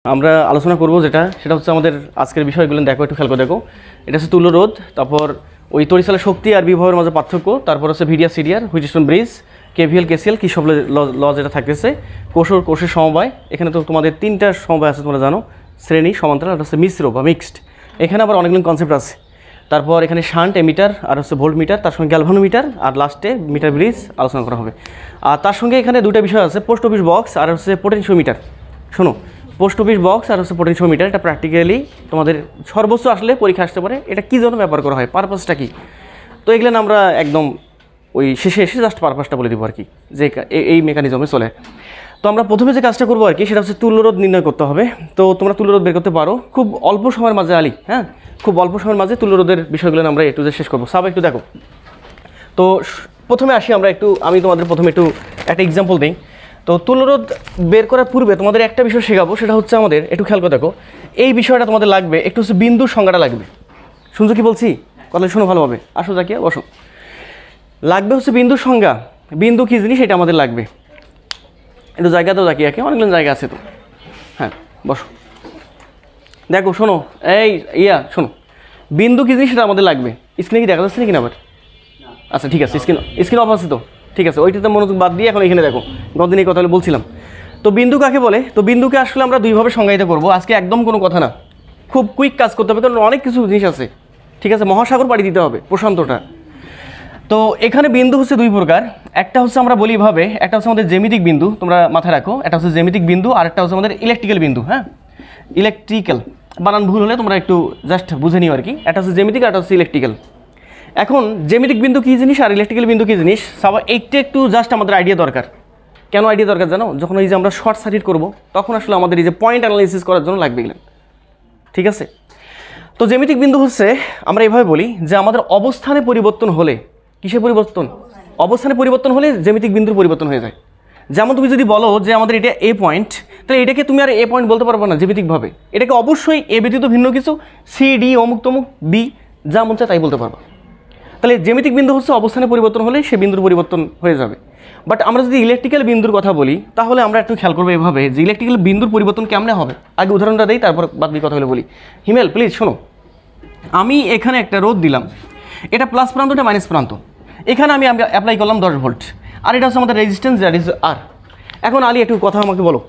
আমরা আলোচনা করব সেটা হচ্ছে আমাদের আজকের বিষয়গুলো দেখো, একটু খেয়াল করে দেখো। এটা হচ্ছে তুল্য রোধ, তারপর ওই তড়িৎচালের শক্তি আর বিভবের মাঝে পার্থক্য, তারপর হচ্ছে VDR CDR, Wheatstone bridge, KVL KCL, কী সব ল যেটা থাকতেছে, কোষের সমবায়। এখানে তো তোমাদের তিনটা সমবায় আছে, তোমরা জানো, শ্রেণী, সমান্তরাল, আর হচ্ছে মিশ্র বা মিক্সড। এখানে আবার অনেকগুলো কনসেপ্ট আছে। তারপর এখানে শান্ট এমিটার আর হচ্ছে ভোল্ট মিটার, তার সঙ্গে গ্যালভানোমিটার, আর লাস্টে মিটার ব্রিজ আলোচনা করা হবে। আর তার সঙ্গে এখানে দুটো বিষয় আছে, পোস্ট অফিস বক্স আর হচ্ছে পোটেনশিওমিটার। শোনো, পোস্ট অফিস বক্স আর হচ্ছে পোটেনশিওমিটার, এটা প্র্যাকটিক্যালি তোমাদের সর্বোচ্চ আসলে পরীক্ষা আসতে পারে। এটা কী জন্য ব্যবহার করা হয়, পারপাসটা কী, তো এগুলো আমরা একদম ওই শেষে এসে জাস্ট পারপাসটা বলে দেবো আর কি, যে এই মেকানিজমে চলে। তো আমরা প্রথমে যে কাজটা করবো আর কি, সেটা হচ্ছে তুল্যরোধ নির্ণয় করতে হবে। তো তোমরা তুল্যরোধ বের করতে পারো খুব অল্প সময়ের মাঝে আলী, হ্যাঁ, খুব অল্প সময়ের মাঝে তুল্যরোধের বিষয়গুলো আমরা একটু যে শেষ করবো। সব একটু দেখো। তো প্রথমে আসি আমরা আমি তোমাদের প্রথমে একটু একটা এক্সাম্পল দিই। তো তুল্যরোধ বের করার পূর্বে তোমাদের একটা বিষয় শেখাবো, সেটা হচ্ছে আমাদের একটু খেয়াল করে দেখো, এই বিষয়টা তোমাদের লাগবে, একটু হচ্ছে বিন্দুর সংজ্ঞাটা লাগবে। শুনছো কি বলছি, কথা শোনো ভালোভাবে, আসো জাকিয়া বসো। লাগবে হচ্ছে বিন্দুর সংজ্ঞা, বিন্দু কী জিনিস এটা আমাদের লাগবে। একটু জায়গা তো জাকিয়াকে, অনেকগুলো জায়গা আছে তো, হ্যাঁ বসো। দেখো শোনো, শোনো, বিন্দু কী জিনিস সেটা আমাদের লাগবে। স্ক্রিনে কি দেখা যাচ্ছে নাকি না আবার? আচ্ছা ঠিক আছে, স্ক্রিন অফ আছে তো, ঠিক আছে, ওইটাতে মনোযোগ বাদ দিয়ে এখন এখানে দেখো, গতদিন এই কথা বলছিলাম। তো বিন্দু কাকে বলে? তো বিন্দুকে আসলে আমরা দুইভাবে সংজ্ঞায়িত করবো আজকে, একদম কোনো কথা না, খুব কুইক কাজ করতে হবে, কারণ অনেক কিছু জিনিস আছে, ঠিক আছে, মহাসাগর পাড়ি দিতে হবে, প্রশান্তটা। তো এখানে বিন্দু হচ্ছে দুই প্রকার, একটা হচ্ছে আমরা বলি এভাবে, একটা হচ্ছে আমাদের জ্যামিতিক বিন্দু, তোমরা মাথায় রাখো, একটা হচ্ছে জ্যামিতিক বিন্দু, আর একটা হচ্ছে আমাদের ইলেকট্রিক্যাল বিন্দু। হ্যাঁ, ইলেকট্রিক্যাল বানান ভুল হলে তোমরা একটু জাস্ট বুঝে নিও আর কি। একটা হচ্ছে জ্যামিতিক, আর একটা হচ্ছে ইলেকট্রিক্যাল। এখন জ্যামিতিক বিন্দু কী জিনিস আর ইলেকট্রিক্যাল বিন্দু কী জিনিস, সবাই এইটা একটু জাস্ট আমাদের আইডিয়া দরকার। কেন আইডিয়া দরকার জানো? যখন এই যে আমরা শর্ট সার্কিট করবো, তখন আসলে আমাদের এই যে পয়েন্ট অ্যানালাইসিস করার জন্য লাগবে এগুলো, ঠিক আছে। তো জ্যামিতিক বিন্দু হচ্ছে আমরা এভাবে বলি যে আমাদের অবস্থানে পরিবর্তন হলে, কিসের পরিবর্তন? অবস্থানে পরিবর্তন হলে জ্যামিতিক বিন্দুর পরিবর্তন হয়ে যায়। যেমন তুমি যদি বলো যে আমাদের এটা এ পয়েন্ট, তাহলে এটাকে তুমি আর এ পয়েন্ট বলতে পারবে না জ্যামিতিকভাবে, এটাকে অবশ্যই এ ব্যতীত ভিন্ন কিছু, সি ডি অমুক তমুক বি, যা মন চায় তাই বলতে পারবা। তাহলে জ্যামিতিক বিন্দু হচ্ছে অবস্থানে পরিবর্তন হলে সে বিন্দুর পরিবর্তন হয়ে যাবে। বাট আমরা যদি ইলেকট্রিক্যাল বিন্দুর কথা বলি, তাহলে আমরা একটু খেয়াল করবো এভাবে যে ইলেকট্রিক্যাল বিন্দুর পরিবর্তন কেমনে হবে। আগে উদাহরণটা দেই, তারপর বাদ বাকি কথাগুলো বলি। হিমেল প্লিজ শোনো, আমি এখানে একটা রোধ দিলাম, এটা প্লাস প্রান্ত, এটা মাইনাস প্রান্ত, এখানে আমি অ্যাপ্লাই করলাম 10 ভোল্ট, আর এটা হচ্ছে আমাদের রেজিস্ট্যান্স, দ্যাট ইজ আর। এখন আলী একটু কথা আমাকে বলো,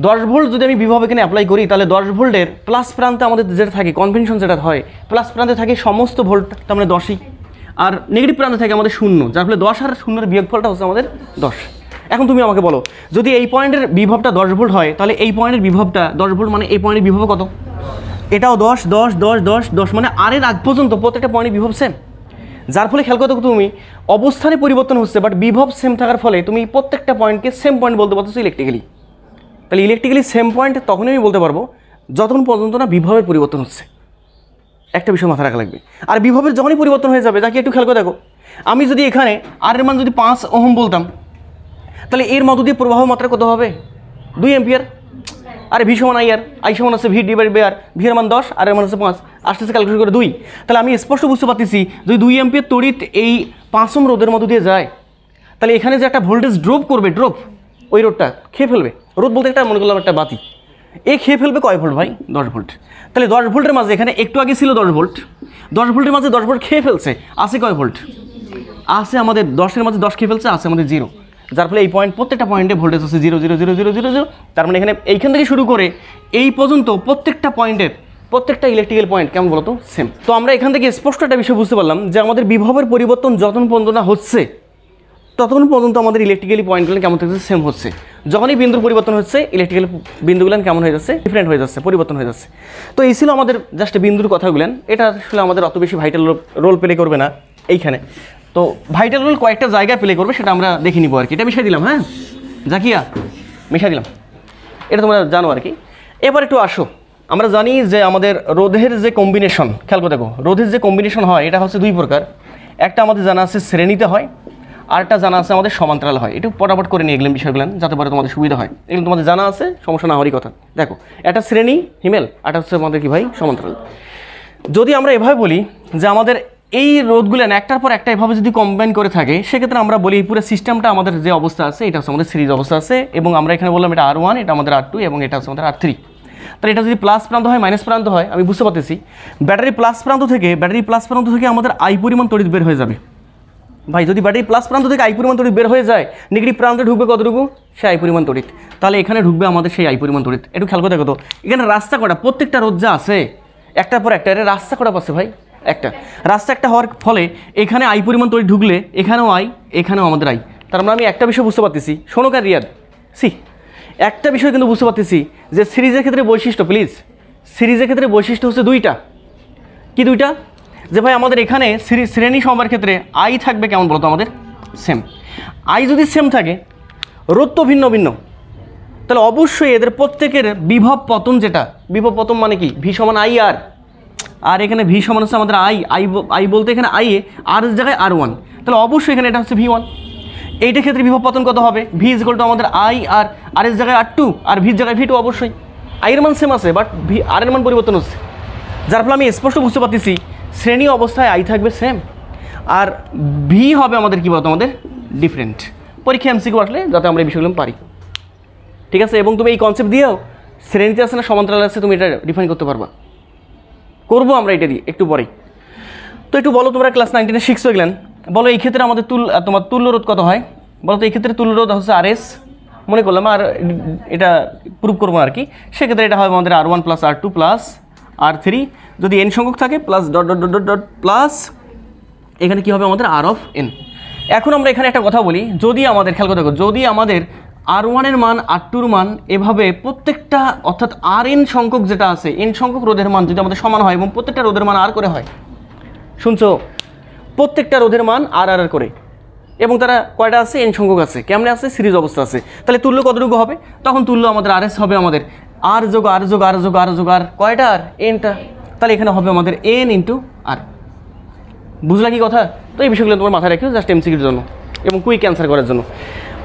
10 ভোল্ট যদি আমি বিভব এখানে অ্যাপ্লাই করি, তাহলে 10 ভোল্টের প্লাস প্রান্তে আমাদের যেটা থাকে, কনভেনশন যেটা হয়, প্লাস প্রান্তে থাকে সমস্ত ভোল্ট, তার মানে 10ই, আর নেগেটিভ প্রান্তে থাকে আমাদের 0, যার ফলে 10 আর 0-এর বিয়োগফলটা হচ্ছে আমাদের 10। এখন তুমি আমাকে বলো, যদি এই পয়েন্টের বিভবটা 10 ভোল্ট হয়, তাহলে এই পয়েন্টের বিভবটা 10 ভোল্ট, মানে এই পয়েন্টের বিভব কত? এটাও 10 10 10 10 10, মানে আরের আগ পর্যন্ত প্রত্যেকটা পয়েন্টের বিভব সেম। যার ফলে খেয়াল করতে তুমি অবস্থানে পরিবর্তন হচ্ছে, বাট বিভব সেম থাকার ফলে তুমি প্রত্যেকটা পয়েন্টকে সেম পয়েন্ট বলতে পারছো ইলেকট্রিক্যালি। তাহলে ইলেকট্রিক্যালি সেম পয়েন্ট তখনই আমি বলতে পারবো যতক্ষণ পর্যন্ত না বিভবের পরিবর্তন হচ্ছে। একটা বিষয় মাথায় রাখা লাগবে। আর বিভবের যখনই পরিবর্তন হয়ে যাবে, তাকে একটু খেয়াল করে দেখো, আমি যদি এখানে আর এর মান যদি 5 ওহম বলতাম, তাহলে এর মধ্য দিয়ে প্রবাহ মাত্রা কত হবে? 2 অ্যাম্পিয়ার। আরে ভি সমান আই সমান আছে V divide by R, V এর মান 10 আর এর মান হচ্ছে 5, আসতেছে ক্যালকুলেট করে 2। তাহলে আমি স্পষ্ট বুঝতে পারতেছি যদি 2 অ্যাম্পিয়ার তড়িৎ এই 5 ওহম রোধের মধ্য দিয়ে যায়, তাহলে এখানে যে একটা ভোল্টেজ ড্রপ করবে, ওই রোধটা খেয়ে ফেলবে। রোধ বলতে একটা মনে করলাম একটা বাতি, খেয়ে ফেলবে কয় ভোল্ট ভাই? 10 ভোল্ট। তাহলে 10 ভোল্টের মাঝে এখানে একটু আগে ছিল 10 ভোল্ট, 10 ভোল্টের মাঝে 10 ভোল্ট খেয়ে ফেলছে, আছে কয় ভোল্ট? আছে আমাদের 10-এর মাঝে 10 খেয়ে ফেলছে, আছে আমাদের 0, যার ফলে এই পয়েন্ট প্রত্যেকটা পয়েন্টে ভোল্টেজ হচ্ছে 0 0 0 0 0 0। তার মানে এখানে এইখান থেকে শুরু করে এই পর্যন্ত প্রত্যেকটা পয়েন্টের প্রত্যেকটা ইলেকট্রিক্যাল পয়েন্ট কেমন বলতো? সেম। তো আমরা এখান থেকে স্পষ্ট একটা বিষয় বুঝতে পারলাম যে আমাদের বিভবের পরিবর্তন যতক্ষণ পর্যন্ত না হচ্ছে, ততক্ষণ পর্যন্ত আমাদের ইলেকট্রিক্যালি পয়েন্টগুলো কেমন থাকছে? সেম হচ্ছে। যখনই বিন্দুর পরিবর্তন হচ্ছে, ইলেকট্রিক্যাল বিন্দুগুলো কেমন হয়ে যাচ্ছে? ডিফারেন্ট হয়ে যাচ্ছে, পরিবর্তন হয়ে যাচ্ছে। তো এই ছিল আমাদের জাস্ট বিন্দুর কথাগুলেন। এটা আসলে আমাদের অত বেশি ভাইটাল রোল প্লে করবে না এইখানে। তো ভাইটাল রোল কয়েকটা জায়গায় প্লে করবে, সেটা আমরা দেখে নিব আর কি। এটা মিশাই দিলাম, হ্যাঁ জাকিয়া, মিশাই দিলাম, এটা তোমরা জানো আর কি। এবার একটু আসো, আমরা জানি যে আমাদের রোধের যে কম্বিনেশন, খেয়াল করে দেখো, রোধের যে কম্বিনেশন হয় এটা হচ্ছে দুই প্রকার। একটা আমাদের জানা আছে শ্রেণীতে হয়, আরেকটা জানা আছে আমাদের সমান্তরাল হয়। একটু পটাপট করে নিয়ে গেলাম বিষয়গুলো, যাতে পারে তোমাদের সুবিধা হয়। এগুলো তোমাদের জানা আছে, সমস্যা না হওয়ারই কথা। দেখো, একটা শ্রেণী হিমেল, আরটা হচ্ছে আমাদের কি ভাই? সমান্তরাল। যদি আমরা এভাবে বলি যে আমাদের এই রোধগুলো একটার পর একটা এভাবে যদি কম্বাইন করে থাকে, সেক্ষেত্রে আমরা বলি পুরো সিস্টেমটা আমাদের যে অবস্থা আছে, এটা হচ্ছে আমাদের সিরিজ অবস্থা আছে। এবং আমরা এখানে বললাম এটা R1, এটা আমাদের R2 এবং এটা হচ্ছে আমাদের R3। তাহলে এটা যদি প্লাস প্রান্ত হয় মাইনাস প্রান্ত হয়, আমি বুঝতে পারতেছি ব্যাটারি প্লাস প্রান্ত থেকে আমাদের আই পরিমাণ তড়িৎ বের হয়ে যাবে। ভাই যদি ব্যাটারি প্লাস প্রান্ত থেকে আই পরিমাণ তড়িৎ বের হয়ে যায়, নেগেটিভ প্রান্তে ঢুকবে কতটুকু? সে আই পরিমাণ তড়িৎ। তাহলে এখানে ঢুকবে আমাদের সেই আই পরিমাণ তড়িৎ। একটু খেয়াল করে দেখো তো, এখানে রাস্তা কটা? প্রত্যেকটা রোধ যা আছে একটার পর একটা, এটা রাস্তা কটা পাচ্ছে ভাই? একটা। রাস্তা একটা হওয়ার ফলে এখানে আই পরিমাণ তড়িৎ ঢুকলে এখানেও আই, এখানেও আমাদের আই। তার মানে আমি একটা বিষয় বুঝতে পারতেছি, শোনো কার রিয়াদ, একটা বিষয় কিন্তু বুঝতে পারতেছি যে সিরিজের ক্ষেত্রে বৈশিষ্ট্য, প্লিজ, সিরিজের ক্ষেত্রে বৈশিষ্ট্য হচ্ছে দুইটা। কি দুইটা? যে ভাই আমাদের এখানে শ্রেণী সমবায়ের ক্ষেত্রে আই থাকবে কেমন বলতো আমাদের? সেম। আই যদি সেম থাকে, রোধ তো ভিন্ন ভিন্ন, তাহলে অবশ্যই এদের প্রত্যেকের বিভব পতন, যেটা বিভব পতন মানে কি? ভি সমান আই আর এখানে ভি সমান হচ্ছে আমাদের আই বলতে এখানে আই এ আর এর জায়গায় R1, তাহলে অবশ্যই এখানে এটা হচ্ছে V1। এইটার ক্ষেত্রে বিভব পতন কত হবে? ভি ইজ ইকুয়াল টু আমাদের আই আর এর জায়গায় R2 আর ভির জায়গায় V2। অবশ্যই আইয়ের মান সেম আছে, বাট ভি আর এর মান পরিবর্তন হচ্ছে, যার ফলে আমি স্পষ্ট বুঝতে পারতেছি শ্রেণী অবস্থায় আই থাকবে সেম, আর ভি হবে আমাদের কী বলতো আমাদের ডিফারেন্ট। পরীক্ষা এমসিকিউ আসলে যাতে আমরা এই বিষয়গুলো পারি, ঠিক আছে? এবং তুমি এই কনসেপ্ট দিয়েও শ্রেণীতে আছে না সমান্তরাল আছে, তুমি এটা ডিফাইন করতে পারবা। করবো আমরা এটা দিয়ে একটু পরেই। তো একটু বলো, তোমরা ক্লাস 9-10 শিখছো গেলেন, বলো এই ক্ষেত্রে আমাদের তোমার তুল্য রোধ কত হয় বলো তো? এই ক্ষেত্রে তুল্য রোধ হচ্ছে RS মনে করলাম, আর এটা প্রুভ করবো আর কি। সেক্ষেত্রে এটা হবে আমাদের R1 plus R2 plus R3, যদি n সংখ্যক থাকে plus dot dot dot dot plus এখানে কী হবে আমাদের R of n। এখন আমরা এখানে একটা কথা বলি, যদি আমাদের খেয়াল করে দেখো, যদি আমাদের R1 এর মান R2 এর মান এভাবে প্রত্যেকটা, অর্থাৎ Rn সংখ্যক যেটা আছে, n সংখ্যক রোধের মান যদি আমাদের সমান হয় এবং প্রত্যেকটা রোধের মান R করে হয়, শুনছো? প্রত্যেকটা রোধের মান R করে, এবং তারা কয়টা আছে? n সংখ্যক আছে। কেমনে আছে? সিরিজ অবস্থা আছে। তাহলে তুল্য কতটুকু হবে? তখন তুল্য আমাদের RS হবে আমাদের R যোগ R যোগ R যোগ R যোগ R, কয়টা আর? nটা। তাহলে এখানে হবে আমাদের n ইন্টু R। বুঝলা কি কথা? তো এই বিষয়গুলো তোমার মাথায় রাখিও জাস্ট এমসিকিউর জন্য এবং কুইক অ্যান্সার করার জন্য।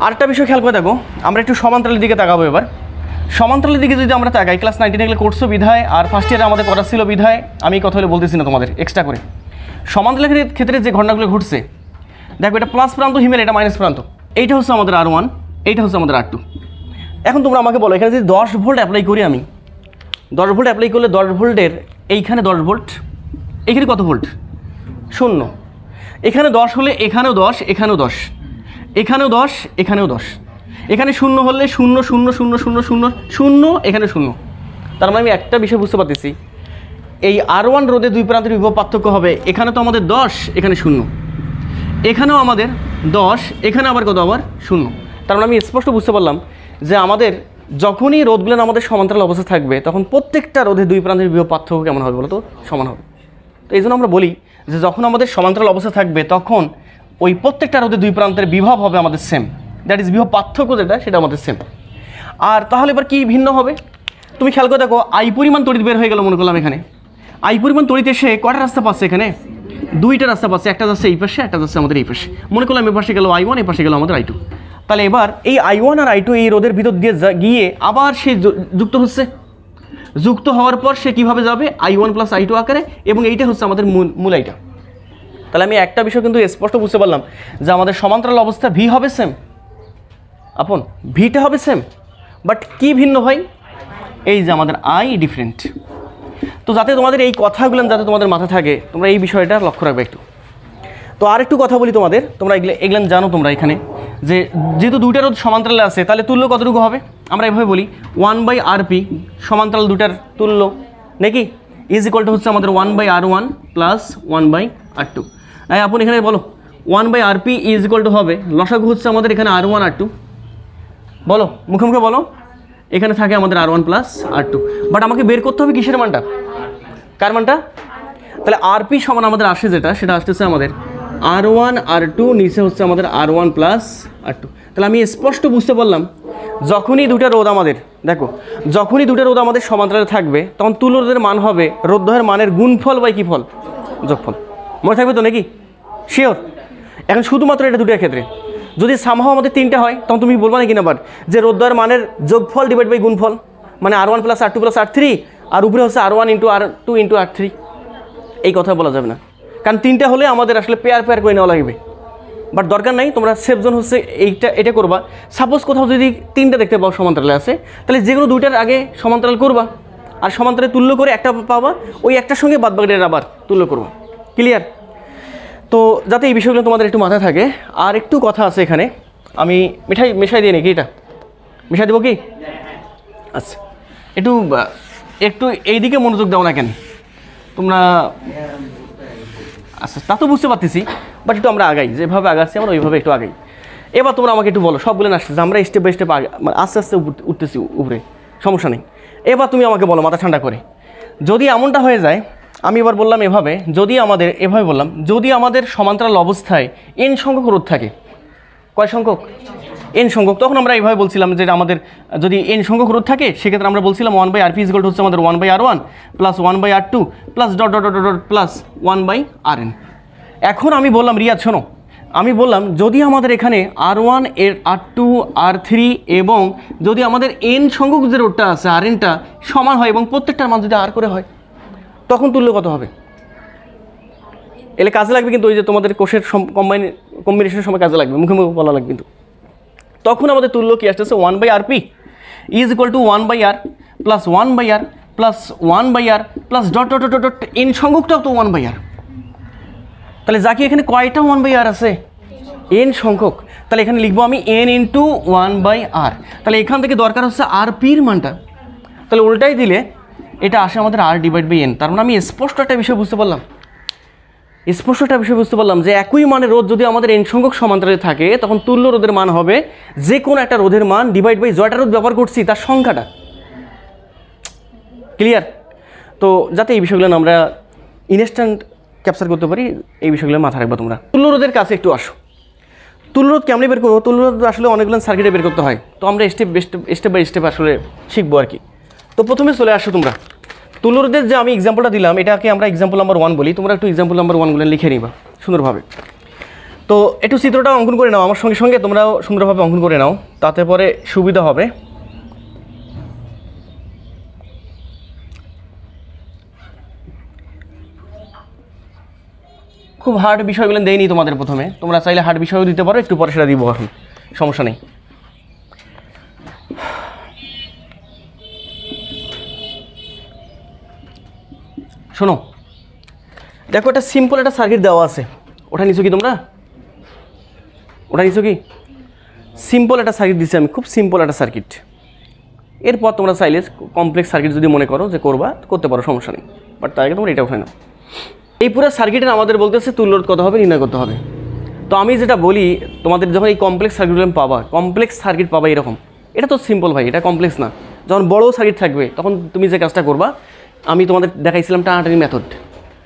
আরেকটা বিষয় খেয়াল করে দেখো, আমরা একটু সমান্তরালের দিকে তাকাবো এবার। সমান্তরালের দিকে যদি আমরা তাকাই, ক্লাস 9 এগুলো কোর্সও বিধায় আর ফার্স্ট ইয়ারে আমাদের করা ছিল বিধায় আমি কথা বলে বলতেছি না তোমাদের এক্সট্রা করে। সমান্তরালের ক্ষেত্রে যে ঘটনাগুলো ঘটছে, দেখো এটা প্লাস প্রান্ত হিমেল, এটা মাইনাস প্রান্ত, এইটা হচ্ছে আমাদের R1, এইটা হচ্ছে আমাদের R2। এখন তোমরা আমাকে বলো, এখানে যদি 10 ভোল্ট অ্যাপ্লাই করি, আমি 10 ভোল্ট অ্যাপ্লাই করলে 10 ভোল্টের এইখানে 10 ভোল্ট, এইখানে কত ভোল্ট? 0। এখানে 10 হলে এখানেও 10, এখানেও 10, এখানেও 10, এখানেও 10, এখানে 0 হলে 0 0 0 0 0 0, এখানে 0। তার মানে আমি একটা বিষয় বুঝতে পারতেছি, এই R1 রোধে দুই প্রান্তের বিভব পার্থক্য হবে। এখানে তো আমাদের 10, এখানে 0, এখানেও আমাদের 10, এখানে আবার কত? আবার 0। তার মানে আমি স্পষ্ট বুঝতে পারলাম যে আমাদের যখনই রোধগুলো আমাদের সমান্তরাল অবস্থা থাকবে, তখন প্রত্যেকটা রোধে দুই প্রান্তের বিভব পার্থক্য কেমন হবে বলো তো? সমান হবে। তো এই জন্য আমরা বলি যে যখন আমাদের সমান্তরাল অবস্থা থাকবে, তখন ওই প্রত্যেকটা রোধে দুই প্রান্তের বিভব হবে আমাদের সেম, দ্যাট ইজ বিভব পার্থক্য যেটা, সেটা আমাদের সেম। আর তাহলে এবার কী ভিন্ন হবে? তুমি খেয়াল করে দেখো, আই পরিমাণ তড়িৎ বের হয়ে গেল মনে করলাম। এখানে আই পরিমাণ তড়িৎ এসে কয়টা রাস্তা পাচ্ছে? এখানে দুইটা রাস্তা পাচ্ছে, একটা যাচ্ছে এই পাশে, একটা যাচ্ছে আমাদের এই পাশে। মনে করলাম এই পাশে গেল I1, এই পাশে গেল আমাদের I2। তাহলে এবার এই I1 আর I2 এই রোধের ভিতর দিয়ে গিয়ে আবার সে যুক্ত হচ্ছে, যুক্ত হওয়ার পর সে কীভাবে যাবে? I1 প্লাস I2 আকারে, এবং এইটা হচ্ছে আমাদের মূল এইটা। তাহলে আমি একটা বিষয় কিন্তু স্পষ্ট বুঝতে পারলাম যে আমাদের সমান্তরাল অবস্থা ভি হবে সেম, আপন ভিটা হবে সেম, বাট কি ভিন্ন হয়? এই যে আমাদের আই ডিফারেন্ট। তো যাতে তোমাদের এই কথাগুলো যাতে তোমাদের মাথায় থাকে, তোমরা এই বিষয়টা লক্ষ্য রাখবে একটু। তো আর একটু কথা বলি তোমাদের, তোমরা এগুলো জানো তোমরা এখানে, যে যেহেতু দুইটা রোধ সমান্তরালে আছে, তাহলে তুল্য কতটুকু হবে? আমরা এভাবে বলি 1/RP, সমান্তরাল দুটার তুল্য নাকি, ইজ ইকুয়াল টু হচ্ছে আমাদের 1/R1 প্লাস 1/R2। আপনি এখানে বলো 1/RP ইজ ইকুয়াল টু হবে, লসাগু হচ্ছে আমাদের এখানে R1 R2, বলো মুখে মুখে বলো। এখানে থাকে আমাদের R1 প্লাস R2, বাট আমাকে বের করতে হবে কিসের মানটা? কার মানটা? তাহলে RP সমান আমাদের আসে যেটা, সেটা আসতেছে আমাদের R1 R2, নিচে হচ্ছে আমাদের R1 প্লাস R2। তাহলে আমি স্পষ্ট বুঝতে পারলাম, যখনই দুটা রোধ আমাদের, দেখো যখনই দুটা রোধ আমাদের সমান্তরালে থাকবে, তখন তুল্য রোধের মান হবে রোধদ্বয়ের মানের গুণফল বাই কি ফল? যোগফল। মনে থাকবে তো নাকি? শিওর? এখন শুধুমাত্র এটা দুটার ক্ষেত্রে, যদি সামহাও আমাদের তিনটা হয়, তখন তুমি বলবা নাকি না আবার যে রোধদ্বয়ের মানের যোগফল ডিভাইড বাই গুণফল, মানে R1 plus R2 plus R3, আর উপরে হচ্ছে R1 into R2 into R3। এই কথা বলা যাবে না, কারণ তিনটা হলে আমাদের আসলে পেয়ার করে নেওয়া লাগবে। বাট দরকার নাই, তোমরা সেফ জোন হচ্ছে এটা করবা। সাপোজ কোথাও যদি তিনটা দেখতে পাও সমান্তরালে আছে, তাহলে যেগুলো দুইটার আগে সমান্তরাল করবা, আর সমান্তরালে তুল্য করে একটা পাবা, ওই একটার সঙ্গে বাদবাকিটা আবার তুল্য করবো। ক্লিয়ার? তো যাতে এই বিষয়গুলো তোমাদের একটু মাথায় থাকে। আর একটু কথা আছে এখানে, আমি মিঠাই দিয়ে নাকি এটা মিশাই দেবো কি? আচ্ছা, একটু একটু এইদিকে মনোযোগ দাও না কেন তোমরা? আচ্ছা, তা তো বুঝতে পারতেছি, বাট একটু আমরা আগাই, যেভাবে আগাচ্ছি আমরা ওইভাবে একটু আগাই। এবার তোমরা আমাকে একটু বলো, সবগুলো আসতেছে, আমরা স্টেপ বাই স্টেপ আস্তে আস্তে উঠতেছি উপরে, সমস্যা নেই। এবার তুমি আমাকে বলো মাথা ঠান্ডা করে, যদি এমনটা হয়ে যায়, আমি এবার বললাম এভাবে, যদি আমাদের এভাবে বললাম, যদি আমাদের সমান্তরাল অবস্থায় n সংখ্যক রোধ থাকে, কয় সংখ্যক? n সংখ্যক। তখন আমরা এইভাবে বলছিলাম যে আমাদের যদি n সংখ্যক রোধ থাকে, সেক্ষেত্রে আমরা বলছিলাম 1/Rp হচ্ছে আমাদের 1/R1 plus 1/R2 plus dot dot dot dot plus 1/Rn। এখন আমি বললাম রিয়াদ শোনো, আমি বললাম যদি আমাদের এখানে R1 এর R2 R3 এবং যদি আমাদের n সংখ্যক যে রোধটা আছে Rnটা সমান হয় এবং প্রত্যেকটার মান যদি R করে হয়, তখন তুল্য কত হবে? এলে কাজে লাগবে কিন্তু, ওই যে তোমাদের কোষের কম্বিনেশনের সময় কাজে লাগবে, মুখে মুখে বলা লাগবে কিন্তু। তখন আমাদের তুল্য কি আসতেছে 1/Rp is equal two 1/R plus 1/R plus 1/R plus dot dot dot dot n সংখ্যকটাও তো 1/R। তাহলে যা কি এখানে কয়টা 1/R আছে? n সংখ্যক। তাহলে এখানে লিখবো আমি n ইন্টু 1/R। তাহলে এখান থেকে দরকার হচ্ছে Rpর মানটা, তাহলে উল্টাই দিলে এটা আসে আমাদের R ডিভাইড বাই n। তার মানে আমি স্পষ্ট একটা বিষয় বুঝতে পারলাম, যে একই মানের রোধ যদি আমাদের n সংখ্যক সমান্তরালে থাকে, তখন তুল্য রোধের মান হবে যে কোনো একটা রোধের মান ডিভাইড বাই জয়টা রোধ ব্যবহার করছি তার সংখ্যাটা। ক্লিয়ার? তো যাতে এই বিষয়গুলো আমরা ইনস্ট্যান্ট ক্যাপচার করতে পারি, এই বিষয়গুলো মাথায় রাখবো তোমরা। তুল্য রোধের কাছে একটু আসো। তুল্য রোধ কেমনি বের করবো? তুল্য রোধ আসলে অনেকগুলো সার্কিটে বের করতে হয়, তো আমরা স্টেপ বাই স্টেপ আসলে শিখবো আর কি। তো প্রথমে চলে আসো তোমরা, তুল্য রোধের যে আমি এক্সাম্পলটা দিলাম, এটাকে আমরা এক্সাম্পল নাম্বার 1 বলি। তোমরা একটু এক্সাম্পল নাম্বার 1গুলো লিখে নিবা সুন্দরভাবে। তো একটু চিত্রটা অঙ্কন করে নাও আমার সঙ্গে সঙ্গে, তোমরাও সুন্দরভাবে অঙ্কন করে নাও, তাতে পরে সুবিধা হবে। খুব হার্ড বিষয়গুলো দেয়নি তোমাদের প্রথমে, তোমরা চাইলে হার্ড বিষয়ও দিতে পারো, একটু পরে সেটা দিব, এখন সমস্যা নেই। শোনো, দেখো একটা সিম্পল একটা সার্কিট দেওয়া আছে, ওটা নিছো কি তোমরা? ওটা নিছো কি? সিম্পল একটা সার্কিট দিচ্ছি আমি, খুব সিম্পল একটা সার্কিট। এরপর তোমরা চাইলে কমপ্লেক্স সার্কিট যদি মনে করো যে করতে পারো, সমস্যা নেই, বাট তার আগে তোমরা এটা উঠায় নাও। এই পুরো সার্কিটের আমাদের বলতেছে তুল্য রোধ কত হবে নির্ণয় করতে হবে। তো আমি যেটা বলি, তোমাদের যখন এই কমপ্লেক্স সার্কিটগুলো পাবা, কমপ্লেক্স সার্কিট পাবা এরকম, এটা তো সিম্পল ভাই, এটা কমপ্লেক্স না। যখন বড় সার্কিট থাকবে তখন তুমি যে কাজটা করবা, আমি তোমাদের দেখাইছিলাম টানাটানি মেথড।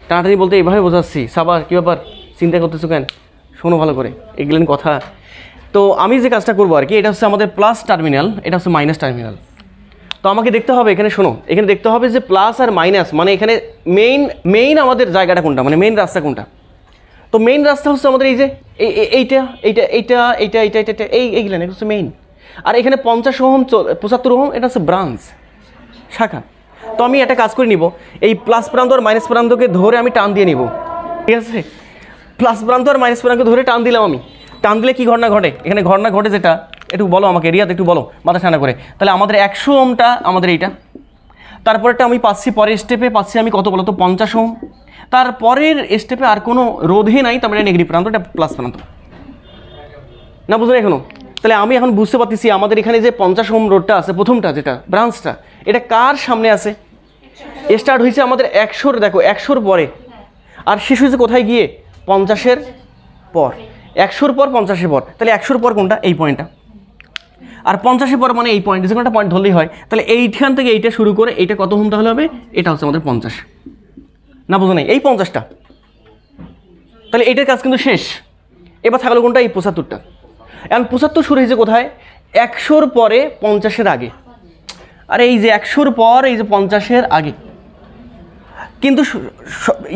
টানাটানি বলতে এইভাবে বোঝাচ্ছি, সাবার কী ব্যাপার, চিন্তা করতেছো কেন? শোনো ভালো করে, এগুলেন কথা। তো আমি যে কাজটা করবো আর কি, এটা হচ্ছে আমাদের প্লাস টার্মিনাল, এটা হচ্ছে মাইনাস টার্মিনাল। তো আমাকে দেখতে হবে এখানে, শোনো, এখানে দেখতে হবে যে প্লাস আর মাইনাস, মানে এখানে মেইন আমাদের জায়গাটা কোনটা, মানে মেইন রাস্তা কোনটা। তো মেইন রাস্তা হচ্ছে আমাদের এই যে এইটা এইগুলো হচ্ছে মেইন। আর এখানে 50 ওহম 75 ওহম, এটা হচ্ছে ব্রাঞ্চ, শাখা। তো আমি একটা কাজ করে নিব, এই প্লাস প্রান্ত আর মাইনাস প্রান্তকে ধরে আমি টান দিয়ে নিব, ঠিক আছে? প্লাস প্রান্ত আর মাইনাস প্রান্তকে ধরে টান দিলাম আমি। টান দিলে কি ঘটনা ঘটে? এখানে ঘটনা ঘটে যেটা, একটু বলো আমাকে রিয়াদ, একটু বলো মাথা ঠান্ডা করে। তাহলে আমাদের 100 ওহমটা আমাদের এইটা, তারপরেরটা আমি পাচ্ছি, পরের স্টেপে পাচ্ছি আমি কত বলো তো 50 ওহম। তারপরের স্টেপে আর কোনো রোধই নাই, তার মানে নেগেটিভ প্রান্ত, এটা প্লাস প্রান্ত। না বুঝলেন এখনো? তাহলে আমি এখন বুঝতে পারতেছি আমাদের এখানে যে 50 ওহম রোডটা আছে, প্রথমটা যেটা ব্রাঞ্চটা, এটা কার সামনে আছে? স্টার্ট হয়েছে আমাদের 100, দেখো 100-র পরে, আর শেষ হয়েছে কোথায় গিয়ে? 50-এর পর। 100-র পর 50-এর পর, তাহলে 100-র পর কোনটা? এই পয়েন্টটা। আর 50-এর পর মানে এই পয়েন্ট, যে কোনো একটা পয়েন্ট ধরলেই হয়। তাহলে এইখান থেকে এইটা শুরু করে এইটা কত ওহম তাহলে হবে? এটা হচ্ছে আমাদের 50। না বুঝো নাই? এই 50টা, তাহলে এইটার কাজ কিন্তু শেষ। এবার থাকলো কোনটা? এই 75টা। এখন 75 শুরু হয়েছে কোথায়? 100-র পরে 50-এর আগে। আর এই যে 100-র পর এই যে 50-এর আগে, কিন্তু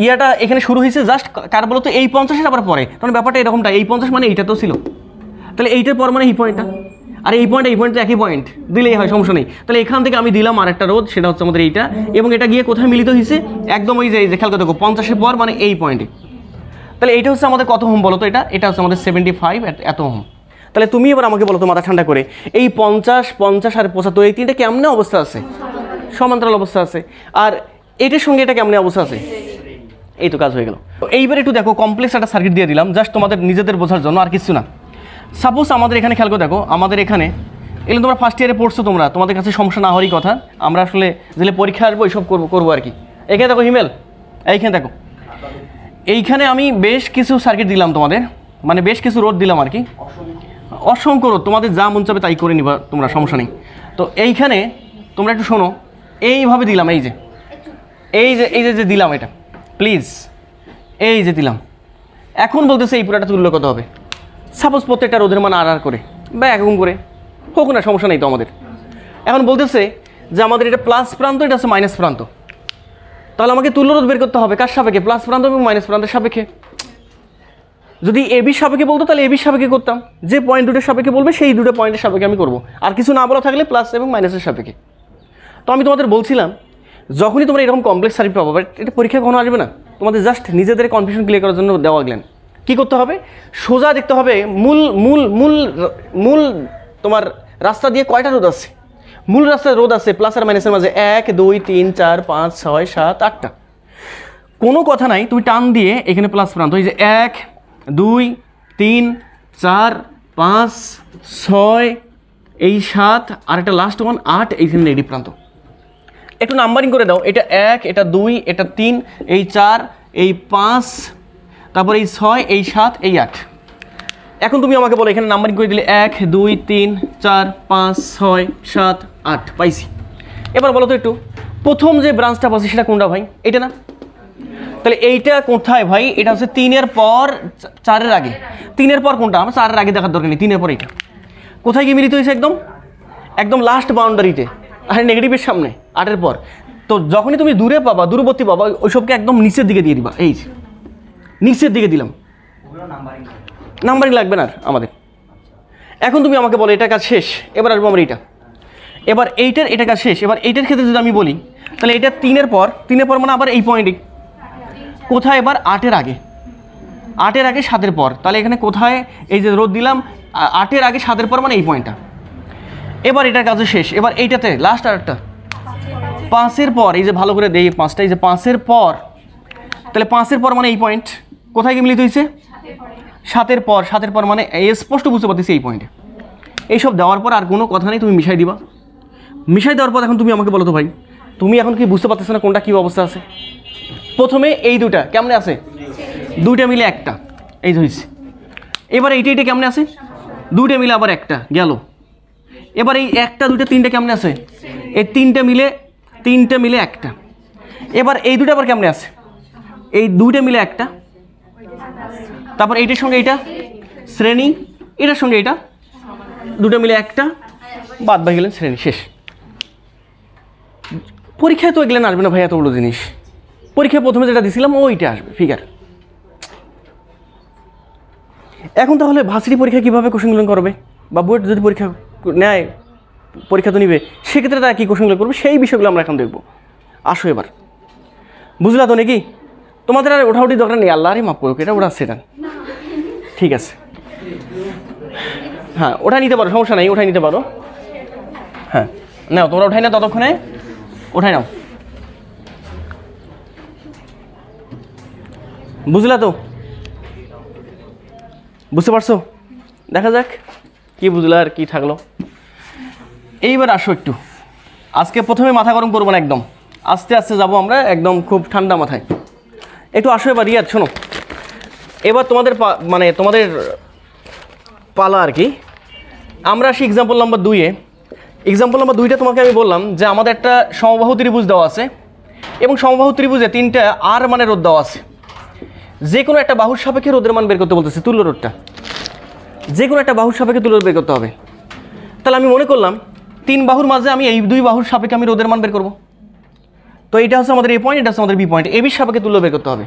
ইয়াটা এখানে শুরু হয়েছে জাস্ট কার বলো তো? এই 50-এর আবার পরে। তখন ব্যাপারটা এরকমটা, এই 50 মানে এইটা তো ছিল, তাহলে এইটার পর মানে এই পয়েন্টটা, আর এই পয়েন্ট একই পয়েন্ট দিলেই হয়, সমস্যা নেই। তাহলে এখান থেকে আমি দিলাম আর একটা রোধ, সেটা হচ্ছে আমাদের এইটা, এবং এটা গিয়ে কোথায় মিলিত হয়েছে? একদম ওই যে খেয়াল করে দেখো 50-এর পর মানে এই পয়েন্টে। তাহলে এইটা হচ্ছে আমাদের কত ওহম বলো তো? এটা হচ্ছে আমাদের 75 এত ওহম। তাহলে তুমি এবার আমাকে বলো তো মাথা ঠান্ডা করে, এই 50 আর 75 এই তিনটা কেমন অবস্থা আছে? সমান্তরাল অবস্থা আছে। আর এটার সঙ্গে এটা কেমন অবস্থা আছে? এই তো কাজ হয়ে গেল। এইবার একটু দেখো, কমপ্লেক্স একটা সার্কিট দিয়ে দিলাম জাস্ট তোমাদের নিজেদের বোঝার জন্য, আর কিছু না। সাপোজ আমাদের এখানে খেয়াল করে দেখো, আমাদের এখানে এগুলো তোমরা ফার্স্ট ইয়ারে পড়ছো, তোমরা তোমাদের কাছে সমস্যা না হওয়ারই কথা। আমরা আসলে যেগুলো পরীক্ষা আসবো এইসব করবো আর কি। এখানে দেখো হিমেল, এইখানে দেখো, এইখানে আমি বেশ কিছু সার্কিট দিলাম তোমাদের, মানে বেশ কিছু রোধ দিলাম আর কি, অসংখ্য রোধ, তোমাদের যা মন চাবে তাই করে নিবা তোমরা, সমস্যা নেই। তো এইখানে তোমরা একটু শোনো, এইভাবে দিলাম, এই যে দিলাম এটা, প্লিজ এই যে দিলাম। এখন বলতেছে এই পুরাটা তুল্য কত হবে? সাপোজ প্রত্যেকটা রোধের মান আর করে বা একরকম করে হোক না, সমস্যা নেই তো আমাদের। এখন বলতেছে যে আমাদের এটা প্লাস প্রান্ত, এটা হচ্ছে মাইনাস প্রান্ত, তাহলে আমাকে তুল্য রোধ বের করতে হবে কার সাপেক্ষে? প্লাস প্রান্ত এবং মাইনাস প্রান্তের সাপেক্ষে। যদি এবির সাপেক্ষে বলতো তাহলে এবির সাপেক্ষে করতাম, যে পয়েন্ট দুটোর সাপেক্ষে বলবে সেই দুটো পয়েন্টের সাপেক্ষে আমি করবো, আর কিছু না বলা থাকলে প্লাস এবং মাইনাসের সাপেক্ষে। তো আমি তোমাদের বলছিলাম, যখনই তোমরা এরকম কমপ্লেক্স সার্কিট পাবো, বাট এটা পরীক্ষা কখনো আসবে না, তোমাদের জাস্ট নিজেদের কনফিউশন ক্লিয়ার করার জন্য দেওয়া গেলেন। কী করতে হবে? সোজা দেখতে হবে মূল মূল মূল মূল তোমার রাস্তা দিয়ে কয়টা রোধ আছে। মূল রাস্তায় রোধ আছে প্লাস আর মাইনাসের মাঝে 1 2 3 4 5 6 7 8টা। কোনো কথা নাই, তুমি টান দিয়ে এখানে প্লাস প্রান্ত, এই যে 1 2 3 4 5 6 এই 7 আর একটা লাস্ট ওয়ান 8, এইখানে নেগেটিভ প্রান্ত। একটু নাম্বারিং করে দাও, এটা 1, এটা 2, এটা 3, এই 4, এই 5, তারপর এই 6, এই 7, এই 8। এখন তুমি আমাকে বলো, এখানে নাম্বারিং করে দিলে 1 2 3 4 5 6 7 8 পাইছি। এবার বলো তো একটু, প্রথম যে ব্রাঞ্চটা পাচ্ছি সেটা কোনটা ভাই? এটা না? তাহলে এইটা কোথায় ভাই? এটা হচ্ছে 3-এর পর 4-এর আগে। 3-এর পর কোনটা? আমার 4-এর আগে দেখার দরকার নেই, 3-এর পর এইটা। কোথায় গিয়ে মিলিত হয়েছে? একদম লাস্ট বাউন্ডারিতে, আর নেগেটিভের সামনে 8-এর পর। তো যখনই তুমি দূরে পাবা, দূরবর্তী পাবা, ওইসবকে একদম নিচের দিকে দিয়ে দিবা। এই নিচের দিকে দিলাম, নাম্বারিং লাগবে না আর আমাদের। এখন তুমি আমাকে বলো এটা কাজ শেষ, এবার আসবো আমরা এইটা। এবার এইটার এটা কাজ শেষ। এবার এইটার ক্ষেত্রে যদি আমি বলি, তাহলে এটা 3-এর পর মানে আবার এই পয়েন্টে কোথায়? এবার 8-এর আগে, 8-এর আগে 7-এর পর। তাহলে এখানে কোথায়? এই যে রোধ দিলাম 8-এর আগে 7-এর পর মানে এই পয়েন্টটা। এবার এটার কাজ শেষ। এবার এইটাতে লাস্ট আরেকটা 5-এর পর, এই যে ভালো করে দেই 5টা, এই যে 5-এর পর, তাহলে 5-এর পর মানে এই পয়েন্ট কোথায় গিয়ে মিলিত হয়েছে? 7-এর পর। 7-এর পর মানে স্পষ্ট বুঝতে পারতেছি এই পয়েন্টে। এইসব দেওয়ার পর আর কোনো কথা নেই, তুমি মিশাই দিবা। মিশাই দেওয়ার পর এখন তুমি আমাকে বলো তো ভাই, তুমি এখন কি বুঝতে পারতেছো না কোনটা কী অবস্থা আছে? প্রথমে এই দুটা কেমনে আছে? দুইটা মিলে একটা, এই ধরেছি। এবার এইটা কেমনে আছে? দুইটা মিলে আবার একটা গেল। এবার এই 1টা 2টা 3টা কেমনে আছে? এই 3টা মিলে একটা। এবার এই দুটো আবার কেমনে আছে? এই 2টা মিলে একটা, তারপর এইটার সঙ্গে এইটা শ্রেণী, এটার সঙ্গে এটা 2টা মিলে একটা, বাদ বাকি গেলেন শ্রেণী, শেষ। পরীক্ষায় তো এগুলো আসবে না ভাই, এতগুলো জিনিস। পরীক্ষায় প্রথমে যেটা দিছিলাম ওইটা আসবে ফিগার। এখন তাহলে ভার্সিটি পরীক্ষা কীভাবে কোশ্চেনগুলো করবে, বা বোর্ড যদি পরীক্ষা নেয়, পরীক্ষা তো নিবে, সেক্ষেত্রে তারা কী কোশ্চেনগুলো করবে সেই বিষয়গুলো আমরা এখন দেখবো। আসো এবার, বুঝলা তো নাকি? তোমাদের আর ওঠাউটি দরকার নেই, আল্লাহরই মাপ করুক, এটা ওটা সেটা ঠিক আছে। হ্যাঁ, ওঠাই নিতে পারো, সমস্যা নেই, ওঠাই নিতে পারো। হ্যাঁ নাও, তোমরা ওঠাই না, ততক্ষণে ওঠাই নাও। বুঝলা তো? বুঝতে পারছো? দেখা যাক কি বুঝলা আর কি থাকলো। এইবার আসো একটু, আজকে প্রথমে মাথা গরম করবো না, একদম আস্তে আস্তে যাবো আমরা, একদম খুব ঠান্ডা মাথায়। একটু আসো এবার রিয়াদ, শোনো। এবার তোমাদের তোমাদের পালা আর কি। আমরা আসি এক্সাম্পল নাম্বার 2-এ। এক্সাম্পল নাম্বার 2টা তোমাকে আমি বললাম যে আমাদের একটা সমবাহু ত্রিভুজ দেওয়া আছে, এবং সমবাহু ত্রিভুজে 3টা আর মানে রোধ দেওয়া আছে। যে কোনো একটা বাহুর সাপেক্ষে রোধের মান বের করতে বলতেছে, তুল্য রোধটা। যে কোনো একটা বাহুর সাপেক্ষে তুল্য রোধ বের করতে হবে। তাহলে আমি মনে করলাম 3 বাহুর মাঝে আমি এই 2 বাহুর সাপেক্ষে আমি রোধের মান বের করবো। তো এইটা হচ্ছে আমাদের এ পয়েন্ট, এটা হচ্ছে আমাদের বি পয়েন্ট। এবির সাপেক্ষে তুল্য বের করতে হবে।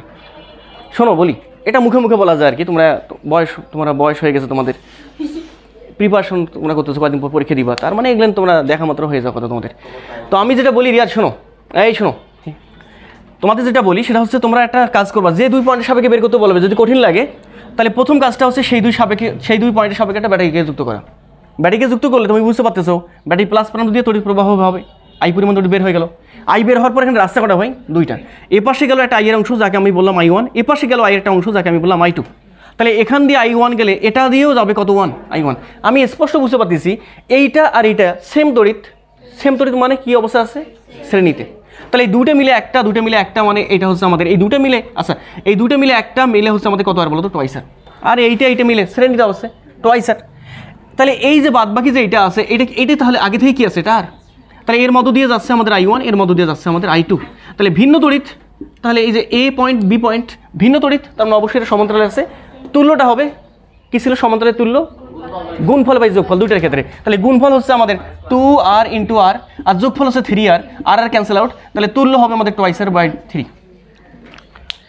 শোনো বলি, এটা মুখে মুখে বলা যায় আর কি। তোমরা বয়স হয়ে গেছে, তোমাদের প্রিপারেশন তোমরা করতেছো, কয়েকদিন পর পরীক্ষা দিবা, তার মানে এগুলো তোমরা দেখা মাত্র হয়ে যাও কথা তোমাদের। তো আমি যেটা বলি রিয়াজ, শোনো, এই শোনো, তোমাদের যেটা বলি সেটা হচ্ছে তোমরা একটা কাজ করবা, যে 2 পয়েন্টের সাপেক্ষে বের করতে বলবে, যদি কঠিন লাগে তাহলে প্রথম কাজটা হচ্ছে সেই 2 পয়েন্টের সাপেক্ষে একটা ব্যাটারিকে যুক্ত করা। ব্যাটারিকে যুক্ত করলে তুমি বুঝতে পারতেছো ব্যাটারি প্লাস প্রান্ত দিয়ে তড়িৎ প্রবাহ হবে, আই পরিমাণ তড়িৎ বের হয়ে গেল। আই বের হওয়ার পর এখানে রাস্তা কটা হয়? দুইটা। এ পাশে গেল একটা আইয়ের অংশ যাকে আমি বললাম I1, এ পাশে গেল আই একটা অংশ যাকে আমি বললাম I2। তাহলে এখান দিয়ে I1 গেলে এটা দিয়েও যাবে কত? 1 I1। আমি স্পষ্ট বুঝতে পারতেছি এইটা আর এইটা সেম তড়িৎ। সেম তড়িৎ মানে কি অবস্থা আছে? শ্রেণীতে। তাহলে এই দুটো মিলে একটা মানে এটা হচ্ছে আমাদের এই দুটো মিলে, আচ্ছা এই দুটো মিলে একটা মিলে হচ্ছে আমাদের কত আর বলো তো? টুয়াইস আর। আর এইটা মিলে শ্রেণীতে অবস্থা টুয়াইস আর। তাহলে এই যে বাদবাকি যে এটা আছে এটা তাহলে আগে থেকে কি আছে এটা আর? তাহলে এর মধ্য দিয়ে যাচ্ছে আমাদের I1, এর মধ্য দিয়ে যাচ্ছে আমাদের I2। তাহলে ভিন্ন তড়িৎ, তাহলে এই যে এ পয়েন্ট বি পয়েন্ট ভিন্ন তড়িৎ, তার মানে অবশ্যই এটা সমান্তরালে আছে। তুল্যটা হবে কি ছিল? সমান্তরালের তুল্য গুণফল বাই যোগফল দুইটার ক্ষেত্রে। তাহলে গুণফল হচ্ছে আমাদের 2r ইন্টু আর, আর যোগফল হচ্ছে 3r, আর ক্যান্সেল আউট। তাহলে তুল্য হবে আমাদের টুয়াইস আর বাই 3।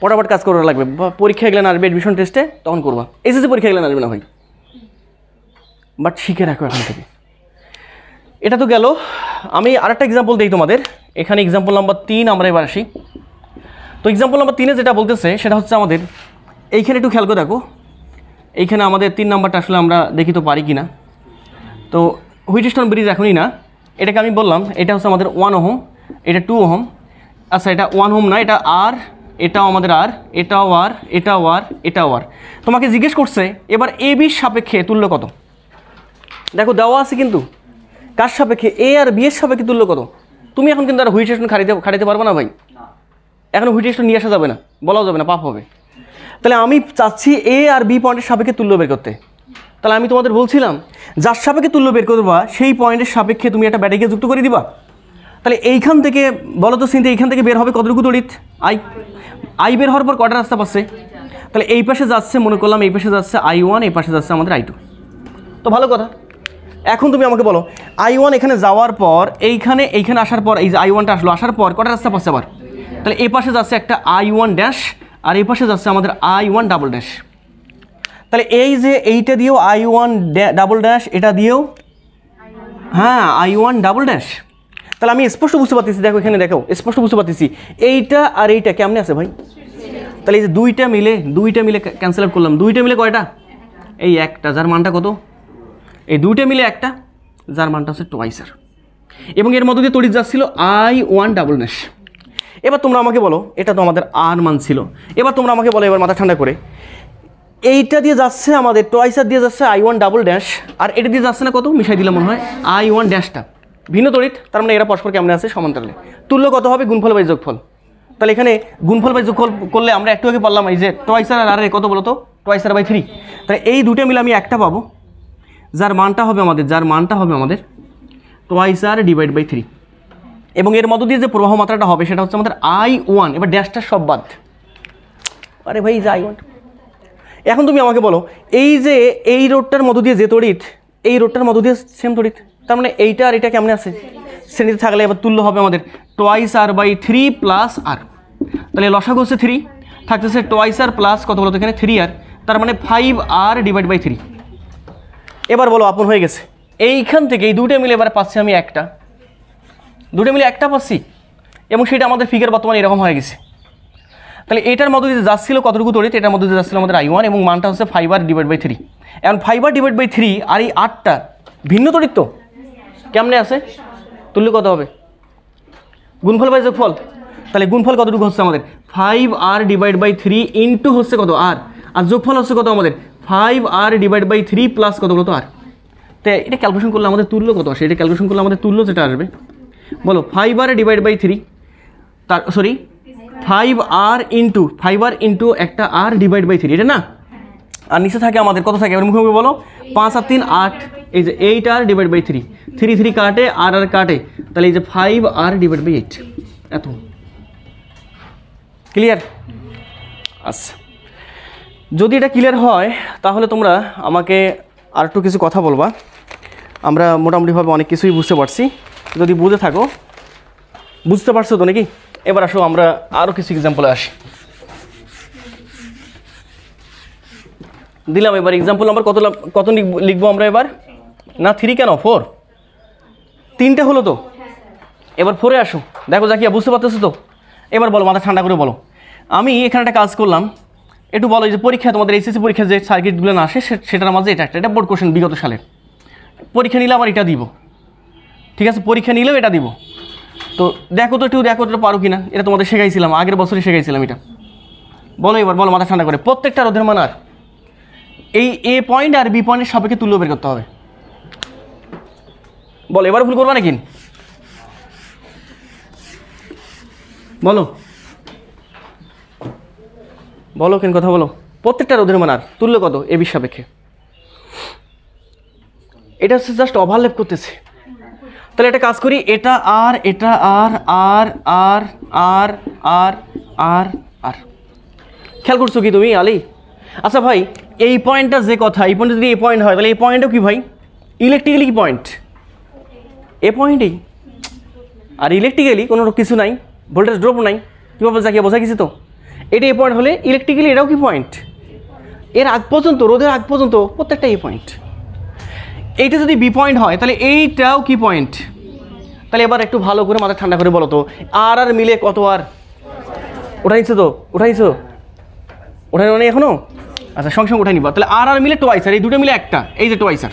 পটাপট কাজ করা লাগবে, পরীক্ষা গেলে না আসবে এডমিশন টেস্টে তখন করবা, এসএসসি পরীক্ষা গেলে না আসবে না ভাই, বাট শিখে রাখো এখন থেকে। এটা তো গেল। আমি আরেকটা এক্সাম্পল দিই তোমাদের। এখানে এক্সাম্পল নাম্বার 3 আমরা এবার আসি। তো এক্সাম্পল নাম্বার 3 যেটা বলতেছে সেটা হচ্ছে আমাদের এইখানে একটু খেয়াল করে দেখো। এইখানে আমাদের 3 নাম্বারটা আসলে আমরা দেখি তো পারি কি না। তো হুইটস্টোন ব্রিজ এখনই না, এটাকে আমি বললাম এটা হচ্ছে আমাদের 1 ওহম, এটা 2 ওহম। আচ্ছা এটা 1 ওহম না, এটা আর, এটাও আমাদের আর, এটাও আর, এটাও আর, এটাও আর। তোমাকে জিজ্ঞেস করছে এবার এ বির সাপেক্ষে তুল্য কত। দেখো দেওয়া আছে কিন্তু কার সাপেক্ষে? এ আর বি এর সাপেক্ষে তুল্য কত। তুমি এখন কিন্তু আর হুইটস্টোন খাড়িতে পারবে না ভাই, এখন হুইটস্টোন নিয়ে আসা যাবে না, বলাও যাবে না, পাপ হবে। তাহলে আমি চাচ্ছি এ আর বি পয়েন্টের সাপেক্ষে তুল্য বের করতে। তাহলে আমি তোমাদের বলছিলাম যার সাপেক্ষে তুল্য বের করবা সেই পয়েন্টের সাপেক্ষে তুমি একটা ব্যাটারিকে যুক্ত করে দিবা। তাহলে এইখান থেকে বলো তো চিন্তা, এইখান থেকে বের হবে কতটুকু তড়িৎ? আই বের হওয়ার পর কটা রাস্তা পাচ্ছে? তাহলে এই পাশে যাচ্ছে, মনে করলাম এই পাশে যাচ্ছে I1, এই পাশে যাচ্ছে আমাদের I2। তো ভালো কথা। এখন তুমি আমাকে বলো I1 এখানে যাওয়ার পর এইখানে আসার পর এই যে I1টা আসলো, আসার পর কটা রাস্তা পাচ্ছে আবার? তাহলে এই পাশে যাচ্ছে একটা I1 ড্যাশ, আর এই পাশে যাচ্ছে আমাদের I1 ডাবল ড্যাশ। তাহলে এই যে এইটা দিয়েও I1 ডাবল ড্যাশ, এটা দিয়েও হ্যাঁ I1 ডাবল ড্যাশ। তাহলে আমি স্পষ্ট বুঝতে পারতেছি, দেখো এখানে দেখো স্পষ্ট বুঝতে পারতেছি এইটা আর এইটা কেমনে আছে ভাই। তাহলে এই যে দুইটা মিলে ক্যান্সেল আউট করলাম। দুইটা মিলে কয়টা? এই একটা, যার মানটা কত? এই দুইটা মিলে একটা, যার মানটা হচ্ছে টুয়াইস আর। এবং এর মধ্যে দিয়ে তড়িৎ যাচ্ছিল I1 ডাবল ড্যাশ। এবার তোমরা আমাকে বলো, এটা তো আমাদের আর মান ছিল, এবার তোমরা আমাকে বলো এবার মাথা ঠান্ডা করে, এইটা দিয়ে যাচ্ছে আমাদের টুয়াইস আর দিয়ে যাচ্ছে I1 ডাবল ড্যাশ, আর এটা দিয়ে যাচ্ছে না কত? মিশাই দিলাম মনে হয় I1 ড্যাশটা। ভিন্ন তড়িৎ, তার মানে এরা পরস্পর কেমন আছে? সমান্তরালে। তুল্য কত হবে? গুণফল বাই যোগফল। তাহলে এখানে গুণফল বাই যোগফল করলে আমরা একটু আগে পারলাম এই যে টুয়াইস আর কত বলো তো? Twice R by 3। তাহলে এই দুটো মিলে আমি একটা পাবো, যার মানটা হবে আমাদের টুয়াইস আর ডিভাইড বাই 3। এবং এর মধ্য দিয়ে যে প্রবাহ মাত্রাটা হবে সেটা হচ্ছে আমাদের I1। এবার ড্যাশটা সব বাদ, আরে ভাই যে I1। এখন তুমি আমাকে বলো এই যে এই রোডটার মধ্য দিয়ে যে তড়িৎ, এই রোডটার মধ্য দিয়ে সেম তড়িৎ, তার মানে এইটা আর এটা কেমনে আছে? শ্রেণীতে থাকলে এবার তুল্য হবে আমাদের টুয়াইস আর বাই 3 প্লাস আর। তাহলে লসাগু হচ্ছে 3, থাকতেছে টুয়াইস আর প্লাস কত বলো তো এখানে 3r, তার মানে 5r ডিভাইড বাই 3। এবার বলো আপন হয়ে গেছে। এইখান থেকে এই দুটো মিলে এবার পাচ্ছি আমি একটা, দুটো মিলে একটা পাচ্ছি, এবং সেটা আমাদের ফিগার বর্তমানে এরকম হয়ে গেছে। তাহলে এটার মধ্যে দিয়ে যাচ্ছিল কতটুকু তড়িৎ? এটার মধ্যে দিয়ে যাচ্ছিল আমাদের I1 এবং মানটা হচ্ছে 5r ডিভাইড বাই 3। এখন 5r ডিভাইড বাই 3 আর এই 8টা ভিন্ন তড়িৎ তো কেমনে আছে? তুল্য কত হবে? গুণফল বাই যোগফল। তাহলে গুণফল কতটুকু হচ্ছে আমাদের? 5r ডিভাইড বাই 3 ইন্টু হচ্ছে কত? আর যোগফল হচ্ছে কত আমাদের? 5r ডিভাইড বাই 3 প্লাস কত বলো তো আর। তো এটা ক্যালকুলেশন করলে আমাদের তুল্য কত আসে? এটা ক্যালকুলেশন করলে আমাদের তুল্য যেটা আসবে বলো 5r ডিভাইড বাই 3, তার সরি 5r ইন্টু একটা r ডিভাইড বাই 3, এটা না? আর নিচে থাকে আমাদের কত থাকে? এবার মুখে মুখে বলো 5 আর 3 8, এই যে 8r ডিভাইড বাই 3, 3 কাটে আর কাটে, তাহলে এই যে 5r ডিভাইড বাই 8। এত ক্লিয়ার? আচ্ছা, যদি এটা ক্লিয়ার হয় তাহলে তোমরা আমাকে আর একটু কিছু কথা বলবা। আমরা মোটামুটিভাবে অনেক কিছুই বুঝতে পারছি। যদি বুঝে থাকো, বুঝতে পারছো তো নাকি? এবার আসো আমরা আরও কিছু এক্সাম্পলে আসি। দিলাম এবার এক্সাম্পল নাম্বার কত লিখবো আমরা এবার? না 3 কেন 4? 3টে হলো তো, এবার 4-এ আসো। দেখো জাকিয়া বুঝতে পারতেছো তো? এবার বলো, মাথা ঠান্ডা করে বলো। আমি এখানে একটা কাজ করলাম, একটু বলো এই যে পরীক্ষা তোমাদের এইচএসসি পরীক্ষা যে সার্কিটগুলো না আসে সেটার মাঝে এটা বোর্ড কোশ্চেন বিগত সালের। পরীক্ষা নিলে আবার এটা দিব, ঠিক আছে? পরীক্ষা নিলেও এটা দিব। তো দেখো তো একটু পারো কিনা, এটা তোমাদের শেখাইছিলাম, আগের বছরই শেখাইছিলাম এটা। বলো এবার, বলো মাথা ঠান্ডা করে, প্রত্যেকটা রোধের মান আর এই এ পয়েন্ট আর বি পয়েন্টের সাপেক্ষে তুল্য বের করতে হবে। বলো এবার ভুল করবা নাকি? বলো বলো কেন কথা বলো। প্রত্যেকটা রোধের মান আর তুল্য কত এ বির সাপেক্ষে। এটা হচ্ছে জাস্ট ওভারল্যাপ করতেছে। তাহলে একটা কাজ করি, এটা আর এটা আর আর আর আর আর আর আর খেয়াল করছো কি তুমি আলী? আচ্ছা ভাই, এই পয়েন্টটা যে কথা, এই পয়েন্টটা যদি এই পয়েন্ট হয় তাহলে এই পয়েন্টও কি ভাই ইলেকট্রিক্যালি কি পয়েন্ট? এ পয়েন্টেই। আর ইলেকট্রিক্যালি কোনো কিছু নাই, ভোল্টেজ ড্রপ নাই, কীভাবে যাকে বোঝা গেছি তো। এটা এ পয়েন্ট হলে ইলেকট্রিক্যালি এটাও কি পয়েন্ট? এর আগ পর্যন্ত, রোধের আগ পর্যন্ত প্রত্যেকটা এ পয়েন্ট। এইটা যদি বি পয়েন্ট হয় তাহলে এইটাও কি পয়েন্ট? তাহলে এবার একটু ভালো করে মাথা ঠান্ডা করে বলো তো, আর আর মিলে কত? আর উঠাইছো তো? উঠাইছো? উঠাই মানে এখনো? আচ্ছা সঙ্গে সঙ্গে উঠাই নিবা। তাহলে আর আর মিলে টোয়াইসার, এই দুটো মিলে একটা, এই যে টোয়াইসার।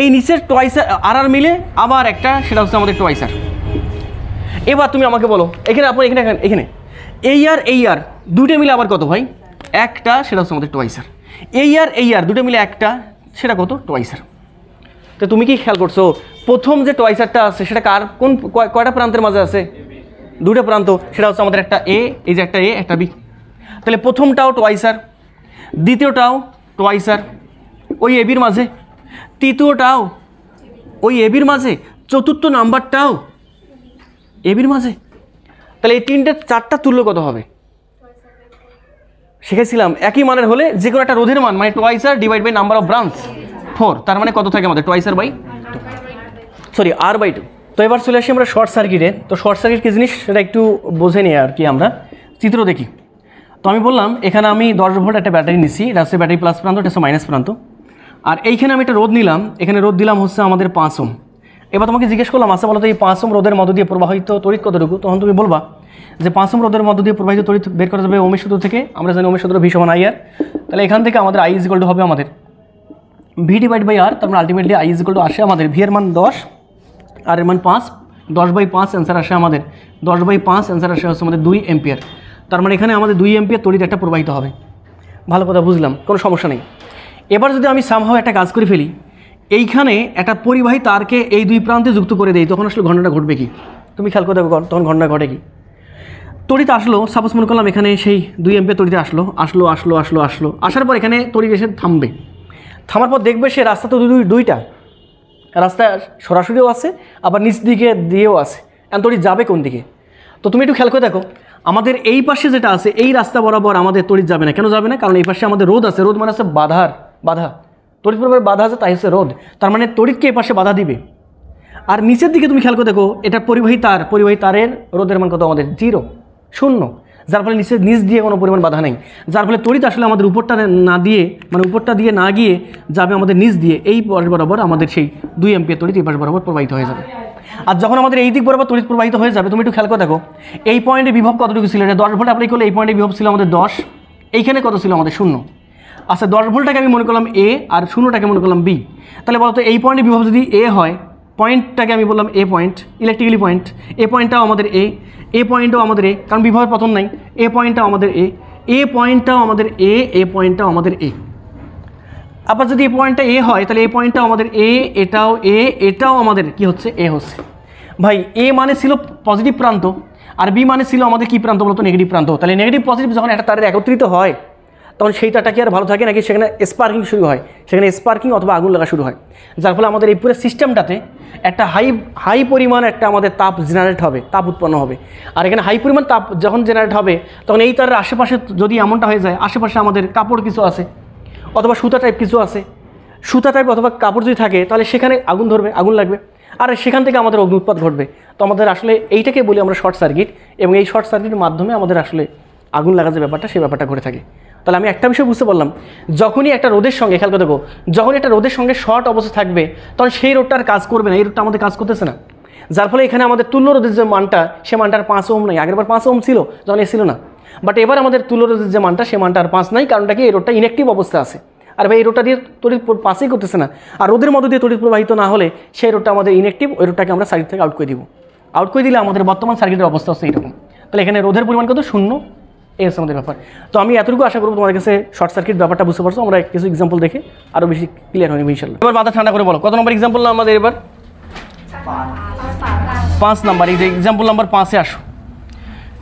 এই নিচের টোয়াইসার আর আর মিলে আবার একটা, সেটা হচ্ছে আমাদের টোয়াইসার। এবার তুমি আমাকে বলো, এখানে আপনি এখানে এখানে এই আর দুটো মিলে আবার কত ভাই? একটা, সেটা হচ্ছে আমাদের টোয়াইসার। এই আর দুটো মিলে একটা, সেটা কত? টোয়াইসার। তো তুমি কি খেয়াল করছো প্রথম যে টোয়াইসারটা আছে সেটা কার কোন কয়টা প্রান্তের মাঝে আছে? দুটো প্রান্ত, সেটা হচ্ছে আমাদের একটা এ, এই যে একটা এ একটা বি। তাহলে প্রথমটাও টোয়াইসার, দ্বিতীয়টাও টোয়াইসার ওই এবির মাঝে, তৃতীয়টাও ওই এবির মাঝে, চতুর্থ নাম্বারটাও এবির মাঝে। তাহলে এই তিনটে চারটা তুল্য কত হবে? শিখেছিলাম একই মানের হলে যে কোনো একটা রোধের মান, মানে twice R divide by number of branch 4, তার মানে কত থাকে আমাদের? Twice R by sorry R by 2। তো এবার চলে আসি আমরা শর্ট সার্কিটে। তো শর্ট সার্কিট কী জিনিস সেটা একটু বোঝে নিই আর কি, আমরা চিত্র দেখি। তো আমি বললাম এখানে আমি 10 ভোল্ট একটা ব্যাটারি নিছি, এটা হচ্ছে ব্যাটারি প্লাস প্রান্ত, এটা হচ্ছে মাইনাস প্রান্ত। আর এইখানে আমি একটা রোধ নিলাম, এখানে রোধ দিলাম হচ্ছে আমাদের 5 ওহম। এবার তোমাকে জিজ্ঞেস করলাম, আচ্ছা বলো তো এই 5 ওহম রোধের মধ্য দিয়ে প্রবাহিত তড়িৎ কতটুকু? তখন তুমি বলবা যে 5 ওহম রোধের মধ্য দিয়ে প্রবাহিত তড়িৎ বের করা যাবে ওহমের সূত্র থেকে। আমরা জানি ওহমের সূত্র ভি সমান আই আর। তাহলে এখান থেকে আমাদের আই ইকুয়াল টু হবে আমাদের ভি ডিভাইড বাই আর। তারপরে আলটিমেটলি আই ইকুয়াল টু আসে আমাদের ভি এর মান 10 আর এর মান 5, 10/5 অ্যান্সার আসে আমাদের 10/5 অ্যান্সার আসে হচ্ছে আমাদের 2 এম্পিয়ার। তার মানে এখানে আমাদের 2 এম্পিয়ার তড়িৎ একটা প্রবাহিত হবে। ভালো কথা বুঝলাম, কোনো সমস্যা নেই। এবার যদি আমি সামহাও একটা কাজ করে ফেলি, এইখানে একটা পরিবাহী তারকে এই দুই প্রান্তে যুক্ত করে দেই, তখন আসলে ঘটনাটা ঘটবে কি? তুমি খেয়াল করে দেখো তখন ঘটনা ঘটে কি? তড়িৎ আসলো, সাপোজ মনে করলাম এখানে সেই 2 এম্পিয়ার তড়িৎ আসার পর এখানে তড়িৎ এসে থামবে। থামার পর দেখবে সে রাস্তা তো দুইটা রাস্তা, সরাসরিও আছে আবার নিচ দিকে দিয়েও আছে। এখন তড়িৎ যাবে কোন দিকে? তো তুমি একটু খেয়াল করে দেখো, আমাদের এই পাশে যেটা আছে এই রাস্তা বরাবর আমাদের তড়িৎ যাবে না। কেন যাবে না? কারণ এই পাশে আমাদের রোধ আছে। রোধ মানে আছে বাধা, তড়িৎ বরাবর বাধা আছে, তাই হচ্ছে রোধ। তার মানে তড়িৎকে এই পাশে বাধা দিবে। আর নিচের দিকে তুমি খেয়াল করে দেখো, এটা পরিবাহী তারের রোধের মান কত আমাদের? 0, 0, যার ফলে নিচ দিয়ে কোনো পরিমাণ বাধা নেই। যার ফলে তড়িৎ আসলে আমাদের উপরটা না দিয়ে, মানে উপরটা দিয়ে না গিয়ে যাবে আমাদের নিচ দিয়ে, এই পাশ বরাবর আমাদের সেই 2 এম্পিয়ার তড়িৎ এই পাশ বরাবর প্রবাহিত হয়ে যাবে। আর যখন আমাদের এই দিক বরাবর তড়িৎ প্রবাহিত হয়ে যাবে, তুমি একটু খেয়াল করে দেখো এই পয়েন্টে বিভব কতটুকু ছিল? এটা 10 ভোল্ট অ্যাপ্লাই করলে এই পয়েন্টে বিভব ছিল আমাদের 10, এইখানে কত ছিল আমাদের? 0। আচ্ছা 10 ভোল্টটাকে আমি মনে করলাম এ আর 0টাকে মনে করলাম বি। তাহলে বলতো এই পয়েন্টে বিভব যদি এ হয়, পয়েন্টটাকে আমি বললাম এ পয়েন্ট, ইলেকট্রিক্যালি পয়েন্ট, এ পয়েন্টটাও আমাদের এ পয়েন্টটাও আমাদের এ, কারণ বিভবের পতন নাই। এ পয়েন্টটাও আমাদের এ পয়েন্টটাও আমাদের এ পয়েন্টটাও আমাদের এ। আবার যদি এই পয়েন্টটা এ হয় তাহলে এই পয়েন্টটাও আমাদের এটাও আমাদের কি হচ্ছে? এ হচ্ছে। ভাই এ মানে ছিল পজিটিভ প্রান্ত আর বি মানে ছিল আমাদের কি প্রান্ত বলতো? নেগেটিভ প্রান্ত। তাহলে নেগেটিভ পজিটিভ যখন একটা তারের একত্রিত হয় তখন সেই তারটা কি আর ভালো থাকে নাকি? সেখানে স্পার্কিং শুরু হয়, সেখানে স্পার্কিং অথবা আগুন লাগা শুরু হয়। যার ফলে আমাদের এই পুরো সিস্টেমটাতে একটা হাই পরিমাণ একটা আমাদের তাপ জেনারেট হবে, তাপ উৎপন্ন হবে। আর এখানে হাই পরিমাণ তাপ যখন জেনারেট হবে তখন এই তারের আশেপাশে যদি এমনটা হয়ে যায়, আশেপাশে আমাদের কাপড় কিছু আছে অথবা সুতা টাইপ কিছু আছে, সুতা টাইপ অথবা কাপড় যদি থাকে তাহলে সেখানে আগুন ধরবে, আগুন লাগবে, আর সেখান থেকে আমাদের অগ্নি উৎপাত ঘটবে। তো আমাদের আসলে এইটাকে বলি আমরা শর্ট সার্কিট, এবং এই শর্ট সার্কিটের মাধ্যমে আমাদের আসলে আগুন লাগা যে ব্যাপারটা, সেই ব্যাপারটা ঘটে থাকে। তাহলে আমি একটা বিষয় বুঝতে পারলাম, যখনই একটা রোদের সঙ্গে খেয়াল করে দেখো, যখনই একটা রোদের সঙ্গে শর্ট অবস্থা থাকবে তখন সেই রোডটা আর কাজ করবে না, এই রোডটা আমাদের কাজ করতেছে না। যার ফলে এখানে আমাদের তুল্য রোধের যে মানটা, সে মানটার 5 ওহম নাই। আগেরবার 5 ওহম ছিল যখন ছিল না, বাট এবার আমাদের তুল্য রোধের যে মানটা, সে মানটা আর 5 নাই। কারণটা কি? এই রোডটা ইনঅ্যাক্টিভ অবস্থা আছে। আর ভাই এই রোডটা দিয়ে তড়িৎ পাসই করতেছে না, আর রোদের মধ্যে দিয়ে তড়িৎ প্রবাহিত না হলে সেই রোডটা আমাদের ইনঅ্যাক্টিভ, ওই রোডটাকে আমরা সাইড থেকে আউট করে দিব। আউট করে দিলে আমাদের বর্তমান সার্কিটের অবস্থা হচ্ছে এইরকম। তাহলে এখানে রোধের পরিমাণ কত? 0। এই হচ্ছে আমাদের ব্যাপার। তো আমি এতটুকু আশা করবো তোমাদের কাছে শর্ট সার্কিট ব্যাপারটা বুঝতে পারছো। আমরা কিছু এক্সাম্পল দেখে আরও বেশি ক্লিয়ার হয়ে ইনশাল্লাহ। এবার মাথা ঠান্ডা করে বলো কত নম্বর এক্সাম্পল না আমাদের এবার? 5 নাম্বার। এই যে এক্সাম্পল নাম্বার 5-এ আসো।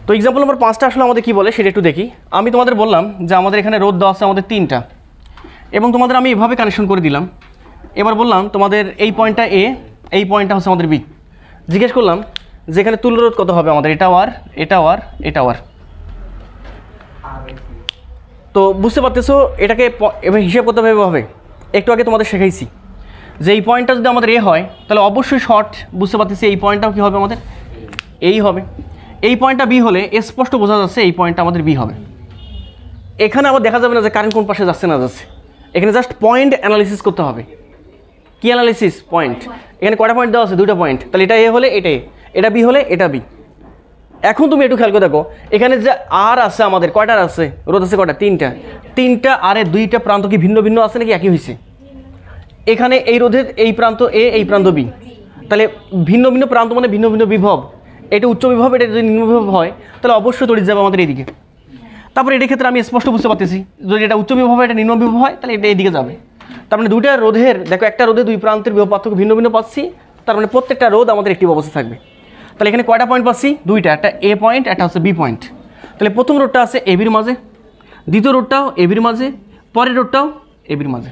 তো এক্সাম্পল নাম্বার 5টা আসলে আমাদের কী বলে সেটা একটু দেখি। আমি তোমাদের বললাম যে আমাদের এখানে রোধ দেওয়া আছে আমাদের 3টা, এবং তোমাদের আমি এভাবে কানেকশন করে দিলাম। এবার বললাম তোমাদের এই পয়েন্টটা এ, এই পয়েন্টটা হচ্ছে আমাদের বি। জিজ্ঞেস করলাম যে এখানে তুল্য রোধ কত হবে আমাদের? এটাও আর, এটাও আর, এটাও আর। তো বুঝতে পারতেছো এটাকে এবার হিসাব করতে হবে। একটু আগে তোমাদের শেখাইছি যে এই পয়েন্টটা যদি আমাদের এ হয় তাহলে অবশ্যই শর্ট, বুঝতে পারতেছি এই পয়েন্টটাও কী হবে আমাদের? এই হবে। এই পয়েন্টটা বি হলে স্পষ্ট বোঝা যাচ্ছে এই পয়েন্টটা আমাদের বি হবে। এখানে আবার দেখা যাবে না যে কারেন্ট কোন পাশে যাচ্ছে না যাচ্ছে, এখানে জাস্ট পয়েন্ট অ্যানালিসিস করতে হবে। কি অ্যানালিসিস? পয়েন্ট। এখানে কয়টা পয়েন্ট দেওয়া আছে? 2টা পয়েন্ট। তাহলে এটা এ হলে এটা এ, এটা বি হলে এটা বি। এখন তুমি একটু খেয়াল করে দেখো এখানে যে আর আছে আমাদের, কয়টার আছে রোধ? আছে কয়টা? 3টা। 3টা আরে 2টা প্রান্ত কি ভিন্ন ভিন্ন আছে নাকি একই হয়েছে? এখানে এই রোধের এই প্রান্ত এ, এই প্রান্ত বি, তাহলে ভিন্ন ভিন্ন প্রান্ত মানে ভিন্ন ভিন্ন বিভব। এটা উচ্চ বিভব, এটা যদি নিম্ন বিভব হয় তাহলে অবশ্যই তড়িৎ যাবে আমাদের এইদিকে। তারপরে এটার ক্ষেত্রে আমি স্পষ্ট বুঝতে পারতেছি যদি এটা উচ্চ বিভব হয়, এটা নিম্ন বিভব হয়, তাহলে এটা এইদিকে যাবে। তার মানে 2টা রোধের দেখো, একটা রোধে 2 প্রান্তের বিভব পার্থক্য ভিন্ন ভিন্ন পাচ্ছি, তার মানে প্রত্যেকটা রোধ আমাদের একটি অবস্থা থাকবে। তাহলে এখানে কয়টা পয়েন্ট পাচ্ছি? 2টা, একটা এ পয়েন্ট, একটা হচ্ছে বি পয়েন্ট। তাহলে প্রথম রোধটা আছে এ বির মাঝে, দ্বিতীয় রোধটাও এ বির মাঝে, পরের রোধটাও এ বির মাঝে।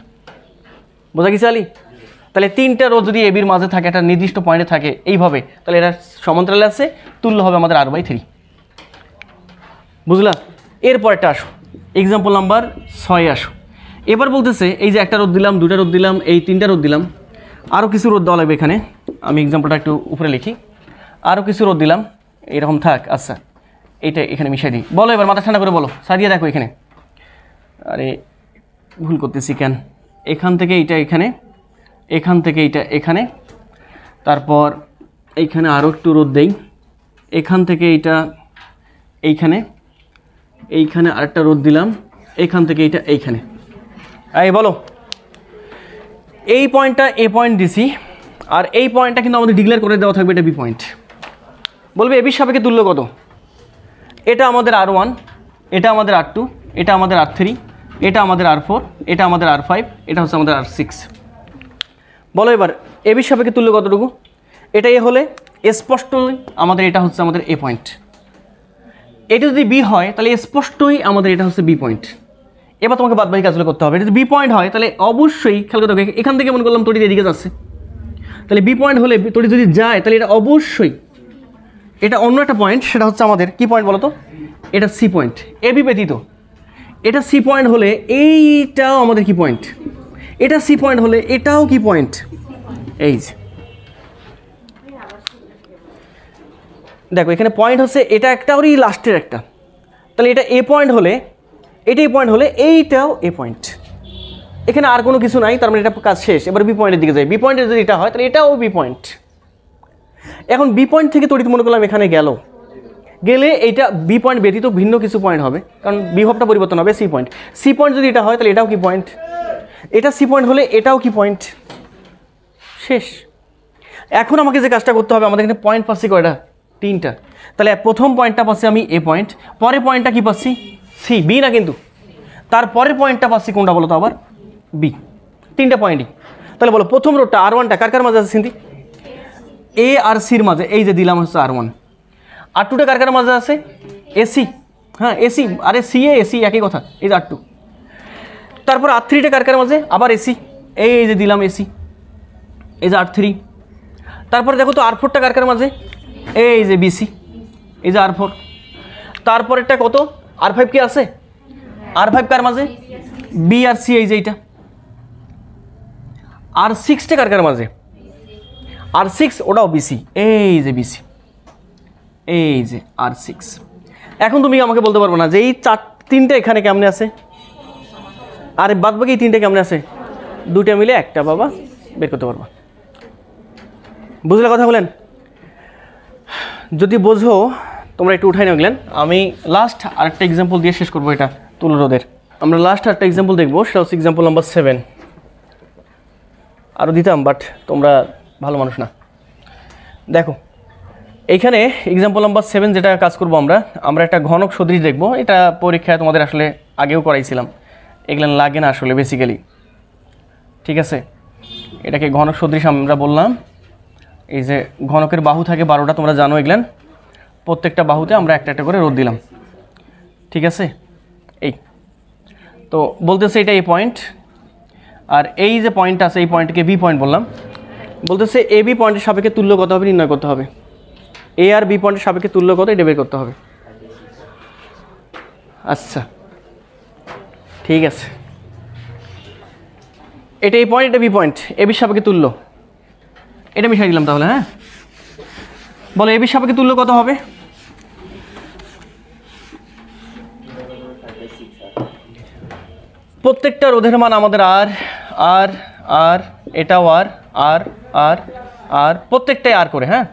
বোঝা গেছে আলি? তাহলে 3টা রোধ যদি এ বির মাঝে থাকে, একটা নির্দিষ্ট পয়েন্টে থাকে এইভাবে, তাহলে এটা সমান্তরালে আছে, তুল্য হবে আমাদের R/3। বুঝলা? এরপরটা আসো, এক্সাম্পল নাম্বার 6-এ আসো। এবার বলতেছে এই যে একটা রোধ দিলাম, 2টা রোধ দিলাম, এই 3টা রোধ দিলাম, আরও কিছু রোধ দেওয়া লাগবে এখানে। আমি এক্সাম্পলটা একটু উপরে লিখি। আরও কিছু রোধ দিলাম, এরকম থাক। আচ্ছা, এইটা এখানে মিশিয়ে দিই। বলো এবার, মাথা ঠান্ডা করে বলো, সারিয়ে দেখো এখানে। আরে ভুল করতেছি কেন? এখান থেকে এইটা এখানে, এখান থেকে এইটা এখানে, তারপর এইখানে আরও একটু রোধ দেই, এখান থেকে এইটা এইখানে, এইখানে আরেকটা রোধ দিলাম, এখান থেকে এইটা এইখানে। এই বলো, এই পয়েন্টটা এ পয়েন্ট দিছি, আর এই পয়েন্টটা কিন্তু আমাদের ডিক্লেয়ার করে দেওয়া থাকবে এটা বি পয়েন্ট। বলবে এ বির সাপেক্ষে তুল্য কত? এটা আমাদের R1, এটা আমাদের R2, এটা আমাদের R3, এটা আমাদের R4, এটা আমাদের R5, এটা হচ্ছে আমাদের R6। বলো এবার এ বির সাপেক্ষে তুল্য কতটুকু? এটা এ হলে স্পষ্টই আমাদের এটা হচ্ছে আমাদের এ পয়েন্ট। এটা যদি বি হয় তাহলে স্পষ্টই আমাদের এটা হচ্ছে বি পয়েন্ট। এবার তোমাকে বাদবাকি কাজগুলো করতে হবে। এটা যদি বি পয়েন্ট হয় তাহলে অবশ্যই খেয়াল করতে হবে, এখান থেকে মনে করলাম তড়িৎ এদিকে যাচ্ছে, তাহলে বি পয়েন্ট হলে তড়িৎ যদি যায় তাহলে এটা অবশ্যই এটা অন্য একটা পয়েন্ট, সেটা হচ্ছে আমাদের কি পয়েন্ট বলো তো? এটা সি পয়েন্ট। এ বি ব্যতীত এটা সি পয়েন্ট হলে এইটাও আমাদের কি পয়েন্ট? এটা সি পয়েন্ট হলে এটাও কি পয়েন্ট? এই যে দেখো এখানে পয়েন্ট হচ্ছে এটা একটা, ওরই লাস্টের একটা। তাহলে এটা এ পয়েন্ট হলে, এটাই পয়েন্ট হলে এইটাও এ পয়েন্ট। এখানে আর কোনো কিছু নাই, তার মানে এটা কাজ শেষ। এবার বি পয়েন্টের দিকে যাই। বি পয়েন্টের যদি এটা হয় তাহলে এটাও বি পয়েন্ট। এখন বি পয়েন্ট থেকে তড়িৎ মনে করলাম এখানে গেলে এইটা বি পয়েন্ট ব্যতীত ভিন্ন কিছু পয়েন্ট হবে, কারণ বিভবটা পরিবর্তন হবে। সি পয়েন্ট, সি পয়েন্ট যদি এটা হয় তাহলে এটাও কি পয়েন্ট? এটা সি পয়েন্ট হলে এটাও কি পয়েন্ট? শেষ। এখন আমাকে যে কাজটা করতে হবে, আমাদের এখানে পয়েন্ট পাচ্ছি কয়টা? 3টা। তাহলে প্রথম পয়েন্টটা পাচ্ছি আমি এ পয়েন্ট, পরের পয়েন্টটা কি পাচ্ছি? সি, বি না কিন্তু। তারপরের পয়েন্টটা পাচ্ছি কোনটা বলো তো আবার? বি। 3টা পয়েন্টই। তাহলে বলো প্রথম রোডটা R1টা কার কার মাঝে আছে সিন্তি? এ আর সির মাঝে, এই যে দিলাম হচ্ছে R1। R2টা কার কার মাঝে আছে? এসি। হ্যাঁ এসি, আরে সি এ এসি একই কথা, এই যে R2। তারপর R3টা কার কার মাঝে? আবার এসি, এই যে দিলাম এসি, এই যে R3। তারপরে দেখো তো R4টা কার কার মাঝে? এই যে বিসি, এই যে R4। তারপরেরটা কত? R5 কি আছে? R5 কার মাঝে? বি আর সি, এই যে এইটা। R6টা কার কার মাঝে? R6, ওটাও বিসি, এই যে বিসি, এই যে R6। এখন তুমি আমাকে বলতে পারবো না যে এই 3টা এখানে কেমনে আছে, আর বাদ বাকি এই 3টা কেমনে আছে? 2টা মিলে একটা বাবা বের করতে পারবা। বুঝলে কথা বলেন? যদি বোঝো তোমরা একটু উঠাই নিয়ে গেলেন। আমি লাস্ট আরেকটা এক্সাম্পল দিয়ে শেষ করবো এটা তুল্য রোধের। আমরা লাস্ট আরেকটা এক্সাম্পল দেখবো, সেটা হচ্ছে এক্সাম্পল নাম্বার 7। আরও দিতাম বাট তোমরা ভালো মানুষ না। দেখো এইখানে এক্সাম্পল নাম্বার 7 যেটা কাজ করব আমরা একটা ঘনক সদৃশ দেখব। এটা পরীক্ষায় তোমাদের আসলে আগেও করাইছিলাম, এগুলো লাগে না আসলে বেসিক্যালি, ঠিক আছে। এটাকে ঘনক সদৃশ আমরা বললাম। এই যে ঘনকের বাহু থাকে 12টা, তোমরা জানো এগুলান। প্রত্যেকটা বাহুতে আমরা একটা একটা করে রোধ দিলাম, ঠিক আছে। এই তো বলতেছে এটা এ পয়েন্ট, আর এই যে পয়েন্ট আছে এই পয়েন্টকে বি পয়েন্ট বললাম। বলতেছে এ বি পয়েন্টের সাপেক্ষে তুল্য কত হবে নির্ণয় করতে হবে। এ আর বি পয়েন্টের সাপেক্ষে তুল্য কত এটা বের করতে হবে। আচ্ছা ঠিক আছে, এটা এই পয়েন্ট, এটা বি পয়েন্ট, এ বির সাপেক্ষে তুল্য, এটা মিশাই দিলাম তাহলে। হ্যাঁ বলো এ বির সাপেক্ষে তুল্য কত হবে? প্রত্যেকটা রোধের মান আমাদের আর আর আর এটাও আর আর আর আর প্রত্যেকটাই আর করে। হ্যাঁ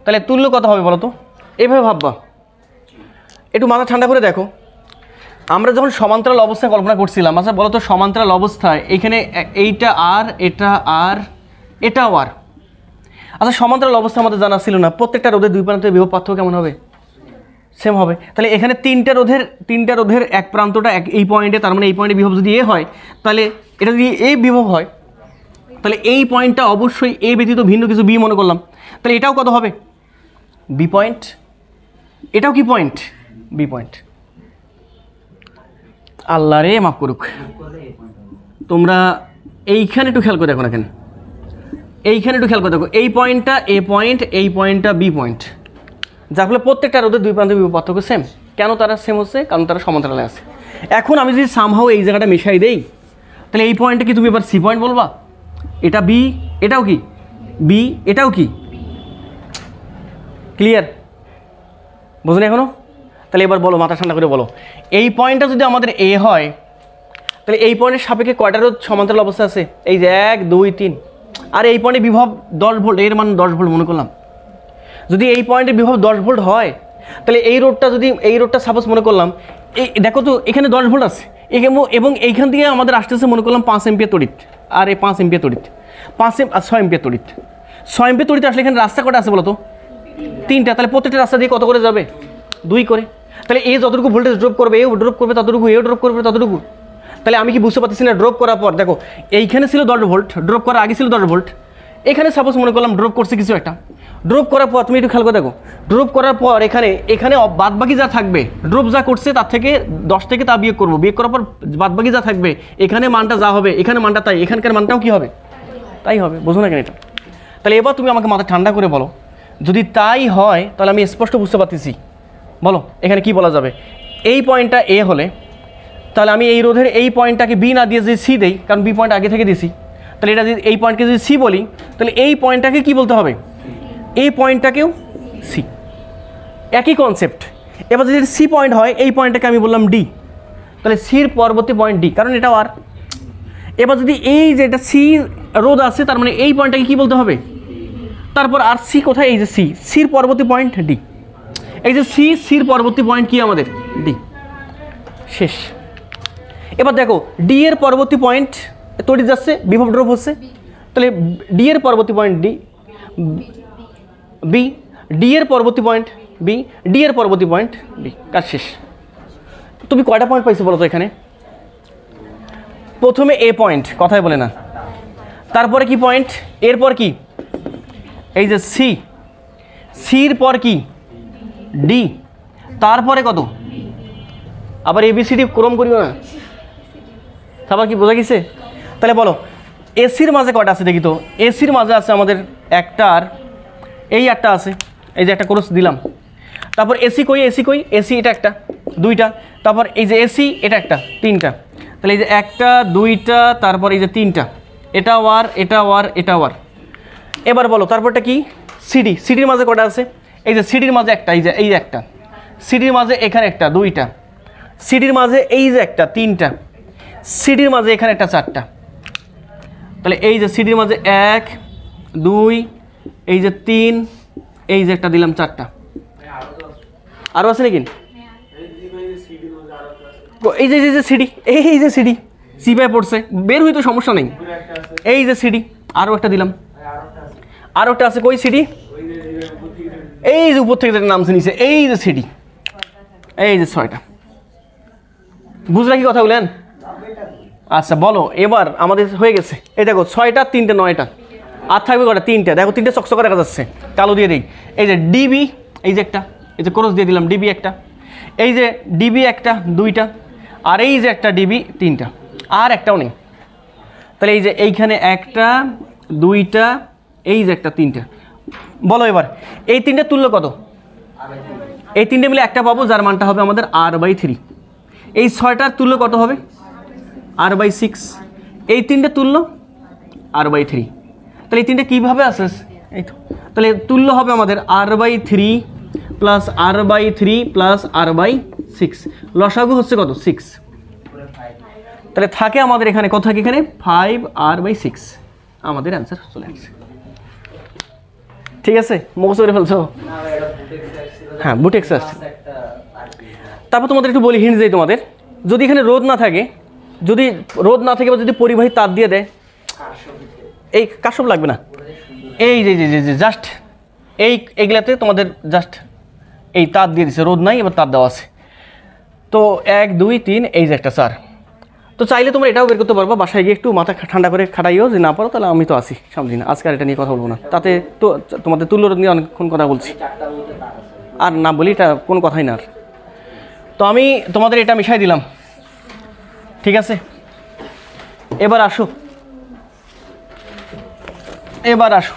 তাহলে তুল্য কত হবে বলো তো? এইভাবে ভাববা, একটু মাথা ঠান্ডা করে দেখো। আমরা যখন সমান্তরাল অবস্থায় কল্পনা করছিলাম, আচ্ছা বলো তো সমান্তরাল অবস্থায় এইখানে এইটা আর এটা আর এটাও আর, আচ্ছা সমান্তরাল অবস্থা আমাদের জানা ছিল না প্রত্যেকটা রোধের দুই প্রান্তের বিভব পার্থক্য কেমন হবে? সেম হবে। তাহলে এখানে তিনটা রোধের এক প্রান্তটা এই পয়েন্টে, তার মানে এই পয়েন্টে বিভব যদি এ হয়, তাহলে এটা যদি এ বিভব হয়, তাহলে এই পয়েন্টটা অবশ্যই এ ব্যতীত ভিন্ন কিছু বি মনে করলাম, তাহলে এটাও কত হবে? B point. এটাও কি পয়েন্ট? B point. আল্লাহ রে মাফ করুক, তোমরা এইখানে একটু খেয়াল করে দেখো না কেন, এইখানে একটু খেয়াল করে দেখো। এই পয়েন্টটা এ পয়েন্ট, এই পয়েন্টটা বি পয়েন্ট, যার ফলে প্রত্যেকটা রোধের দুই প্রান্তের বিভব পার্থক্য সেম। কেন তারা সেম হচ্ছে? কারণ তারা সমান্তরালে আছে। এখন আমি যদি সামহাও এই জায়গাটা মিশাই দেই, তাহলে এই পয়েন্টটা কি তুমি এবার সি পয়েন্ট বলবা? এটা বি, এটাও কি বি, এটাও কি? ক্লিয়ার? বুঝুন এখনো? তাহলে এবার বলো, মাথা ঠান্ডা করে বলো, এই পয়েন্টটা যদি আমাদের এ হয়, তাহলে এই পয়েন্টের সাপেক্ষে কয়টা রোধ সমান্তরাল অবস্থা আছে? এই যে 1 2 3। আর এই পয়েন্টে বিভব 10 ভোল্ট, এর মান 10 ভোল্ট মনে করলাম। যদি এই পয়েন্টের বিভব 10 ভোল্ট হয়, তাহলে এই রোডটা সাপোজ মনে করলাম, এই দেখো তো এখানে 10 ভোল্ট আছে, এবং এইখান থেকে আমাদের আসতেছে মনে করলাম 5 এম্পিয়ার তড়িৎ, আর এই 5 এম্পিয়ার তড়িৎ, 6 এম্পিয়ার তড়িৎ। 6 এম্পিয়ার তড়িৎ আসলে এখানে রাস্তা কটা আছে বলো তো? 3টা। তাহলে প্রত্যেকটা রাস্তা দিয়ে কত করে যাবে? 2 করে। তাহলে এ যতটুকু ভোল্টেজ ড্রপ করবে, এও ড্রপ করবে ততটুকু, এও ড্রপ করবে ততটুকু। তাহলে আমি কি বুঝতে পারতেছি না? ড্রপ করার পর দেখো এইখানে ছিল 10 ভোল্ট, ড্রপ করার আগে ছিল 10 ভোল্ট, এখানে সাপোজ মনে করলাম ড্রপ করছে কিছু একটা। ড্রপ করার পর তুমি একটু খেয়াল করে দেখো, ড্রপ করার পর এখানে বাদবাকি যা থাকবে, ড্রপ যা করছে তার থেকে 10 থেকে তা বিয়োগ করবো, বিয়োগ করার পর বাদবাকি যা থাকবে, এখানে মানটা যা হবে এখানে মানটা তাই, এখানকার মানটাও কি হবে? তাই হবে। বোঝো না কেন এটা? তাহলে এবার তুমি আমাকে মাথা ঠান্ডা করে বলো, যদি তাই হয় তাহলে আমি স্পষ্ট বুঝতে পারতেছি। বলো এখানে কি বলা যাবে? এই পয়েন্টটা এ হলে, তাহলে আমি এই রোধের এই পয়েন্টটাকে বি না দিয়ে যদি সি দেই, কারণ বি পয়েন্ট আগে থেকে দিছি, তাহলে এটা যদি এই পয়েন্টকে যদি সি বলি, তাহলে এই পয়েন্টটাকে কি বলতে হবে? এই পয়েন্টটাকেও সি, একই কনসেপ্ট। এবার যদি সি পয়েন্ট হয়, এই পয়েন্টটাকে আমি বললাম ডি, তাহলে সির পরবর্তী পয়েন্ট ডি, কারণ এটাও আর। এবার যদি এই যে এটা সি রোধ আছে, তার মানে এই পয়েন্টটাকে কি বলতে হবে? তারপর আর সি কোথায়? এই যে সি, সির পরবর্তী পয়েন্ট ডি। এই যে সির পরবর্তী পয়েন্ট কি আমাদের? ডি। শেষ। এবার দেখো ডি এর পরবর্তী পয়েন্ট তড়িৎ যাচ্ছে, বিভব ড্রপ হচ্ছে, তাহলে ডি এর পরবর্তী পয়েন্ট ডি, বি, ডি এর পরবর্তী পয়েন্ট বি, ডি এর পরবর্তী পয়েন্ট ডি। কাজ শেষ। তুমি কয়টা পয়েন্ট পাইছো বলো তো এখানে? প্রথমে এ পয়েন্ট, কথাই বলে না, তারপরে কি পয়েন্ট, এরপর কি এই যে সি, সির পর কি ডি, তারপরে কত? আবার এবিসিডি ক্রম করিও না, তারপর কি বোঝা গেছে? তাহলে বলো এসির মাঝে কয়টা আছে দেখি তো? এসির মাঝে আছে আমাদের একটা, আর এই একটা আছে, এই যে একটা ক্রস দিলাম। তারপর এসি কই, এসি এটা একটা, দুইটা। তারপর এই যে এসি এটা একটা, তিনটা। তাহলে এই যে একটা, দুইটা, তারপর এই যে তিনটা, এটাও আর, এটাও আর, এটাও আর। এবার বলো তারপরটা কি? সিডি, সিডির মাঝে কটা আছে? এই যে সিডির মাঝে একটা, এই যে একটা, সিডির মাঝে এখানে একটা, দুইটা, সিডির মাঝে এই যে একটা, তিনটা, সিডির মাঝে এখানে একটা, চারটা। তাহলে এই যে সিডির মাঝে 1 2, এই যে 3, এই যে একটা দিলাম, চারটা। আরও আছে নাকি? এই যে সিডি, এই যে সিডি, সি পায়ে পড়ছে, বের হইতো সমস্যা নেই। এই যে সিডি, আরও একটা দিলাম, আরও একটা আছে, কই সিডি? এই যে উপর থেকে যেটা নামছে নিচে, এই যে সিডি, এই যে 6টা। বুঝলা কি কথা বলেন? আচ্ছা বলো এবার আমাদের হয়ে গেছে। এই দেখো 6টা 3টে 9টা, আর থাকবে কটা? 3টে। দেখো 3টে চকচকে দেখা যাচ্ছে, কালো দিয়ে দিই। এই যে ডিবি, এই যে একটা, এই যে ক্রস দিয়ে দিলাম, ডিবি একটা, এই যে ডিবি একটা 2টা, আর এই যে একটা ডিবি 3টা, আর একটাও নেই। তাহলে এই যে এইখানে 1টা 2টা, এই যে একটা 3টা। বলো এবার এই 3টে তুল্য কত? এই 3টে মিলে একটা পাবো, যার মানটা হবে আমাদের r/3। এই 6টার তুল্য কত হবে? r/6। এই 3টে তুল্য r/3। তাহলে এই 3টে কীভাবে আসে? এই তো, তাহলে তুল্য হবে আমাদের r/3 plus r/3 plus r/6। লসাগু হচ্ছে কত? 6। তাহলে থাকে আমাদের এখানে কত থাকে? এখানে 5r/6 আমাদের অ্যান্সার চলে আসছে। ঠিক আছে, মুখস্থ করে ফেলছো? হ্যাঁ, বুটেক্স আসছে। তারপর তোমাদের একটু বলি, হিন্ট দেই তোমাদের। যদি এখানে রোদ না থাকে, যদি রোদ না থাকে বা যদি পরিবাহী তার দিয়ে দেয়, এই কাশব লাগবে না, এই যে জাস্ট এইগুলাতে তোমাদের জাস্ট এই তার দিয়ে দিচ্ছে, রোদ নাই এবার তার দেওয়া আছে। তো 1 2 3, এই যে একটা স্যার। তো চাইলে তোমরা এটাও বের করতে পারবা, বাসায় গিয়ে একটু মাথা ঠান্ডা করে খাটাইও, যে না পারো তাহলে আমি তো আসি সামনে দিন, আজকে আর এটা নিয়ে কথা বলবো না। তাতে তো তোমাদের তুল্য রোদ নিয়ে অনেকক্ষণ কথা বলছি, আর না বলি এটা কোনো কথাই না। আর তো আমি তোমাদের এটা মিশাই দিলাম, ঠিক আছে? এবার আসো, এবার আসো,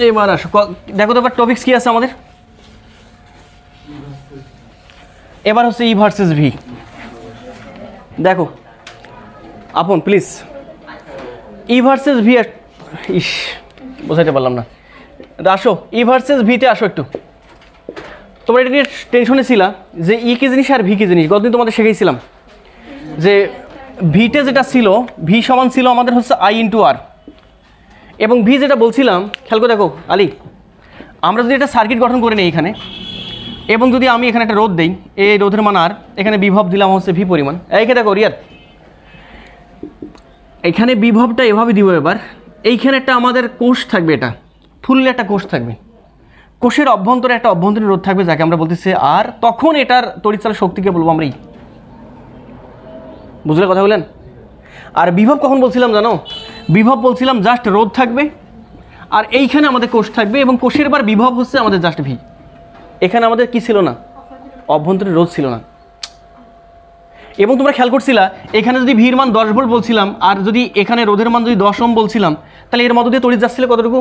এবার আসো, দেখো তো এবার টপিকস কি আছে আমাদের। এবার হচ্ছে ই ভার্সেস ভি। দেখো আপন প্লিজ, ই ভার্সেস ভি, ইস বোঝাইতে পারলাম না। আসো ই ভার্সেস ভিতে আসো একটু। তোমরা এটা নিয়ে টেনশনে ছিলা যে ই কি জিনিস আর ভি কি জিনিস। গতদিন তোমাদের শিখেছিলাম যে ভিতে যেটা ছিল, ভি সমান ছিল আমাদের হচ্ছে I/R, এবং ভি যেটা বলছিলাম, খেয়াল করে দেখো আলী, আমরা যদি একটা সার্কিট গঠন করে নিই এখানে, এবং যদি আমি এখানে একটা রোধ দিই, এই রোধের মান আর, এখানে বিভব দিলাম হচ্ছে ভি পরিমাণ। এইখানে দেখো রিয়াদ, এখানে বিভবটা এভাবে দিব। এবার এইখানে একটা আমাদের কোষ থাকবে, এটা ফুললে একটা কোষ থাকবে, কোষের অভ্যন্তরে একটা অভ্যন্তরীণ রোধ থাকবে যাকে আমরা বলতেছি আর। তখন এটার তড়িৎচালক শক্তিকে বলবো আমরা ই। বুঝলে কথা বলেন? আর বিভব কখন বলছিলাম জানো? বিভব বলছিলাম জাস্ট রোধ থাকবে, আর এইখানে আমাদের কোষ থাকবে, এবং কোষের বার বিভব হচ্ছে আমাদের জাস্ট ভি। এখানে আমাদের কি ছিল না? অভ্যন্তরীণ রোধ ছিল না। এবং তোমরা খেয়াল করছিলা, এখানে যদি ভির মান 10 ভোল্ট বলছিলাম, আর যদি এখানে রোধের মান যদি 10 ওহম বলছিলাম, তাহলে এর মধ্য দিয়ে তড়িৎ যাচ্ছিল কতটুকু?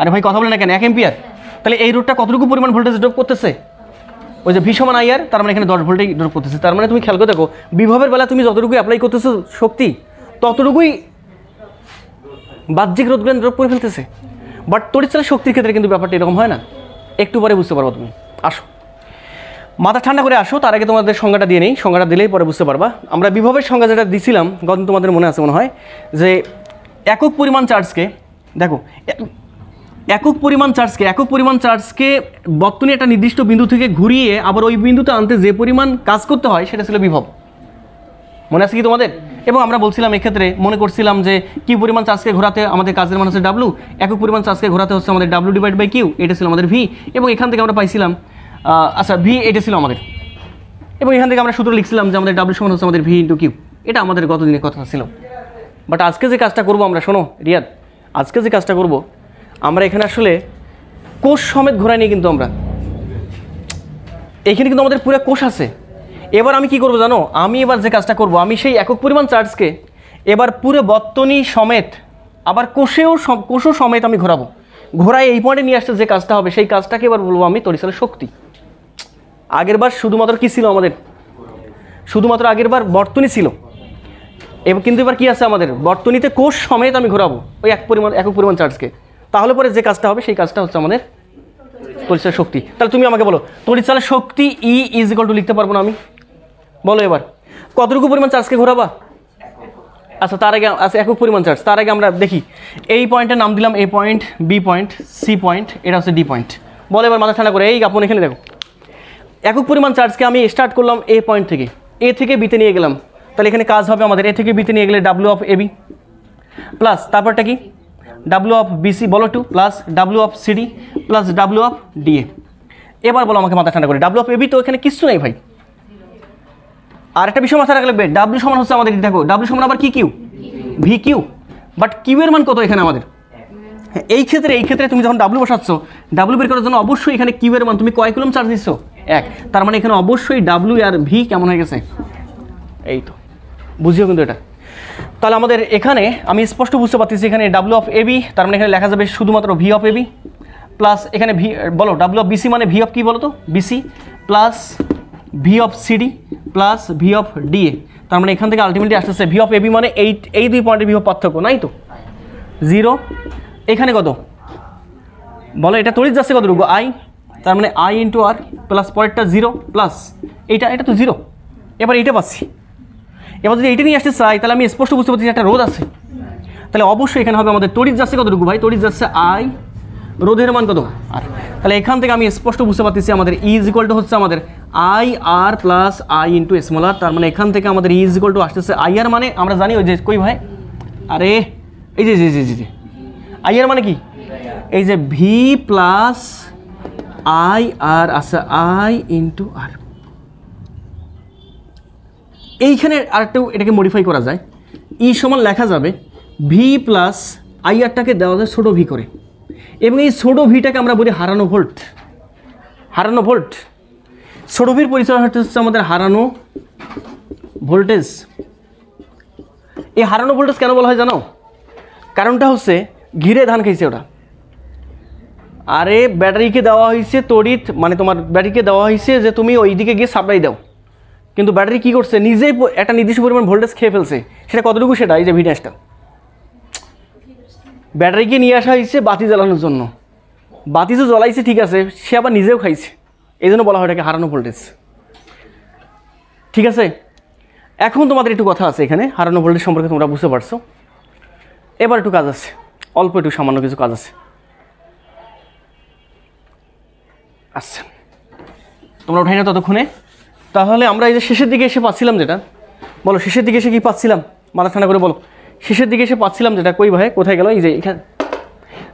আরে ভাই কথা বলে না কেন? 1 অ্যাম্পিয়ার। তাহলে এই রোধটা কতটুকু পরিমাণ ভোল্টেজ ড্রপ করতেছে? ওই যে ভি সমান IR, তার মানে এখানে 10 ভোল্টেই ড্রপ করতেছে। তার মানে তুমি খেয়াল করে দেখো, বিভবের বেলা তুমি যতটুকু অ্যাপ্লাই করতেছো শক্তি, ততটুকুই বাহ্যিক রোধগুলো ড্রপ করে ফেলতেছে। বাট তড়িৎচালক শক্তির ক্ষেত্রে কিন্তু ব্যাপারটা এরকম হয় না। একটু পরে বুঝতে পারবো তুমি। আসো মাথা ঠান্ডা করে আসো, তার আগে তোমাদের সংজ্ঞাটা দিয়ে নেই, সংজ্ঞাটা দিলেই পরে বুঝতে পারবা। আমরা বিভবের সংজ্ঞা যেটা দিছিলাম গতদিন, তোমাদের মনে আছে মনে হয়, যে একক পরিমাণ চার্জকে, দেখো একক পরিমাণ চার্জকে বর্তনী একটা নির্দিষ্ট বিন্দু থেকে ঘুরিয়ে আবার ওই বিন্দুতে আনতে যে পরিমাণ কাজ করতে হয় সেটা ছিল বিভব। মনে আছে কি তোমাদের? এবং আমরা বলছিলাম এক্ষেত্রে মনে করছিলাম যে কি পরিমাণ চার্জকে ঘোরাতে আমাদের কাজের মান হচ্ছে ডাব্লু, একক পরিমাণ চার্জকে ঘোরাতে হচ্ছে আমাদের W/Q, এটা ছিল আমাদের ভি। এবং এখান থেকে আমরা পাইছিলাম আচ্ছা ভি, এটা ছিল আমাদের। এবং এখান থেকে আমরা সূত্র লিখছিলাম যে আমাদের ডাব্লু সমান হচ্ছে আমাদের V/Q। এটা আমাদের গত দিনের কথা ছিল। বাট আজকে যে কাজটা করবো আমরা, শোনো রিয়াদ, আজকে যে কাজটা করবো আমরা এখানে আসলে কোষ সমেত ঘোরাই নিয়ে, কিন্তু আমরা এখানে কিন্তু আমাদের পুরো কোষ আছে। এবার আমি কি করব জানো? আমি এবার যে কাজটা করব, আমি সেই একক পরিমাণ চার্জকে এবার পুরো বর্তনী সমেত, আবার কোষও সমেত আমি ঘোরাবো। ঘোরায় এই পয়েন্টে নিয়ে আসতে যে কাজটা হবে, সেই কাজটাকে এবার বলবো আমি তড়িৎচালক শক্তি। আগেরবার শুধুমাত্র কি ছিল আমাদের? শুধুমাত্র আগেরবার বর্তনী ছিল, এবং কিন্তু এবার কি আছে আমাদের? বর্তনীতে কোষ সমেত আমি ঘোরাবো ওই একক পরিমাণ চার্জকে। তাহলে পরে যে কাজটা হবে সেই কাজটা হচ্ছে আমাদের তড়িৎচালক শক্তি। তাহলে তুমি আমাকে বলো, তড়িৎচালক শক্তি E = লিখতে পারবো না আমি? বলো এবার কতটুকু পরিমাণ চার্জকে ঘোরাবা? আচ্ছা তার আগে, আচ্ছা একক পরিমাণ চার্জ, তার আগে আমরা দেখি এই পয়েন্টের নাম দিলাম A point, B point, C point, এটা হচ্ছে D পয়েন্ট। বলো এবার মাথা ঠান্ডা করে, এই আপন এখানে দেখো, একক পরিমাণ চার্জকে আমি স্টার্ট করলাম A পয়েন্ট থেকে, A থেকে বিতে নিয়ে গেলাম। তাহলে এখানে কাজ হবে আমাদের A থেকে বিতে নিয়ে গেলে W/AB প্লাস তারপরটা কি ডাব্লিউ অফ বিসি বলো একটু plus W of CD plus W of DA. এবার বলো আমাকে মাথা ঠান্ডা করে, ডাব্লিউ অফ এবি তো এখানে কিচ্ছু নেই ভাই। আর একটা বিষয় মাথায় রাখলে ডাব্লিউ সমান হচ্ছে আমাদের, দেখো ডাব্লিউ সমান আবার কি Q, V Q, but Q এর মান কত এখানে আমাদের? এই ক্ষেত্রে তুমি যখন ডাব্লিউ বসাচ্ছ, ডাব্লিউ বের করার জন্য অবশ্যই এখানে কিউ এর মান তুমি কয় কুলম চার্জ দিচ্ছ? 1। তার মানে এখানে অবশ্যই ডাব্লিউ আর ভি কেমন হয়ে গেছে? এই তো বুঝিও কিন্তু এটা। তাহলে আমাদের এখানে আমি স্পষ্ট বুঝতে পারতেছি এখানে ডাব্লিউ অফ এবি, তার মানে এখানে লেখা যাবে শুধুমাত্র ভি অফ এবি প্লাস এখানে ভি, বলো ডাব্লিউ অফ বিসি মানে ভি অফ কি বলো তো, BC plus V of CD plus V of DA. তার মানে এখান থেকে আলটিমেটলি আসতেছে ভি অফ এবি মানে এই দুই পয়েন্টের ভি অফ পার্থক্য, নাই তো 0। এখানে কত বলো, এটা তড়িৎ যাচ্ছে কতটুকু আই, তার মানে আই ইন্টু আর প্লাস পরেরটা 0 প্লাস এটা তো 0। এবার এইটা পাচ্ছি। এবার যদি এইটা নিয়ে আসতে চাই তাহলে আমি স্পষ্ট বুঝতে পারছি একটা রোধ আছে, তাহলে অবশ্যই এখানে হবে আমাদের তড়িৎ যাচ্ছে কতটুকু ভাই, তড়িৎ যাচ্ছে আই, রোধের মান কত আর। তাহলে এখান থেকে আমি স্পষ্ট বুঝতে পারতেছি আমাদের ই ইজ ইকুয়াল টু হচ্ছে আমাদের I R plus I into small r. তার মানে এখান থেকে আমাদের ই ইজ ইকুয়াল টু আসতেছে আই আর মানে আমরা জানি ওই যে কই ভাই, আরে এই যে জি জি জি জি আই আর মানে কি, এই যে ভি প্লাস আই আর আছে আই ইন্টু আর। এইখানে আরেকটু এটাকে মডিফাই করা যায়, ই সমান লেখা যাবে ভি প্লাস আই আরটাকে দেওয়া যায় ছোটো ভি করে, এবং এই ছোটো ভিটাকে আমরা বলি হারানো ভোল্ট। হারানো ভোল্ট, ছোটো ভির পরিচয় হচ্ছে আমাদের হারানো ভোল্টেজ। এই হারানো ভোল্টেজ কেন বলা হয় জানো? কারণটা হচ্ছে ঘিরে ধান খাইছে ওটা। আরে ব্যাটারিকে দেওয়া হয়েছে তড়িৎ, মানে তোমার ব্যাটারিকে দেওয়া হয়েছে যে তুমি ওই দিকে গিয়ে সাপ্লাই দাও, কিন্তু ব্যাটারি কী করছে, নিজেই একটা নির্দিষ্ট পরিমাণ ভোল্টেজ খেয়ে ফেলছে। সেটা কতটুকু, সেটা এই যে ভিড্যাশটা ব্যাটারিকে নিয়ে আসা হয়েছে বাতি জ্বালানোর জন্য, বাতি যে জ্বলাইছে ঠিক আছে, সে আবার নিজেও খাইছে, এই জন্য বলা হয় এটাকে হারানো ভোল্টেজ। ঠিক আছে, এখন তোমাদের একটু কথা আছে এখানে, হারানো ভোল্টেজ সম্পর্কে তোমরা বুঝতে পারছো। এবার একটু কাজ আছে, অল্প একটু সামান্য কিছু কাজ আছে। আচ্ছা তোমরা উঠাই না ততক্ষণে। তাহলে আমরা এই যে শেষের দিকে এসে পাচ্ছিলাম যেটা, বলো শেষের দিকে এসে কি পাচ্ছিলাম, মাথা ঠান্ডা করে বলো। শেষের দিকে এসে পাচ্ছিলাম যেটা, কই ভাই কোথায় গেল, এই যে এখানে,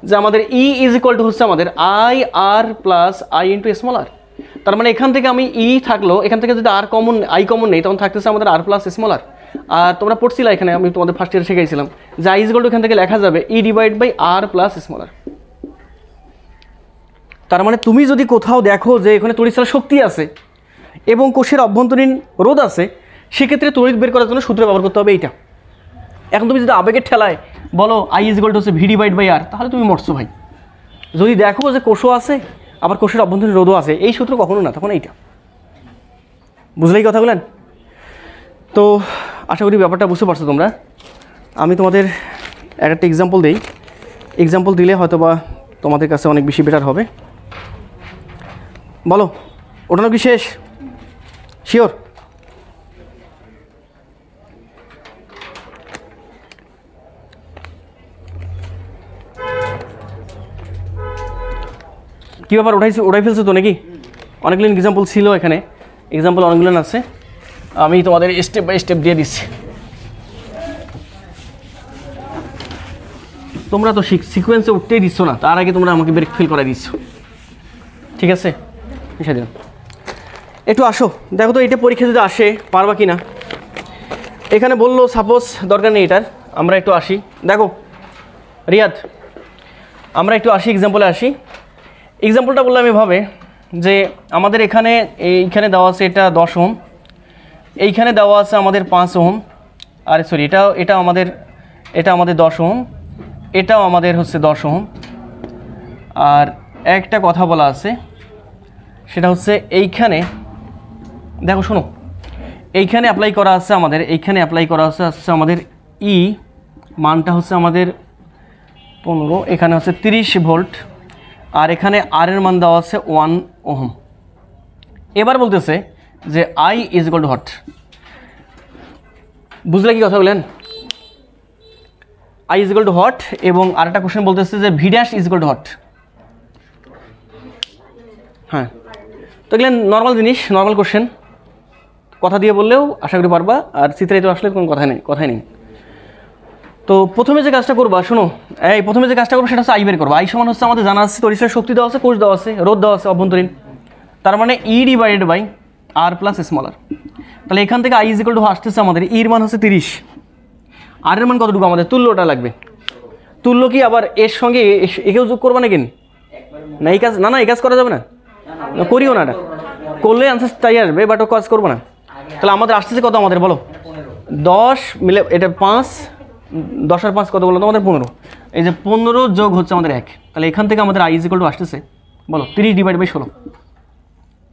যে আমাদের ই ইজ ইকুয়াল টু হচ্ছে আমাদের I R plus I into small r. তার মানে এখান থেকে আমি ই থাকলো, এখান থেকে যদি আর কমন, আই কমন নেই, তখন থাকতেছে আমাদের আর প্লাস স্মল আর। আর তোমরা পড়ছিলা এখানে, আমি তোমাদের ফার্স্ট ইয়ারে শিখাইছিলাম যে আই ইজ ইকুয়াল টু এখান থেকে লেখা যাবে E divide by R plus small r. তার মানে তুমি যদি কোথাও দেখো যে এখানে তড়িৎ চালক শক্তি আছে এবং কোষের অভ্যন্তরীণ রোধ আছে, সেক্ষেত্রে তড়িৎ বের করার জন্য সূত্র ব্যবহার করতে হবে এইটা। এখন তুমি যদি আবেগের ঠেলায় বলো আই ইজ ইকুয়াল টু হচ্ছে ভি ডিভাইড বাই আর, তাহলে তুমি মরছো ভাই। যদি দেখো যে কোষও আছে আবার কোষের অভ্যন্তরীণ রোধও আছে, এই সূত্র কখনো না, তখন এইটা। বুঝলেই কথা বলেন? তো আশা করি ব্যাপারটা বুঝতে পারছো তোমরা। আমি তোমাদের একটা এক্সাম্পল দিই, এক্সাম্পল দিলে হয়তো বা তোমাদের কাছে অনেক বেশি বেটার হবে। বলো ওঠানো কি শেষ? শিওর? কী ব্যাপার, ওঠাই ফেলছো তো নাকি? অনেকগুলো এক্সাম্পল ছিল এখানে, এক্সাম্পল অনেকগুলো আছে, আমি তোমাদের স্টেপ বাই স্টেপ দিয়ে দিচ্ছি। তোমরা তো সিকোয়েন্সে উঠতেই দিচ্ছ না, তার আগে তোমরা আমাকে ব্রেক ফিল করে দিচ্ছ। ঠিক আছে, সেদিন একটু আসো, দেখো তো এটা পরীক্ষা যদি আসে পারবা কি না। এখানে বললো সাপোজ দরকার নেই এটার, আমরা একটু আসি। দেখো রিয়াদ, আমরা একটু আসি, এক্সাম্পলে আসি। এক্সাম্পলটা বললাম এভাবে যে আমাদের এইখানে দেওয়া আছে এটা 10 ওহম, এইখানে দেওয়া আছে আমাদের 5 ওহম, আর সরি এটা আমাদের 10 ওহম, এটাও আমাদের হচ্ছে 10 ওহম। আর একটা কথা বলা আছে, সেটা হচ্ছে এইখানে দেখো শোনো, এইখানে অ্যাপ্লাই করা আছে আমাদের, এইখানে অ্যাপ্লাই করা আছে আমাদের ই মানটা হচ্ছে আমাদের 15, এখানে হচ্ছে 30 ভোল্ট, আর এখানে আর এর মান দেওয়া আছে 1 ওহম। এবার বলতেছে যে I is equal too hot. বুঝলে কি কথা বলেন? I is equal too hot, এবং আরেকটা কোশ্চেন বলতেছে যে V dash is equal too hot. হ্যাঁ, তো এগুলো নর্মাল জিনিস, নর্মাল কোশ্চেন, কথা দিয়ে বললেও আশা করি পারবা, আর চিত্রায়িত আসলে কোনো কথাই নেই। তো তো প্রথমে যে কাজটা করবা, শোনো, এই প্রথমে যে কাজটা করবো সেটা হচ্ছে আই বের করবো। আই সমান হচ্ছে আমাদের জানা আছে তড়িৎ শক্তি দেওয়া আছে, কোষ দেওয়া আছে, রোধ দেওয়া আছে অভ্যন্তরীণ, তার মানে E divided by R plus smaller. তাহলে এখান থেকে আই ইজ ইকুয়াল টু আসতেছে আমাদের ইর মান হচ্ছে 30, আর এর মান কতটুকু আমাদের তুল্যটা লাগবে। তুল্য কি আবার এর সঙ্গে একেও যোগ করবা না কিন? না এই কাজ, না এই কাজ করা যাবে না, করিও না, এটা করলে আনসার তাই আসবে, বাট ও কাজ করবো না। তাহলে আমাদের আসতেছে কত আমাদের বলো, 10 মিলে এটা 5, 10 আর 5 কত বলো তোমাদের 15। এই যে 15 যোগ হচ্ছে আমাদের 1, তাহলে এখান থেকে আমাদের আই ইজ ইকুয়াল টু আসতেছে বলো 30 ডিভাইড বাই 16,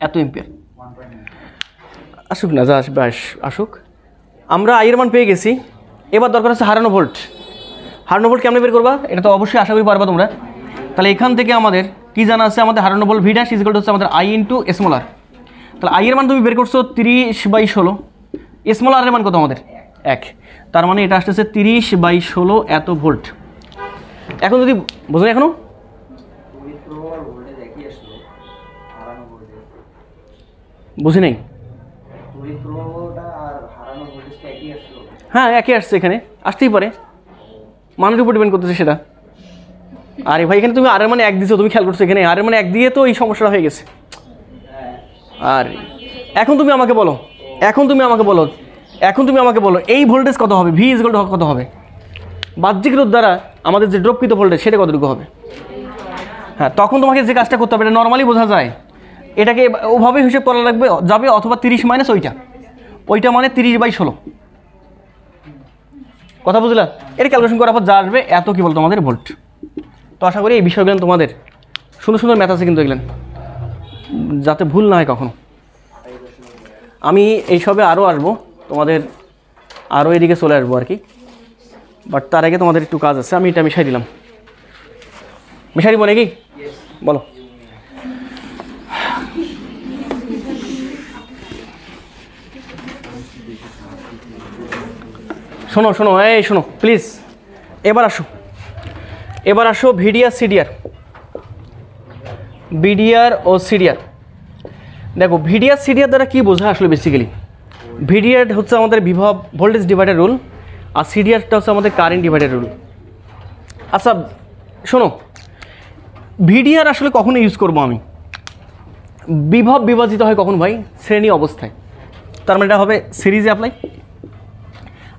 এত এম্পিয়ার। আসুক না, যা আসবে আসুক। আমরা আই এর মান পেয়ে গেছি, এবার দরকার হচ্ছে হারানো ভোল্ট। হারানো ভোল্ট কেমন বের করবা, এটা তো অবশ্যই আশা করি পারবা তোমরা। তাহলে এখান থেকে আমাদের কি জানা আছে, আমাদের হারানো volt V dash is equal to হচ্ছে আমাদের আই ইন্টু স্মলার। তাহলে আই এর মান তুমি বের করছো 30/16, স্মলার এর মান কত আমাদের 1, তার মানে এটা আসতেছে 30/16 এত ভোল্ট। এখন যদি বোঝেন, এখনো বুঝি নেই, হ্যাঁ একই আসছে, এখানে আসতেই পারে, মানের উপর ডিপেন্ড করতেছে সেটা। আরে ভাই এখানে তুমি আর এর মানে 1 দিছো, তুমি খেয়াল করছো এখানে আর এর মানে 1 দিয়ে তো এই সমস্যাটা হয়ে গেছে। আর এখন তুমি আমাকে বলো, এই ভোল্টেজ কত হবে, ভি ইজ ইকুয়াল টু কত হবে, বাহ্যিক রোধ দ্বারা আমাদের যে ড্রপকৃত ভোল্টেজ সেটা কতটুকু হবে। হ্যাঁ, তখন তোমাকে যে কাজটা করতে হবে, এটা নর্মালি বোঝা যায়, এটাকে ওভাবে হিসেব করা লাগবে যাবে, অথবা 30 মাইনাস ওইটা মানে 30/16, কথা বুঝলা? এটা ক্যালকুলেশন করার পর যা আসবে এত কি বল তোমাদের ভোল্ট। তো আশা করি এই বিষয়গুলো তোমাদের সুন্দর সুন্দর ম্যাথ আছে কিন্তু এগুলো যাতে ভুল না হয় কখনো। আমি এইসবে আরও আসবো, তোমাদের আরও এদিকে চলে আসবো আর কি, বাট তার আগে তোমাদের একটু কাজ আছে, আমি এটা মিশাই দিলাম। মিশাই দিব নাকি বলো? শোনো শোনো, এই শোনো প্লিজ, এবার আসো বিডিআর ও সিডিআর। দেখো ভিডিআর সিডিআর দ্বারা কী বোঝা আসলে বেসিক্যালি, ভিডিআর হচ্ছে আমাদের বিভব ভোল্টেজ ডিভাইডার রুল, আর সিডিআরটা হচ্ছে আমাদের কারেন্ট ডিভাইডার রুল। আচ্ছা শোনো, ভিডিআর আসলে কখন ইউজ করবো আমি, বিভব বিভাজিত হয় কখন ভাই, শ্রেণী অবস্থায়, তার মানে এটা হবে সিরিজে অ্যাপ্লাই।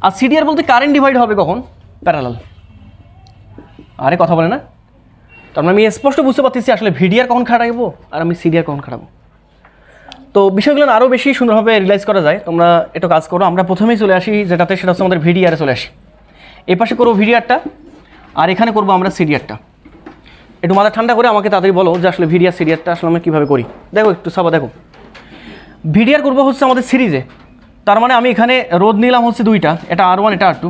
আর সিডিআর বলতে কারেন্ট ডিভাইড হবে কখন, প্যারালাল। আরে কথা বলে না, তার মানে আমি স্পষ্ট বুঝতে পারতেছি আসলে ভিডিআর কখন খাটাবো আর আমি সিডিআর কখন খাটাবো। তো বিষয়গুলো আরও বেশি সুন্দরভাবে রিয়েলাইজ করা যায়, তোমরা একটু কাজ করো। আমরা প্রথমেই চলে আসি যেটাতে, সেটা হচ্ছে আমাদের ভিডিআরে চলে আসি। এই পাশে করবো ভিডিআরটা, আর এখানে করবো আমরা সিডিআরটা। একটু মাথা ঠান্ডা করে আমাকে তাড়াতাড়ি বলো যে আসলে ভিডিআর সিডিআরটা আসলে আমরা কীভাবে করি। দেখো একটু সবা দেখো, ভিডিআর করবো হচ্ছে আমাদের সিরিজে, তার মানে আমি এখানে রোধ নিলাম হচ্ছে 2টা, এটা R1 এটা R2।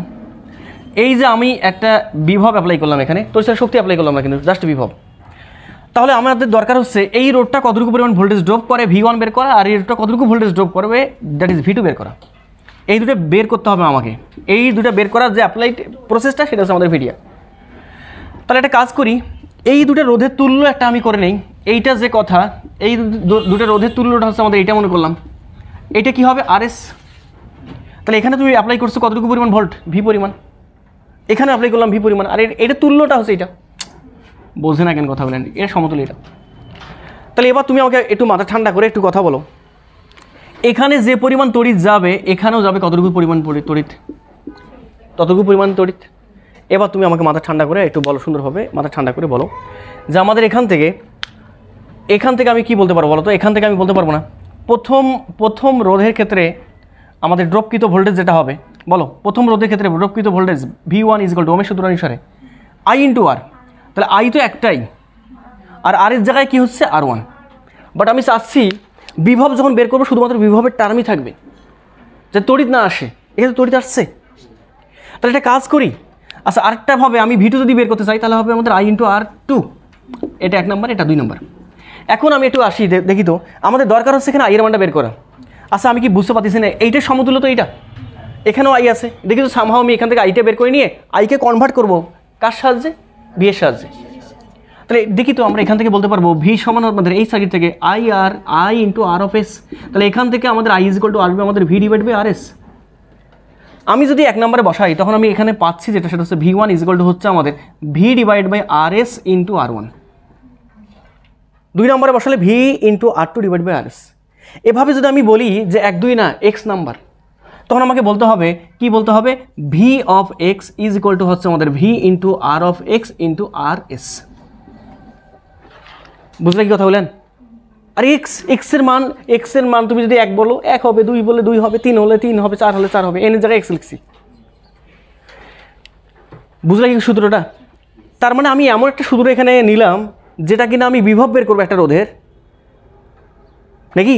এই যে আমি একটা বিভব অ্যাপ্লাই করলাম এখানে, তো সেটা শক্তি অ্যাপ্লাই করলাম না কিন্তু জাস্ট বিভব। তাহলে আমাদের দরকার হচ্ছে এই রোডটা কতটুকু পরিমাণ ভোল্টেজ ড্রপ করে V1 বের করা, আর এই রোডটা কতটুকু ভোল্টেজ ড্রপ করবে দ্যাট ইজ V2 বের করা। এই দুটো বের করতে হবে আমাকে, এই দুটো বের করার যে অ্যাপ্লাইড প্রসেসটা সেটা হচ্ছে আমাদের ভিডিআর। তাহলে একটা কাজ করি, এই দুটো রোধের তুল্য একটা আমি করে নেই। এইটা যে কথা, এই দুটো রোধের তুল্যটা হচ্ছে আমাদের এইটা মনে করলাম, এইটা কি হবে RS। তাহলে এখানে তুমি অ্যাপ্লাই করছো কতটুকু পরিমাণ ভোল্ট, ভি পরিমাণ, এখানে অ্যাপ্লাই করলাম ভি পরিমাণ, আর এটা তুল্যটা হচ্ছে এটা, বোঝে না কেন কথা বলেন, এটা সমতুল্য এটা। তাহলে এবার তুমি আমাকে একটু মাথা ঠান্ডা করে একটু কথা বলো, এখানে যে পরিমাণ তড়িৎ যাবে এখানেও যাবে কতটুকু পরিমাণ তড়িৎ, ততটুকু পরিমাণ তড়িৎ। এবার তুমি আমাকে মাথা ঠান্ডা করে একটু বলো, সুন্দরভাবে মাথা ঠান্ডা করে বলো যে আমাদের এখান থেকে আমি কি বলতে পারবো বলো তো। এখান থেকে আমি বলতে পারবো না। প্রথম রোধের ক্ষেত্রে আমাদের ড্রপকৃত ভোল্টেজ যেটা হবে বলো, প্রথম রোধের ক্ষেত্রে ড্রপকৃত voltage V1 is equal to ওমের সূত্র অনুসারে I ইন্টু R। তাহলে I তো একটাই, আর R এর জায়গায় কী হচ্ছে R1। বাট আমি চাচ্ছি বিভব যখন বের করবো শুধুমাত্র বিভবের টার্মই থাকবে, যে তড়িৎ না আসে। এখানে তড়িৎ আসছে, তাহলে একটা কাজ করি। আচ্ছা আরেকটা ভাবে আমি V2 যদি বের করতে চাই তাহলে হবে আমাদের I ইন্টু R2, এটা 1 নম্বর, এটা 2 নম্বর। এখন আমি একটু আসি, দেখি তো আমাদের দরকার হচ্ছে এখানে I এর মানটা বের করা। আচ্ছা আমি কি বুঝতে পারতেছি না, এইটার সমতুল্য তো এইটা, এখানেও I আছে, দেখি তো সামহাও আমি এখান থেকে আইটা বের করে নিয়ে আইকে কনভার্ট করবো কার সাহায্যে, ভি এর সাহায্যে। তাহলে দেখি তো আমরা এখান থেকে বলতে পারবো ভি সমান আমাদের এই সার্কিট থেকে I into R of S। তাহলে এখান থেকে আমাদের I ইজ ইকুয়াল টু আসবে আমাদের ভি ডিভাইড বাই RS। আমি যদি 1 নম্বরে বসাই তখন আমি এখানে পাচ্ছি যেটা সেটা হচ্ছে V1 ইজ ইকুয়াল টু হচ্ছে আমাদের V divide by RS into R1। 2 নম্বরে বসালে V into R2 divide by RS। এভাবে যদি আমি বলি যে 1 2 না x নাম্বার, তখন আমাকে বলতে হবে কি বলতে হবে, V of x is equal to হচ্ছে আমাদের V into R of x into RS। বুঝলে কি কথা বলেন? আর x এর মান তুমি যদি 1 বলো 1 হবে, 2 বলে 2 হবে, 3 হলে 3 হবে, 4 হলে 4 হবে, n এর জায়গায় x লিখছি। বুঝলে কি সূত্রটা? তার মানে আমি এমন একটা সূত্র এখানে নিলাম যেটা কিনা আমি বিভব বের করবো একটা রোধের, নাকি?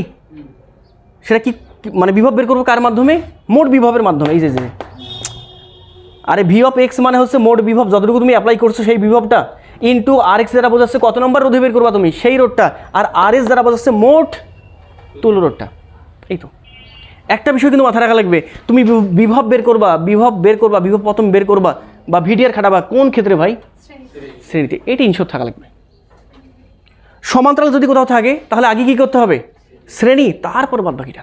সেটা কি মানে বিভব বের করবো কার মাধ্যমে? মোট বিভবের মাধ্যমে। এই যে আরে ভি অফ এক্স মানে হচ্ছে মোট বিভব, যতটুকু তুমি অ্যাপ্লাই করছো সেই বিভবটা, ইন্টু আর এক্স দ্বারা বোঝাচ্ছে কত নম্বর রোধে বের করবা তুমি সেই রোধটা, আর আর এস দ্বারা বোঝাচ্ছে মোট তুল্য রোধটা। এই তো একটা বিষয় কিন্তু মাথায় রাখা লাগবে, তুমি বিভব বের করবা, বিভব প্রথম বের করবা বা ভিডিআর খাটাবা কোন ক্ষেত্রে ভাই? শ্রেণীতে। এটি ইনশোর থাকা লাগবে। সমান্তরাল যদি কোথাও থাকে তাহলে আগে কি করতে হবে? শ্রেণী, তারপর বাদ বাকিটা।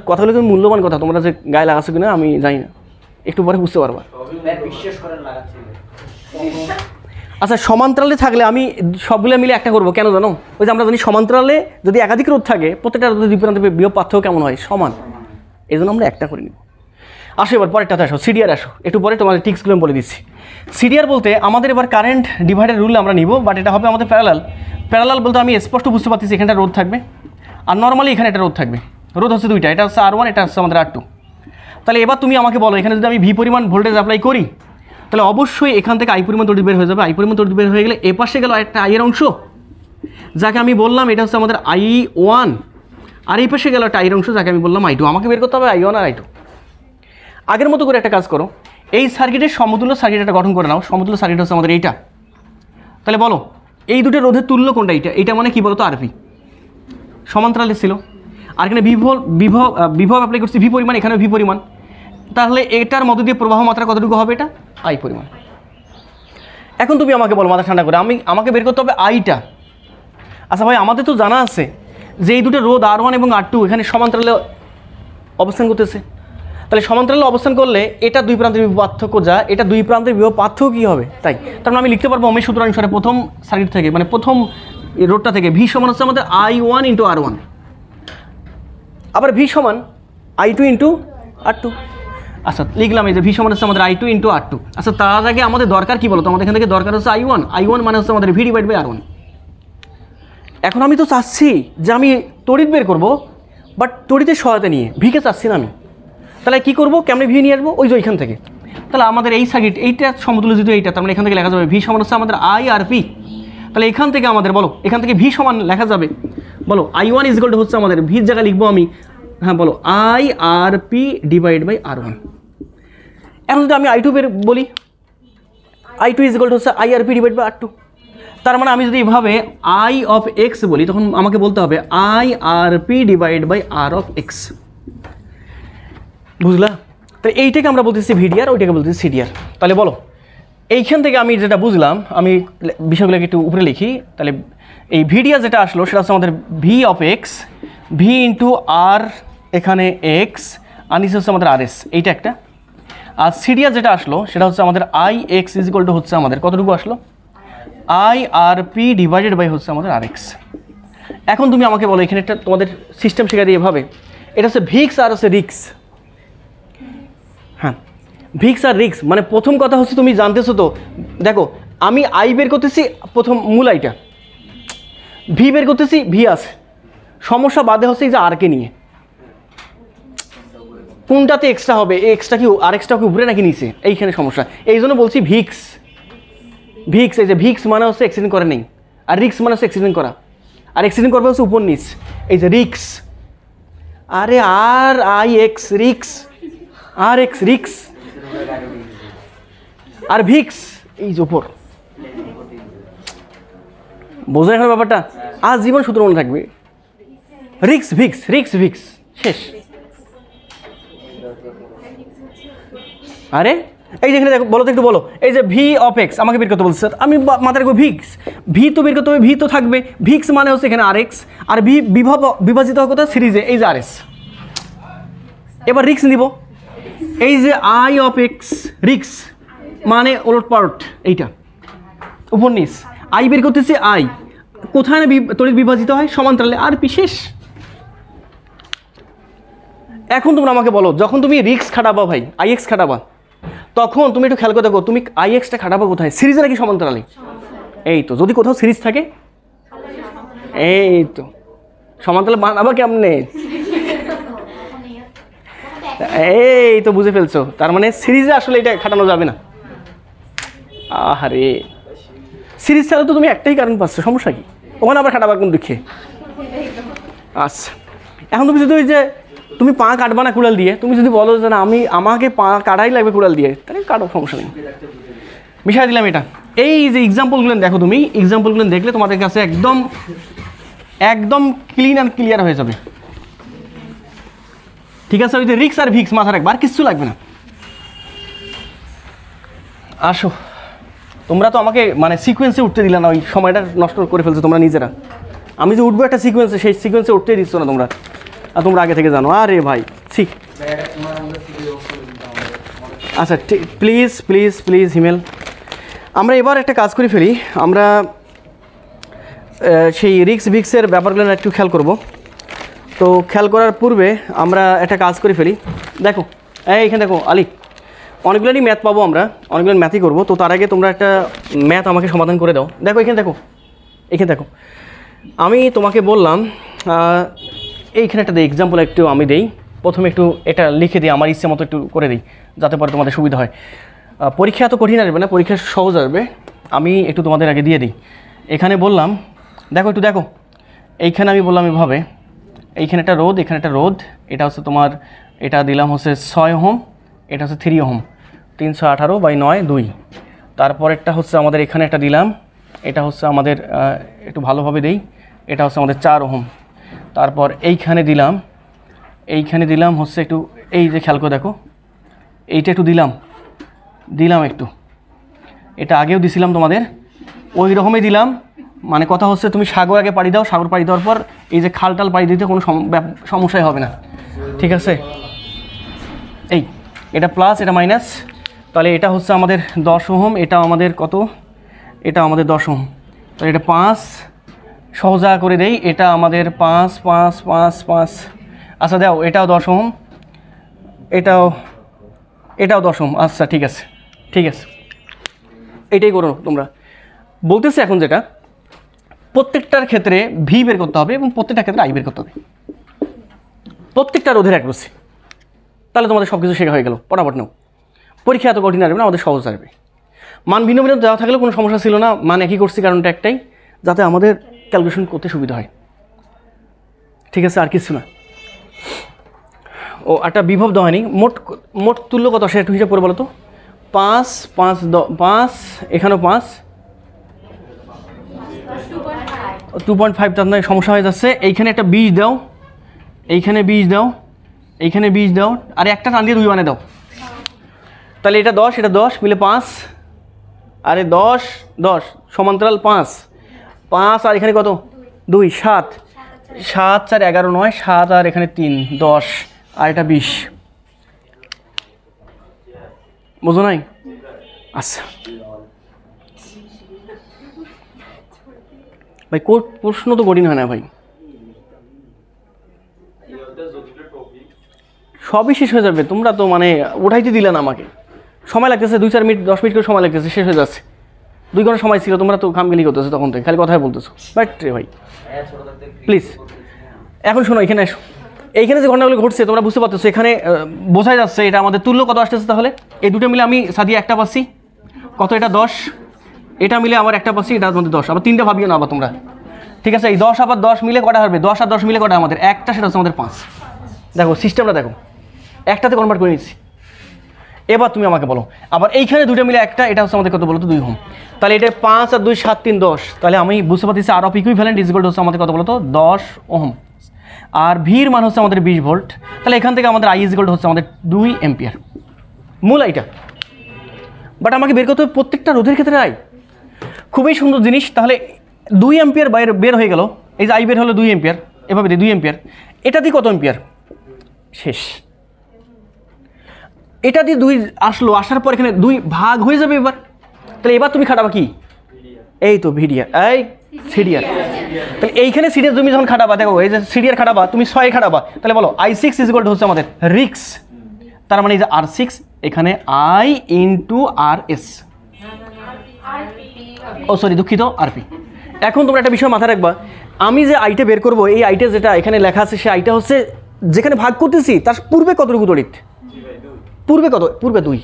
কথাগুলো কিন্তু মূল্যবান কথা, তোমরা যে গায়ে লাগাচ্ছ কিনা আমি জানি না, একটু পরে বুঝতে পারবা। আচ্ছা, সমান্তরালে থাকলে আমি সবগুলো মিলে একটা করবো, কেন জানো? ওই যে আমরা জানি সমান্তরালে যদি একাধিক রোধ থাকে প্রত্যেকটা রোধের দুই প্রান্তে বিভব পার্থক্য কেমন হয়? সমান। এই জন্য আমরা একটা করে নিব। আসো এবার পরেরটাতে আসো, সিডিআর আসো, একটু পরে তোমাদের টিক্সগুলো বলে দিচ্ছি। সিডিআর বলতে আমাদের এবার কারেন্ট ডিভাইডের রুল আমরা নিব, বাট এটা হবে আমাদের প্যারালাল বলতে আমি স্পষ্ট বুঝতে পারতেছি এখানটা রোধ থাকবে, আর নর্মালি এখানে একটা রোধ থাকবে। রোধ হচ্ছে দুইটা, এটা হচ্ছে R1, এটা হচ্ছে আমাদের R2। তাহলে এবার তুমি আমাকে বলো, এখানে যদি আমি ভি পরিমাণ ভোল্টেজ অ্যাপ্লাই করি তাহলে অবশ্যই এখান থেকে আই পরিমাণ তড়িৎ বের হয়ে যাবে। আই পরিমাণ তড়িৎ বের হয়ে গেলে এ পাশে গেল একটা আইয়ের অংশ, যাকে আমি বললাম এটা হচ্ছে আমাদের I1, আর এই পাশে গেল একটা আইয়ের অংশ যাকে আমি বললাম I2। আমাকে বের করতে হবে I1 আর I2। আগের মতো করে একটা কাজ করো, এই সার্কিটের সমতুল্য সার্কিট একটা গঠন করে নাও। সমতুল্য সার্কিট হচ্ছে আমাদের এইটা। তাহলে বলো এই দুটো রোধের তুল্য কোনটা? এইটা মানে কি বলতো? আরপি। সমান্তরালে ছিল, আর এখানে বিভব অ্যাপ্লাই করছি ভি পরিমাণ, এখানে ভি পরিমাণ। তাহলে এটার মধ্য দিয়ে প্রবাহ মাত্রা কতটুকু হবে? এটা আই পরিমাণ। এখন তুমি আমাকে বলো মাথা ঠান্ডা করে, আমাকে বের করতে হবে আইটা। আচ্ছা ভাই, আমাদের তো জানা আছে যে এই দুটো রোধ R1 এবং R2 এখানে সমান্তরালে অবস্থান করতেছে। তাহলে সমান্তরালে অবস্থান করলে এটা দুই প্রান্তের বিভব পার্থক্য, যা এটা দুই প্রান্তের বিভব পার্থক্য কী হবে? তাই তার মানে আমি লিখতে পারবো ওহমের সূত্র অনুসারে প্রথম সার্কিট থেকে, মানে প্রথম রোধটা থেকে ভি সমান হচ্ছে আমাদের I1 ইন্টু R1, আবার ভি সমান I2 ইন্টু R2। আচ্ছা লিখলাম এই যে ভি সমান হচ্ছে আমাদের I2 ইন্টু R2। আচ্ছা তার আগে আমাদের দরকার কি বলো তো? আমাদের এখান থেকে দরকার হচ্ছে I1 মানে হচ্ছে আমাদের ভি ডিভাইড বাই R1। এখন আমি তো চাচ্ছি যে আমি তড়িৎ বের করবো, বাট তড়িতের সহায়তা নিয়ে ভিকে চাচ্ছি না আমি। তাহলে কী করবো? কেমনে ভি নিয়ে আসবো? ওই যে ওইখান থেকে। তাহলে আমাদের এই সার্কিট এইটা সমতুল্য যেহেতু এইটা, তার মানে এখান থেকে লেখা যাবে ভি সমান হচ্ছে আমাদের I আর পি। তাহলে এখান থেকে আমাদের বলো, এখান থেকে ভি সমান লেখা যাবে, বলো I1 ইজ ইকুয়াল টু হচ্ছে আমাদের ভির জায়গায় লিখবো আমি, হ্যাঁ বলো I R P divide by R1। এখন যদি আমি I2 বের বলি, I2 ইজ ইকুয়াল টু হচ্ছে I R P divide by R2। তার মানে আমি যদি এভাবে I অফ এক্স বলি তখন আমাকে বলতে হবে I R P divide by R of x. বুঝলা? তো এইটাকে আমরা বলতেছি ভিডিআর, ওইটাকে বলতেছি সিডিআর। তাহলে বলো এইখান থেকে আমি যেটা বুঝলাম, আমি বিষয়গুলোকে একটু উপরে লিখি। তাহলে এই ভিডিআর যেটা আসলো সেটা হচ্ছে আমাদের V of x, V into R এখানে এক্স, আর নিচে হচ্ছে আমাদের আর এস, এইটা একটা। আর সিডিআর যেটা আসলো সেটা হচ্ছে আমাদের I x is equal to হচ্ছে আমাদের কতটুকু আসলো? I R P divided by হচ্ছে আমাদের আর এক্স। এখন তুমি আমাকে বলো, এখানে একটা তোমাদের সিস্টেম শেখা দিয়ে এভাবে, এটা হচ্ছে ভিক্স আর হচ্ছে রিক্স। হ্যাঁ, ভিক্স আর রিক্স মানে প্রথম কথা হচ্ছে তুমি জানতেছো তো, দেখো আমি আই বের করতেছি প্রথম মূল আইটা, ভি বের করতেছি ভি আছে, সমস্যা বাদে হচ্ছে এই যে আরকে নিয়ে কোনটাতে এক্সট্রা হবে, এক্সট্রা কি আর এক্সট্রা কি উপরে নাকি নিচে, এইখানে সমস্যা। এই জন্য বলছি ভিক্স। এই যে ভিক্স মানে হচ্ছে অ্যাক্সিডেন্ট করে নেই, আর রিক্স মানে হচ্ছে অ্যাক্সিডেন্ট করা, আর অ্যাক্সিডেন্ট করবে হচ্ছে উপর নিচ। এই যে রিক্স, আরে আর আই এক্স রিক্স, আর এক্স রিক্স, আর ভিক্স এই যে উপর। বোঝা এখন ব্যাপারটা? আজ জীবন সূত্র মনে থাকবে, রিক্স ভিক্স, রিক্স ভিক্স, শেষ। আরে এই যেখানে দেখো, বলো তো একটু বলো, এই যে ভি অফ এক্স আমাকে বের করতে বলছে স্যার, আমি মাথায় রাখবো ভিক্স, ভি তো বের করতে হবে, ভি তো থাকবে, ভিক্স মানে হচ্ছে এখানে আর এক্স, আর ভি বিভাজিত হয় কোথায়? সিরিজে, এই যে আর এস। এবার রিক্স নিব, এই যে আই অফ এক্স রিক্স মানে ওলটপালট, এইটা উপর নিচ, আই বের করতেছি, আই কোথায় না তড়িৎ বিভাজিত হয় সমান্তরালে, আর বিশেষ। এখন তোমরা আমাকে বলো, যখন তুমি রিক্স খাটাবা ভাই, আই এক্স খাটাবা, তখন তুমি একটু খেয়াল করে দেখো তুমি আই এক্সটা খাটাবা কোথায়, সিরিজে নাকি সমান্তরালে? এই তো, যদি কোথাও সিরিজ থাকে, এই তো সমান্তরালে বানাবা কেমনে, এই তো বুঝে ফেলছো, তার মানে সিরিজে আসলে এটা খাটানো যাবে না। আহারে, সিরিজ ছাড়া তো তুমি একটাই কারণ পাচ্ছ, সমস্যা কি? ওখানে আবার খাটাবা কোন দুঃখে? আচ্ছা, এখন তুমি যদি ওই যে তুমি পা কাটবা না কুড়াল দিয়ে, তুমি যদি বলো যে না আমাকে পা কাটাই লাগবে কুড়াল দিয়ে, তাহলে কাটো, সমস্যা নেই, মিশাই দিলাম এটা। এই যে এক্সাম্পলগুলো দেখো, তুমি এক্সাম্পলগুলো দেখলে তোমাদের কাছে একদম একদম ক্লিন অ্যান্ড ক্লিয়ার হয়ে যাবে। ঠিক আছে, ওই যে রিক্স আর ভিক্স মাথা রাখবা, আর কিচ্ছু লাগবে না। আসো, তোমরা তো আমাকে মানে সিকোয়েন্সে উঠতে দিলে না, ওই সময়টা নষ্ট করে ফেলছো তোমরা নিজেরা। আমি যে উঠবো একটা সিকোয়েন্সে, সেই সিকোয়েন্সে উঠতে দিচ্ছ না তোমরা, আর তোমরা আগে থেকে জানো। আরে ভাই ঠিক, আচ্ছা ঠিক, প্লিজ প্লিজ প্লিজ হিমেল, আমরা এবার একটা কাজ করে ফেলি, আমরা সেই রিক্স ভিক্সের ব্যাপারগুলো একটু খেয়াল করব। তো খেয়াল করার পূর্বে আমরা একটা কাজ করে ফেলি। দেখো এইখানে দেখো আলি, অনেকগুলোই ম্যাথ পাবো, আমরা অনেকগুলো ম্যাথই করবো। তো তার আগে তোমরা একটা ম্যাথ আমাকে সমাধান করে দাও। দেখো এখানে দেখো, এখানে দেখো, আমি তোমাকে বললাম এইখানে একটা এক্সাম্পল একটু আমি দেই। প্রথমে একটু এটা লিখে দিই, আমার ইচ্ছে মতো একটু করে দিই, যাতে পরে তোমাদের সুবিধা হয়। পরীক্ষা এত কঠিন আসবে না, পরীক্ষা সহজ আসবে। আমি একটু তোমাদের আগে দিয়ে দিই। এখানে বললাম, দেখো একটু দেখো, এইখানে আমি বললাম এভাবে, এইখানে একটা রোদ, এখানে একটা রোদ, এটা হচ্ছে তোমার, এটা দিলাম হচ্ছে 6 ওহম, এটা হচ্ছে 3 ওহম, 318/9 2। তারপরেরটা হচ্ছে আমাদের এখানে একটা দিলাম, এটা হচ্ছে আমাদের একটু ভালোভাবে দেই, এটা হচ্ছে আমাদের 4 ওহম। তারপর এইখানে দিলাম হচ্ছে একটু, এই যে খেয়াল করে দেখো, এইটা একটু দিলাম একটু, এটা আগেও দিছিলাম তোমাদের, ওই রকমই দিলাম। মানে কথা হচ্ছে তুমি সাগর আগে পাড়ি দাও, সাগর পাড়ি দেওয়ার পর এই যে খালটাল পাড়ি দিতে কোনো সমস্যাই হবে না, ঠিক আছে? এই এটা প্লাস, এটা মাইনাস, তাহলে এটা হচ্ছে আমাদের 10 ওহম, এটা আমাদের কত, এটা আমাদের 10 ওহম, তাহলে এটা 5 সহজা করে দেই, এটা আমাদের 5 5 5 5। আচ্ছা দাও, এটাও 10 ওহম, এটাও 10 ওহম। আচ্ছা ঠিক আছে, ঠিক আছে, এটাই করো তোমরা। বলতেছে এখন যেটা, প্রত্যেকটার ক্ষেত্রে ভি বের করতে হবে এবং প্রত্যেকটার ক্ষেত্রে আই বের করতে হবে, প্রত্যেকটা রোধের অ্যাক্রোসি। তাহলে তোমাদের সব কিছু শেখা হয়ে গেল, পটাপট নাও। পরীক্ষা এত কঠিন আসবে না, আমাদের সহজ আসবে। মান ভিন্ন ভিন্ন দেওয়া থাকলেও কোনো সমস্যা ছিল না, মান একই করছি, কারণটা একটাই, যাতে আমাদের ক্যালকুলেশন করতে সুবিধা হয়, ঠিক আছে? আর কিছু না। ও একটা বিভব দেওয়া হয়নি, মোট তুল্য কত সেটা একটু হিসাব করে বলো তো। 5 5 5, এখানেও 5, 2.5, তার নয় সমস্যা হয়ে যাচ্ছে। এইখানে একটা 20 দাও, এইখানে 20 দাও, এইখানে 20 দাও, আর একটা টান দিয়ে 2 বানিয়ে দাও, তাহলে এটা 10, এটা 10 মিলে 5, আরে 10 10 সমান্তরাল 5 5, আর এখানে কত 2 7 7 4 11 9 7, আর এখানে 3 10, আর এটা 20, বুঝো নাই? আচ্ছা ভাই, কোর্ট প্রশ্ন তো কঠিন হয় না ভাই, সবই শেষ হয়ে যাবে। তোমরা তো মানে উঠাইতে দিলে না আমাকে, সময় লাগতেছে 2-4 মিনিট 10 মিনিট করে সময় লাগতেছে, শেষ হয়ে যাচ্ছে। 2 ঘন্টা সময় ছিল, তোমরা তো খামখেয়ালি করতেছো, তখন থেকে খালি কথাই বলতেছো। বাট রে ভাই প্লিজ, এখন শোনো, এখানে এসো। এইখানে যে ঘটনাগুলো ঘটছে তোমরা বুঝতে পারতেছো, এখানে বোঝাই যাচ্ছে এটা আমাদের তুল্য কত আসতেছে। তাহলে এই দুটো মিলে আমি সাদিয়া একটা পাচ্ছি, কত, এটা 10, এটা মিলে আমার একটা পাচ্ছি, এটা আমাদের 10, আবার 3টা ভাবিও না আবার তোমরা, ঠিক আছে? এই 10 আবার 10 মিলে কটা হবে, 10 আর 10 মিলে কটা আমাদের একটা, সেটা হচ্ছে আমাদের 5। দেখো সিস্টেমটা দেখো, একটাতে কনভার্ট করে নিচ্ছি। এবার তুমি আমাকে বলো, আবার এইখানে দুটো মিলে একটা, এটা হচ্ছে আমাদের কত বলো তো, 2 ওহম। তাহলে এটা 5 আর 2 7 3 10, তাহলে আমি বুঝতে পারতেছি R of equivalent is equal to হচ্ছে আমাদের কত বলো তো, 10 ওহম। আর ভির মান হচ্ছে আমাদের 20 ভোল্ট, তাহলে এখান থেকে আমাদের আই ইজ ইকুয়াল টু হচ্ছে আমাদের 2 এম্পিয়ার, মূল এইটা। বাট আমাকে বের করতে হবে প্রত্যেকটা রোধের ক্ষেত্রে আই। খুবই সুন্দর জিনিস। তাহলে 2 এম্পিয়ার বাইরে বের হয়ে গেল, এই যে আই বের হলো 2 এম্পিয়ার, এভাবে 2 এম্পিয়ার, এটা দিয়ে কত এম্পিয়ার শেষ। এটা দিয়ে 2 আসলো, আসার পর এখানে 2 ভাগ হয়ে যাবে এবার। তাহলে এবার তুমি খাটাবা কি, এই তো ভিডিআর, এই সিডিআর। তাহলে এইখানে সিডিআর তুমি যখন খাটাবা, দেখো এই যে সিডিআর খাটাবা, তুমি 6 খাটাবা, তাহলে বলো I6 হচ্ছে আমাদের রিক্স, তার মানে এই যে R6 এখানে I ইন্টু RS, ও সরি দুঃখিত RP। এখন তোমরা একটা বিষয় মাথায় রাখবা, আমি যে আইটা বের করবো, এই আইটা যেটা এখানে লেখা আছে সে আইটা হচ্ছে যেখানে ভাগ করতেছি তার পূর্বে কতটুকু তড়িৎ, পূর্বে কত, পূর্বে 2।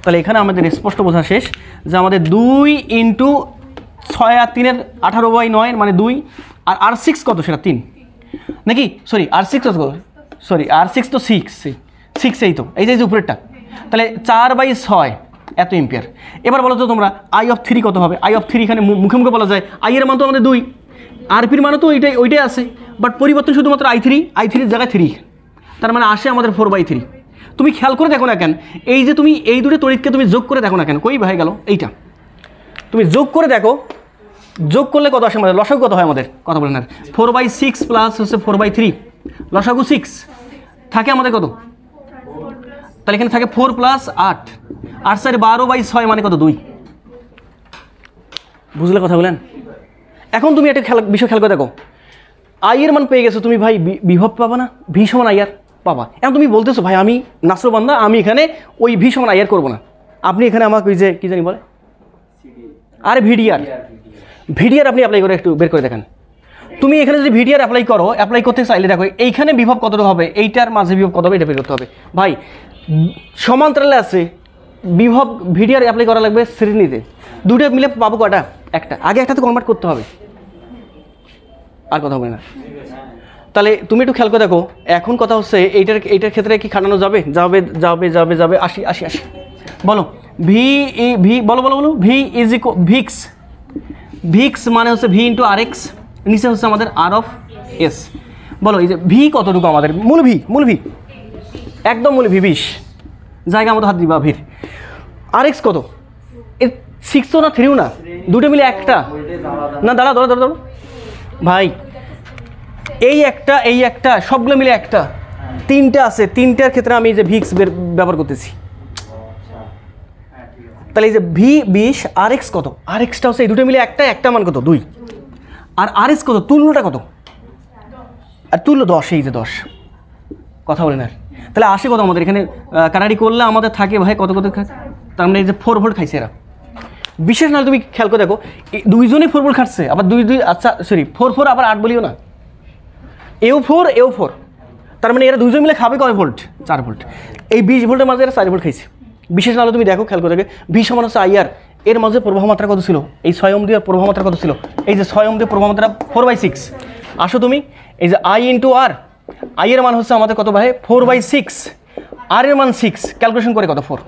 তাহলে এখানে আমাদের স্পষ্ট বোঝা শেষ যে আমাদের 2 ইন্টু 6 আর 3 18/9 মানে 2, আর R6 কত সেটা 3 নাকি, সরি R6 কত, সরি R6 তো 6 এই তো এই যে উপরেরটা, তাহলে 4/6 এত এম্পিয়ার। এবার বলো তো তোমরা I(3) কত হবে, I(3) এখানে মুখে মুখে বলা যায় I এর মান তো আমাদের 2, RP-র মান তো ওইটাই আছে, বাট পরিবর্তন শুধুমাত্র I3-র জায়গায় 3, তার মানে আসে আমাদের 4/3। তুমি খেয়াল করে দেখো না কেন, এই যে তুমি এই দুটো তড়িৎকে তুমি যোগ করে দেখো না কেন, কই ভাই গেল এইটা, তুমি যোগ করে দেখো, যোগ করলে কত আসে আমাদের, লসাগু কত হয় আমাদের, কথা বলেন আর 4/6 প্লাস হচ্ছে 4/3, লসাগু 6 থাকে আমাদের কত, তাহলে এখানে থাকে 4 প্লাস 8, 8 4 12/6 মানে কত 2। বুঝলে কথা বলেন? এখন তুমি একটা বিষয় খেয়াল করে দেখো, I এর মান পেয়ে গেছো তুমি ভাই, বিভব পাবা না, V সমান IR পাবা। এখন তুমি বলতেছো ভাই আমি নাসরবান্দা, আমি এখানে ওই V সমান IR করবো না, আপনি এখানে আমাকে ওই যে কী জানি বলে, আরে ভিডিআর আপনি অ্যাপ্লাই করে একটু বের করে দেখেন। তুমি এখানে যদি ভিডিআর অ্যাপ্লাই করতে চাইলে দেখো এইখানে বিভব কতটা হবে, এইটার মাঝে বিভব কত হবে এটা বের করতে হবে। ভাই সমান্তরালে আছে, বিভব ভিডিআর অ্যাপ্লাই করা লাগবে শ্রেণীতে, দুটো মিলে পাবো কটা, একটা, আগে একটাতে কনভার্ট করতে হবে, আর কথা হবে না। তাহলে তুমি একটু খেয়াল করে দেখো, এখন কথা হচ্ছে এইটার ক্ষেত্রে কি খাটানো যাবে, যাবে, আসি বলো ভি বলো ভি ইজ ইকুয়াল ভিক্স মানে হচ্ছে V ইন্টু RX, নিচে হচ্ছে আমাদের R(S)। বলো এই যে V কতটুকু আমাদের, মূল ভি একদম মূল ভি 20, জায়গা মতো হাত দিবা ভির। RX কত, 6 না 3 না, দুটো মিলে একটা না, দাঁড়া ভাই, এই একটা সবগুলো মিলে একটা, 3টা আছে, 3টার ক্ষেত্রে আমি এই যে ভিক্স ব্যবহার করতেছি। তাহলে এই যে V20, RX কত, RXটা হচ্ছে এই দুটো মিলে একটা মান কত 2, আর RS কত, তুল্যটা কত, আর তুল্য 10, এই যে 10, কথা বলেন আর। তাহলে আসে কত আমাদের এখানে, কাটারি করলে আমাদের থাকে ভাই কত তার মানে এই যে 4 ভোল্ট খাইছে এরা। বিশেষ না তুমি খেয়াল করে দেখো, দুইজনেই 4 ভোল্ট খাটছে, আবার 2 আচ্ছা সরি 4 আবার 8 বলিও না, এও 4 তার মানে এরা দুইজন মিলে খাবে কয় ভোল্ট, 4 ভোল্ট। এই 20 ভোল্টের মাঝে এরা 4 ভোল্ট খাইছে। বিশেষ নাহলে তুমি দেখো খেয়াল করে দেখে, V সমান হচ্ছে IR, এর মাঝে প্রবাহ মাত্রা কত ছিল, এই 6 ওহম দিয়ে প্রবাহ মাত্রা কত ছিল, এই যে 6 ওহম দিয়ে প্রবাহ মাত্রা 4/6। আসো তুমি এই যে I ইন্টু R, I এর মান হচ্ছে আমাদের কত ভাই 4/6, R এর মান 6, ক্যালকুলেশন করে কত 4।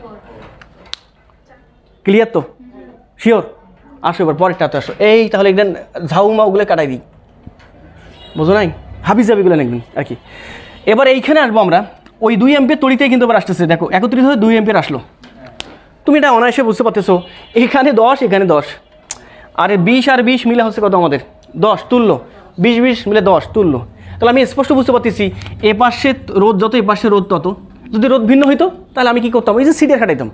ক্লিয়ার তো, শিওর? আসো এবার পরেরটাতে আসো, এই তাহলে একদিন ঝাউমা ওগুলো কাটাই দিই, বুঝো নাই, হাবিজাবিগুলো একদিন আর কি। এবার এইখানে আসবো আমরা, ওই 2 অ্যাম্পিয়ার তড়িতেই কিন্তু এবার আসতেছে, দেখো একত্রিত হয়ে 2 অ্যাম্পিয়ার আসলো। তুমি এটা অনায়াসে বুঝতে পারতেছো, এখানে 10 এখানে 10, আর 20 আর 20 মিলে হচ্ছে কত আমাদের 10 তুল্য, 20 মিলে 10 তুল্য। তাহলে আমি স্পষ্ট বুঝতে পারতেছি এ পাশে রোধ যত, এ পাশে রোধ তত। যদি রোধ ভিন্ন হইতো তাহলে আমি কি করতাম, এই যে সিডিআর খাটাইতাম,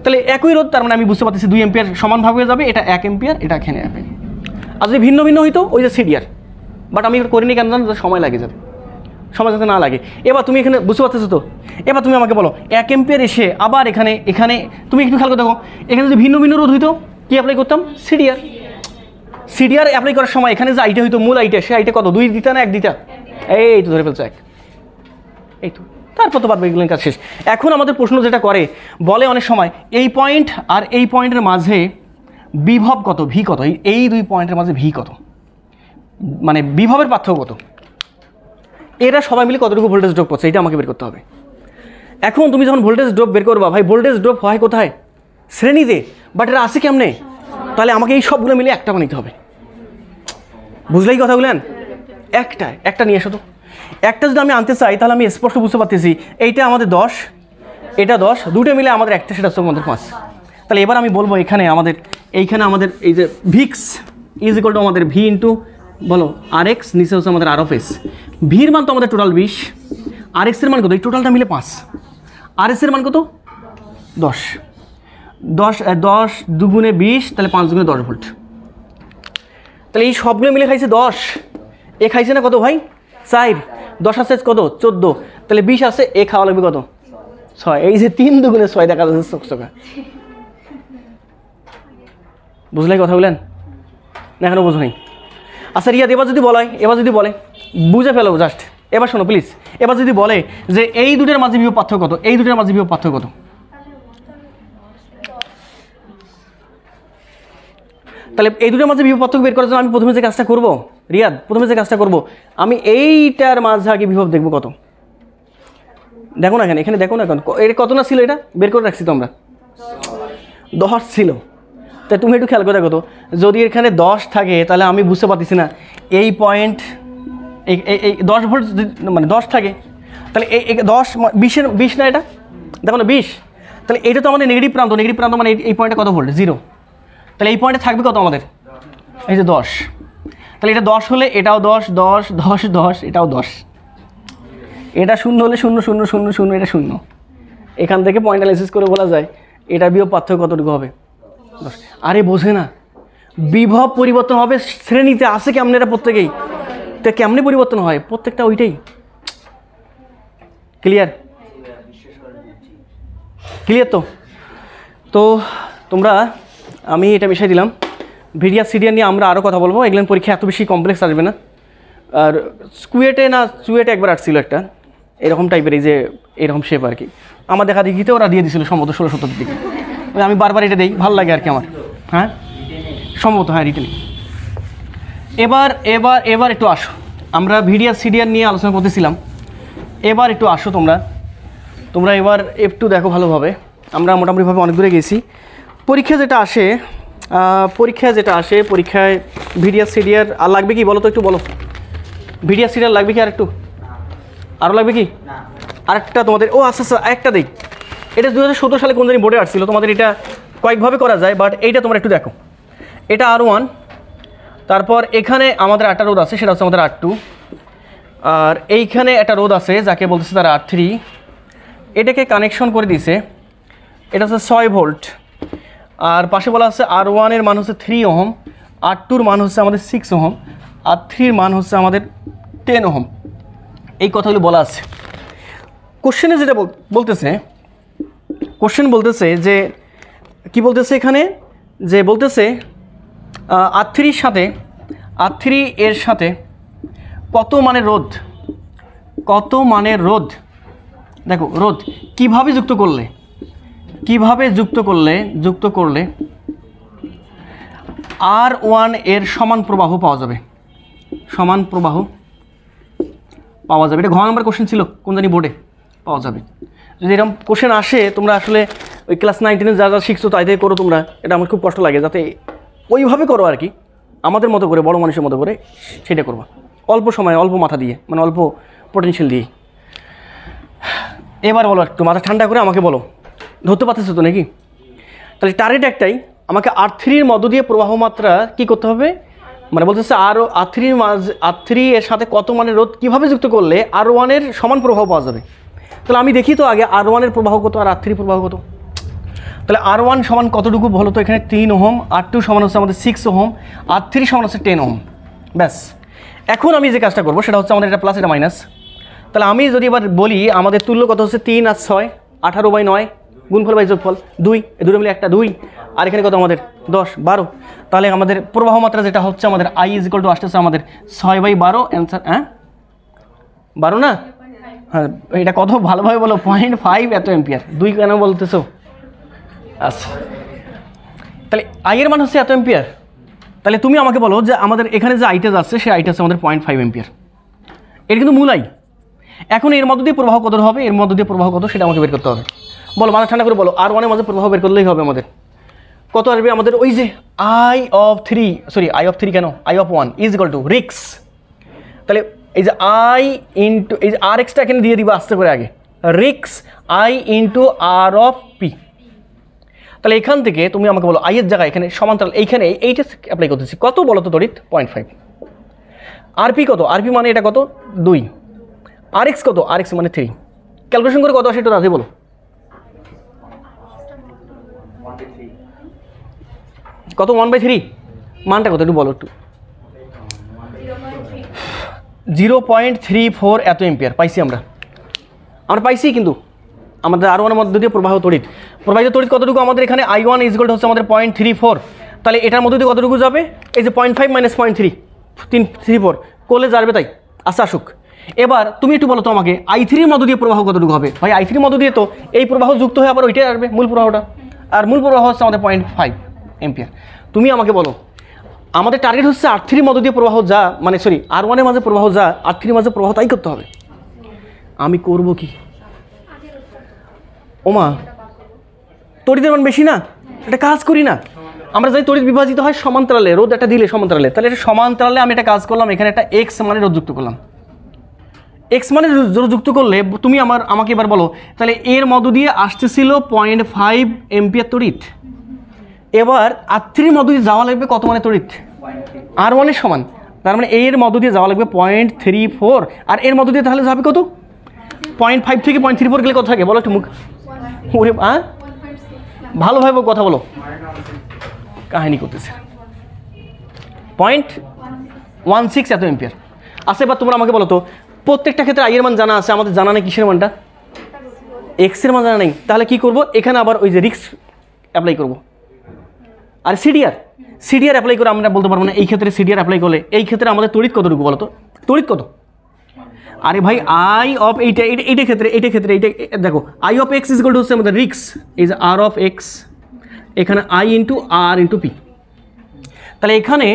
তাহলে একই রোধ, তার মানে আমি বুঝতে পারতেছি 2 অ্যাম্পিয়ার সমানভাবে হয়ে যাবে, এটা 1 অ্যাম্পিয়ার, এটা এখানে 1। আর যদি ভিন্ন হইতো ওই যে সিডিআর, বাট আমি করিনি কেন জানো, সময় লাগে যাবে, সময় যাতে না লাগে। এবার তুমি এখানে বুঝতে পারতেছো তো, এবার তুমি আমাকে বলো 1 অ্যাম্পিয়ার এসে আবার এখানে তুমি একটু খেয়াল করে দেখো, এখানে যদি ভিন্ন রোধ হইতো কি অ্যাপ্লাই করতাম, সিডিআর অ্যাপ্লাই করার সময় এখানে যে আইটা হইতো মূল আইটা, সে আইটা কত 2 দিতা না 1 দিতা, এই তো ধরে ফেলছো 1, এই তো, তারপর তো বাদ বাকিগুলোর কাজ শেষ। এখন আমাদের প্রশ্ন যেটা করে বলে অনেক সময় এই পয়েন্ট আর এই পয়েন্টের মাঝে বিভব কত, V কত, এই 2 পয়েন্টের মাঝে V কত, মানে বিভবের পার্থক্য কত, এরা সবাই মিলে কতটুকু ভোল্টেজ ড্রপ করছে এটা আমাকে বের করতে হবে। এখন তুমি যখন ভোল্টেজ ড্রপ বের করবা, ভাই ভোল্টেজ ড্রপ হয় কোথায়, শ্রেণীতে, বাট এটা আসে কেমনে, তাহলে আমাকে এই সবগুলো মিলে একটা বানাইতে হবে। বুঝলেই কথা বলেন, একটা নিয়ে এসো তো, একটা যদি আমি আনতে চাই তাহলে আমি স্পষ্ট বুঝতে পারতেছি এইটা আমাদের 10, এটা 10, দুটো মিলে আমাদের একটা, সেটা হচ্ছে আমাদের 5। তাহলে এবার আমি বলবো এইখানে আমাদের এই যে ভিক্স ইজ ইকুয়াল টু আমাদের V ইন্টু বলো RX, নিচে হচ্ছে আমাদের R(S)। ভির মান তো আমাদের টোটাল 20, RX এর মান কত, এই টোটালটা মিলে 5, আর এস এর মান কত 10, 10 10 দুগুণে 20, তাহলে 5 দুগুণে 10 ভোল্ট। তাহলে এই সবগুলো মিলে খাইছে 10, এ খাইছে না কত ভাই 4, 10 আছে কত 14, তাহলে 20 আছে, এ খাওয়া লাগবে কত 6। এই যে 3 দুগুণে 6 দেখা যাচ্ছে চকচকা। বুঝলাই কথা বলেন না, এখনো বোঝো নাই? আচ্ছা রিয়াদ, এবার যদি বলে বুঝে ফেলো জাস্ট, এবার শোনো প্লিজ। এবার যদি বলে যে এই দুটোর মাঝে বিভব পার্থক্য কত, এই দুটোর মাঝে বিভব পার্থক্য কত, তাহলে এই দুটোর মাঝে বিভব পার্থক্য বের করার জন্য আমি প্রথমে যে কাজটা করবো রিয়াদ, আমি এইটার মাঝে আগে বিভব দেখবো কত। দেখো না এখানে দেখো না কেন, এটা কত না ছিল, এটা বের করে রাখছি তো আমরা 10 ছিল। তাই তুমি একটু খেয়াল করে দেখো তো, যদি এখানে 10 থাকে তাহলে আমি বুঝতে পারতেছি না এই পয়েন্ট এই 10 ভোল্ট মানে 10 থাকে, তাহলে এই 10 20 না, এটা দেখো না 20, তাহলে এটা তো আমাদের নেগেটিভ প্রান্ত মানে এই পয়েন্টে কত ভোল্ট 0, তাহলে এই পয়েন্টে থাকবে কত আমাদের এই যে 10, তাহলে এটা 10 হলে এটাও 10 10 10 10, এটাও 10, এটা 0 হলে 0 0 0 0, এটা 0। এখান থেকে পয়েন্ট অ্যানালাইসিস করে বলা যায় এটা বিভব পার্থক্য কতটুকু হবে 10। আরে বোঝে না, বিভব পরিবর্তন হবে শ্রেণীতে আসে কেমন, এটা প্রত্যেকেই তো কেমনি পরিবর্তন হয় প্রত্যেকটা ওইটাই। ক্লিয়ার তো তোমরা আমি এটা মিশাই দিলাম। ভিডিয়া সিডিয়া নিয়ে আমরা আরও কথা বলবো, এগুলো পরীক্ষা এত বেশি কমপ্লেক্স আসবে না। আর চুয়েটে একবার আসছিল একটা এরকম টাইপের, এই যে এরকম শেপ আর কি, আমার দেখা দেখিতে ওরা দিয়ে দিয়েছিল সম্ভবত 16-17 দিকে। আমি বারবার এটা দিই, ভালো লাগে আর কি আমার, হ্যাঁ সম্ভবত, হ্যাঁ রিটেলিং। এবার একটু আসো, আমরা ভিডিয়া সিডিয়ার নিয়ে আলোচনা করতেছিলাম, এবার একটু আসো তোমরা এবার একটু দেখো ভালোভাবে। আমরা মোটামুটিভাবে অনেক দূরে গেছি। পরীক্ষায় পরীক্ষায় ভিডিয়া সিডিয়ার আর লাগবে কি বলো তো, একটু বলো ভিডিয়া সিডিয়ার লাগবে কি, আরও লাগবে কি আরেকটা তোমাদের, ও আচ্ছা একটা দিই, এটা 2017 সালে কোন দিন বোর্ডে আসছিল, তোমাদের এটা কয়েকভাবে করা যায়, বাট এইটা তোমরা একটু দেখো। এটা R1, তারপর এখানে আমাদের একটা রোধ আছে, সেটা হচ্ছে আমাদের R2, আর এইখানে একটা রোধ আছে যাকে বলতেছে তার R3, এটাকে কানেকশন করে দিয়েছে, এটা হচ্ছে 6 ভোল্ট। আর পাশে বলা আছে R1 এর মান হচ্ছে 3 ওহম, R2 এর মান হচ্ছে আমাদের 6 ওহম, R3 এর মান হচ্ছে আমাদের 10 ওহম। এই কথাগুলো বলা আছে। কোশ্চেনে যেটা বলতেছে যে কি বলতেছে এখানে, যে বলতেছে R3 এর সাথে কত মানের রোধ, দেখো রোধ কিভাবে যুক্ত করলে R1 এর সমান প্রবাহ পাওয়া যাবে, এটা ঘ নম্বর কোশ্চেন ছিল কোন জানি বোর্ডে, পাওয়া যাবে। যদি এরকম কোশ্চেন আসে তোমরা আসলে ওই ক্লাস 9-10 যা শিখছো তাই থেকে করো তোমরা, এটা আমার খুব কষ্ট লাগে, যাতে ওইভাবে করো আর কি, আমাদের মতো করে, বড় মানুষের মতো করে সেটা করবা, অল্প সময় অল্প মাথা দিয়ে, মানে অল্প পোটেনশিয়াল দিয়ে। এবার বলো, একটু মাথা ঠান্ডা করে আমাকে বলো, ধরতে পারতেছো তো নাকি? তাহলে টার্গেট একটাই, আমাকে R3 এর মধ্য দিয়ে প্রবাহ মাত্রা কী করতে হবে, মানে বলতেছে R3 এর সাথে কত মানের রোধ কীভাবে যুক্ত করলে R1 এর সমান প্রবাহ পাওয়া যাবে। তাহলে আমি দেখি তো আগে R1 এর প্রবাহ কত আর R3 প্রবাহ কত। তাহলে R1 সমান কতটুকু বলো তো, এখানে 3 ওহম, R2 সমান হচ্ছে আমাদের 6 ওহম, R3 সমান হচ্ছে 10 ওহম। ব্যাস, এখন আমি যে কাজটা করবো সেটা হচ্ছে আমাদের এটা প্লাস এটা মাইনাস। তাহলে আমি যদি এবার বলি আমাদের তুল্য কত হচ্ছে 3 আর 6, 18/9, গুণফল বাই যোগফল 2, এই দুটো মিলে একটা 2, আর এখানে কত আমাদের 10 12। তাহলে আমাদের প্রবাহ মাত্রা যেটা হচ্ছে আমাদের I = আসতেছে আমাদের 6/12, অ্যান্সার 12 না, হ্যাঁ এটা কত ভালোভাবে বলো, 0.5 এত এম্পিয়ার। 2 কেন বলতেছো? আচ্ছা, তাহলে I এর মান হচ্ছে এত এম্পিয়ার। তাহলে তুমি আমাকে বলো যে আমাদের এখানে যে আইটা যাচ্ছে সেই আইটা হচ্ছে আমাদের 0.5 এম্পিয়ার, এটা কিন্তু মূল আই। এখন এর মধ্য দিয়ে প্রবাহ কত হবে, সেটা আমাকে বের করতে হবে। বলো, মাথা ঠান্ডা করে বলো, R1 এর মাঝে প্রবাহ বের করলেই হবে আমাদের। কত আসবে আমাদের, ওই যে I of 1 = রিক্স। তাহলে এই যে I ইন্টু এই যে RX-টা এখানে দিয়ে দিবা আস্তে করে আগে, রিক্স I into R of P। তাহলে এখান থেকে তুমি আমাকে বলো I এর জায়গায় এখানে সমান্তরাল এইখানে এইটা অ্যাপ্লাই করতেছি, কত বলো তো তড়িৎ 0.5। RP কত, RP মানে এটা কত 2, RX কত, RX মানে 3। ক্যালকুলেশন করে কত আসে একটু রাধে বলো, কত 1/3 মানটা কত একটু বলো একটু 0.34 এত এম্পিয়ার পাইছি আমরা পাইছি কিন্তু আমাদের R1 এর মধ্যে দিয়ে প্রবাহিত তড়িৎ কতটুকু আমাদের এখানে I1 ইজ ইকুয়াল টু হচ্ছে আমাদের 0.34 তাহলে এটার মধ্যে দিয়ে কতটুকু যাবে এই যে 0.5 মাইনাস 0.34 করলে যাবে তাই আচ্ছা আসুক এবার তুমি একটু বলো তো আমাকে I3 এর মধ্যে দিয়ে প্রবাহ কতটুকু হবে ভাই I3 এর মধ্যে দিয়ে তো এই প্রবাহ যুক্ত হয়ে আবার ওইটাই আসবে মূল প্রবাহটা আর মূল প্রবাহ হচ্ছে আমাদের 0.5 এম্পিয়ার তুমি আমাকে বলো আমাদের টার্গেট হচ্ছে R3 এর মধ্যে দিয়ে প্রবাহ যা মানে সরি R1 এর মাঝে প্রবাহ যা R3 এর মাঝে প্রবাহ তাই করতে হবে আমি করব কি ওমা তড়িতের মান বেশি না এটা কাজ করি না আমরা জানি তড়িৎ বিভাজিত হয় সমান্তরালে রোধ একটা দিলে সমান্তরালে তাহলে এটা সমান্তরালে আমি একটা কাজ করলাম এখানে একটা x মানে রোধ যুক্ত করলাম x মানে রোধ যুক্ত করলে তুমি আমাকে এবার বলো তাহলে এর মধ্য দিয়ে আসতেছিল 0.5 এম্পিয়ার তড়িৎ এবার R3 এর মধ্য দিয়ে যাওয়া লাগবে কত মানে তড়িৎ R1 এর সমান তার মানে এর মধ্য দিয়ে যাওয়া লাগবে 0.34 আর এর মধ্য দিয়ে তাহলে যাবে কত 0.5 থেকে 0.34 গেলে কত থাকে বলো একটু মুখ ওরে ভালোভাবে কথা বলো কাহিনী করতেছে 0.16 এত এম্পিয়ার আচ্ছা এবার তোমরা আমাকে বলো তো প্রত্যেকটা ক্ষেত্রে আই এর মান জানা আছে আমাদের জানা নেই কিসের মানটা এক্স এর মান জানা নেই তাহলে কি করব এখানে আবার ওই যে রিক্স অ্যাপ্লাই করব আর সিডিআর অ্যাপ্লাই করে আমরা বলতে পারবো না এই ক্ষেত্রে সিডিআর অ্যাপ্লাই করলে এই ক্ষেত্রে আমাদের তড়িৎ কতটুকু বলো তো তড়িৎ কত আরে ভাই আই অফ এইটা ক্ষেত্রে এইটা দেখো I of x is equal to হচ্ছে আমাদের R x is R of x এখানে I into R into P তাহলে এখানে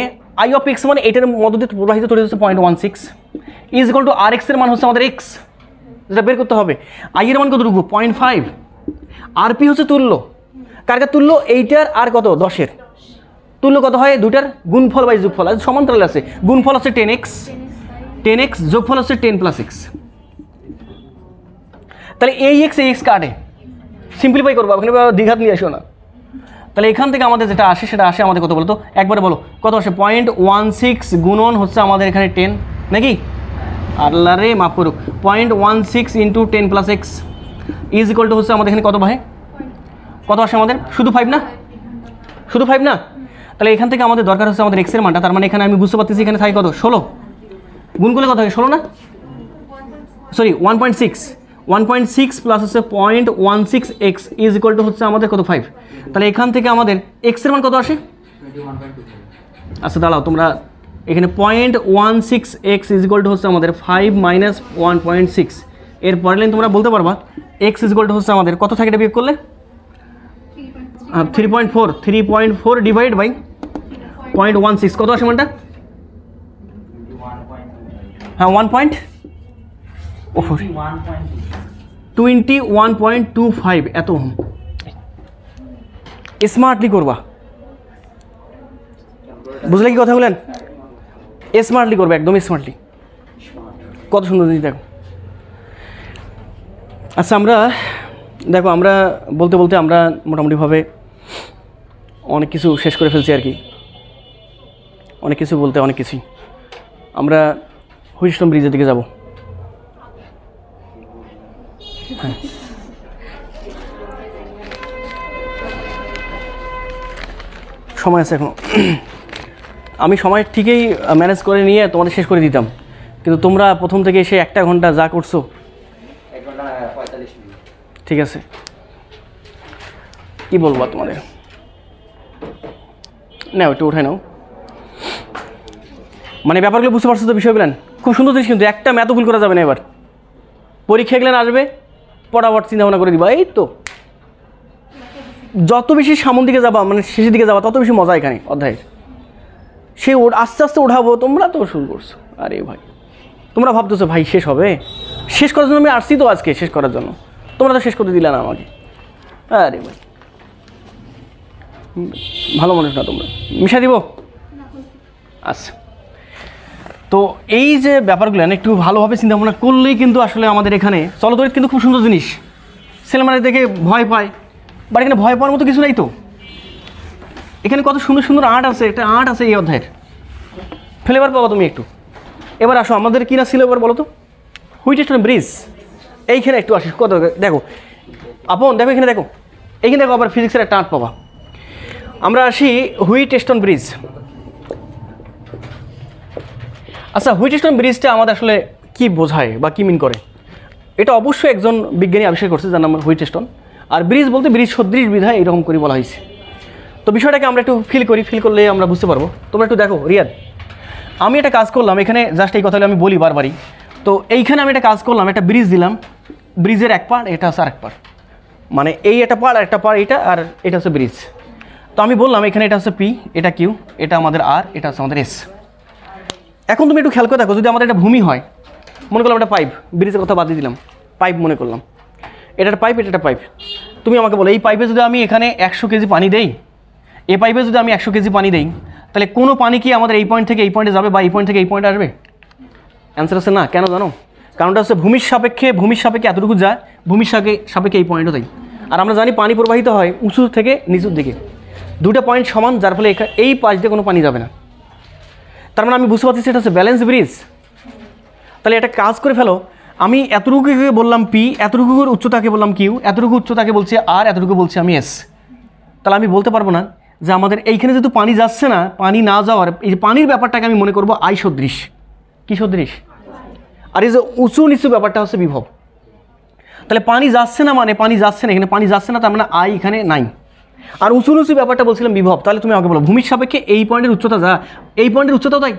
আই অফ এক্স মানে এটার মধ্য দিয়ে প্রবাহিত তড়িৎ হচ্ছে 0.16 is equal to R x এর মান হচ্ছে আমাদের এক্স যেটা বের করতে হবে আই এর মান কতটুকু 0.5 আর পি হচ্ছে তুল্য কার তুল্য এইটার আর কত 10-এর তুল্য কত হয় দুটার গুণফল বাই যোগফল আছে সমান্তরালে আছে গুণফল হচ্ছে 10x যোগফল হচ্ছে 10 + x তাহলে এই x কাটে সিম্পলিফাই করবো ওখানে দ্বিঘাত নিয়ে আসো না তাহলে এখান থেকে আমাদের যেটা আসে সেটা আসে আমাদের কত বলো তো একবারে বলো কত আসে 0.16 গুণন হচ্ছে আমাদের এখানে 10 নাকি আল্লাহ রে মাফ করুক 0.16 into 10 + x is equal to হচ্ছে আমাদের এখানে কত ভাই কত আসে আমাদের শুধু 5 না শুধু 5 না তাহলে এখান থেকে আমাদের দরকার হচ্ছে আমাদের x এর মানটা তার মানে এখানে আমি বুঝতে পারতেছি এখানে থাকে কত 16 গুণ করলে কত হয় 16 না সরি 1.6 প্লাস হচ্ছে 0.16x ইজ ইকুয়াল টু হচ্ছে আমাদের কত 5 তাহলে এখান থেকে আমাদের x এর মান কত আসে 21.2 আচ্ছা দাঁড়াও তোমরা এখানে 0.16x ইজ ইকুয়াল টু হচ্ছে আমাদের 5 মাইনাস 1.6 এর পরের লাইন তোমরা বলতে পারবা x ইজ ইকুয়াল টু হচ্ছে আমাদের কত থাকে এটা বিয়োগ করলে 3.4 ডিভাইড বাই 0.16 কত আসে মানটা হ্যাঁ 21.25 এত স্মার্টলি করবা বুঝলে কি কথা বলেন স্মার্টলি করবে একদম স্মার্টলি কত সুন্দর জিনিস দেখো আচ্ছা আমরা দেখো আমরা বলতে বলতে আমরা মোটামুটিভাবে অনেক কিছু শেষ করে ফেলছি আর কি অনেক কিছু বলতে অনেক কিছুই আমরা হুইটস্টোন ব্রিজের দিকে যাব হ্যাঁ সময় আছে এখনো আমি সময় ঠিকই ম্যানেজ করে নিয়ে তোমাদের শেষ করে দিতাম কিন্তু তোমরা প্রথম থেকে এসে 1 ঘন্টা যা করছো 1 ঘন্টা 45 মিনিট ঠিক আছে কি বলবো তোমাদের নাও একটু উঠাই নাও মানে ব্যাপারগুলো বুঝতে পারছো তো বিষয়গুলো খুব সুন্দর জিনিস কিন্তু একটা ম্যাথও ভুল করা যাবে না এবার পরীক্ষা গেলেন আসবে পড়াবার চিন্তা ভাবনা করে দিবা এই তো যত বেশি সামনের দিকে যাবা মানে শেষের দিকে যাবা তত বেশি মজা এখানে অধ্যায়ের সে আস্তে আস্তে উঠাবো তোমরা তো শুরু করছো আরে ভাই তোমরা ভাবতেছো ভাই শেষ হবে শেষ করার জন্য আমি আসছি তো আজকে শেষ করার জন্য তোমরা তো শেষ করতে দিলে না আমাকে আরে ভাই ভালো মানুষ না তোমরা মিশা দিব আচ্ছা তো এই যে ব্যাপারগুলো একটু ভালোভাবে চিন্তা ভাবনা করলেই কিন্তু আসলে আমাদের এখানে চলতরিৎ কিন্তু খুব সুন্দর জিনিস ছেলেমেয়েরা দেখে ভয় পায় বাট এখানে ভয় পাওয়ার মতো কিছু নাই তো এখানে কত সুন্দর সুন্দর আর্ট আছে একটা আর্ট আছে এই অধ্যায়ের ফ্লেভার পাবো তুমি একটু এবার আসো আমাদের কি না ছিল এবার বলো তো হুইটস্টোন ব্রিজ এইখানে একটু আসিস কত দেখো আপন দেখো এখানে দেখো এইখানে দেখো আবার ফিজিক্সের একটা আর্ট পাবা আমরা আসি হুইটস্টোন ব্রিজ। আচ্ছা, হুইটস্টোন ব্রিজটা আমাদের আসলে কি বোঝায় বা কি মিন করে? এটা অবশ্যই একজন বিজ্ঞানী আবিষ্কার করছে যার নাম হুইটস্টোন। আর ব্রিজ বলতে ব্রিজ সদৃশ বিধায় এরকম করে বলা হয়েছে। তো বিষয়টাকে আমরা একটু ফিল করলে আমরা বুঝতে পারবো। তোমরা একটু দেখো রিয়াদ, আমি একটা কাজ করলাম এখানে, জাস্ট এই কথাগুলো আমি বলি বারবারই। তো এইখানে আমি একটা কাজ করলাম, একটা ব্রিজ দিলাম, ব্রিজের এক পার, এটা হচ্ছে আরেক পার, মানে এই একটা পার একটা পার, এটা আর এটা হচ্ছে ব্রিজ। তো আমি বললাম এখানে এটা হচ্ছে পি, এটা কিউ, এটা আমাদের আর, এটা হচ্ছে আমাদের এস। এখন তুমি একটু খেয়াল করে দেখো, যদি আমাদের এটা ভূমি হয়, মনে করলাম একটা পাইপ, ব্রিজের কথা বাদ দিয়ে দিলাম, পাইপ মনে করলাম, এটার পাইপ, এটা একটা পাইপ। তুমি আমাকে বলো এই পাইপে যদি আমি এখানে 100 কেজি পানি দেই, এই পাইপে যদি আমি 100 কেজি পানি দেই, তাহলে কোনো পানি কি আমাদের এই পয়েন্ট থেকে এই পয়েন্টে যাবে বা এই পয়েন্ট থেকে এই পয়েন্টে আসবে? অ্যান্সার হচ্ছে না। কেন জানো? কারণটা হচ্ছে ভূমির সাপেক্ষে এতটুকু যায়, ভূমির সাপেক্ষে এই পয়েন্টও তাই। আর আমরা জানি পানি প্রবাহিত হয় উঁচু থেকে নিচুর দিকে, দুটো পয়েন্ট সমান, যার ফলে এই পাশ দিয়ে কোনো পানি যাবে না। তার মানে আমি বুঝতে পারছি সেটা হচ্ছে ব্যালেন্স ব্রিজ। তাহলে একটা কাজ করে ফেলো, আমি এতটুকুকে বললাম পি, এতটুকুর উচ্চতাকে বললাম কিউ, এতটুকু উচ্চতাকে বলছি আর, এতটুকু বলছি আমি এস। তাহলে আমি বলতে পারবো না যে আমাদের এইখানে যেহেতু পানি যাচ্ছে না, পানি না যাওয়ার এই যে পানির ব্যাপারটাকে আমি মনে করবো আই সদৃশ। কী সদৃশ? আর এই যে উঁচু নিচু ব্যাপারটা হচ্ছে বিভব। তাহলে পানি যাচ্ছে না মানে পানি যাচ্ছে না, এখানে পানি যাচ্ছে না, তার মানে আই এখানে নাই। আর উঁচু নিচু ব্যাপারটা বলছিলাম বিভব। তাহলে তুমি আমাকে বলো ভূমির সাপেক্ষে এই পয়েন্টের উচ্চতা যা, এই পয়েন্টের উচ্চতাও তাই।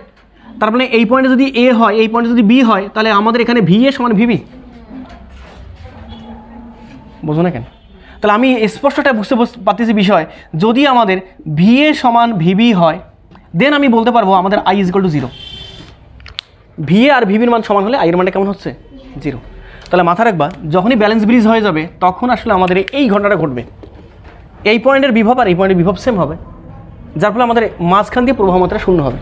তার মানে এই পয়েন্টে যদি এ হয়, এই পয়েন্টে যদি বি হয়, তাহলে আমাদের এখানে ভি এ সমান ভিবি। বোঝো না কেন? তাহলে আমি স্পষ্টটা বুঝতে পারতেছি বিষয়, যদি আমাদের ভি এ সমান ভিবি হয়, দেন আমি বলতে পারবো আমাদের I is equal to 0। V A আর ভিবির মান সমান হলে আইয়ের মানটা কেমন হচ্ছে? 0। তাহলে মাথা রাখবা, যখনই ব্যালেন্স ব্রিজ হয়ে যাবে তখন আসলে আমাদের এই ঘটনাটা ঘটবে, এই পয়েন্টের বিভব আর এই পয়েন্টের বিভব সেম হবে, যার ফলে আমাদের মাঝখান দিয়ে প্রবাহ মাত্রা শূন্য হবে।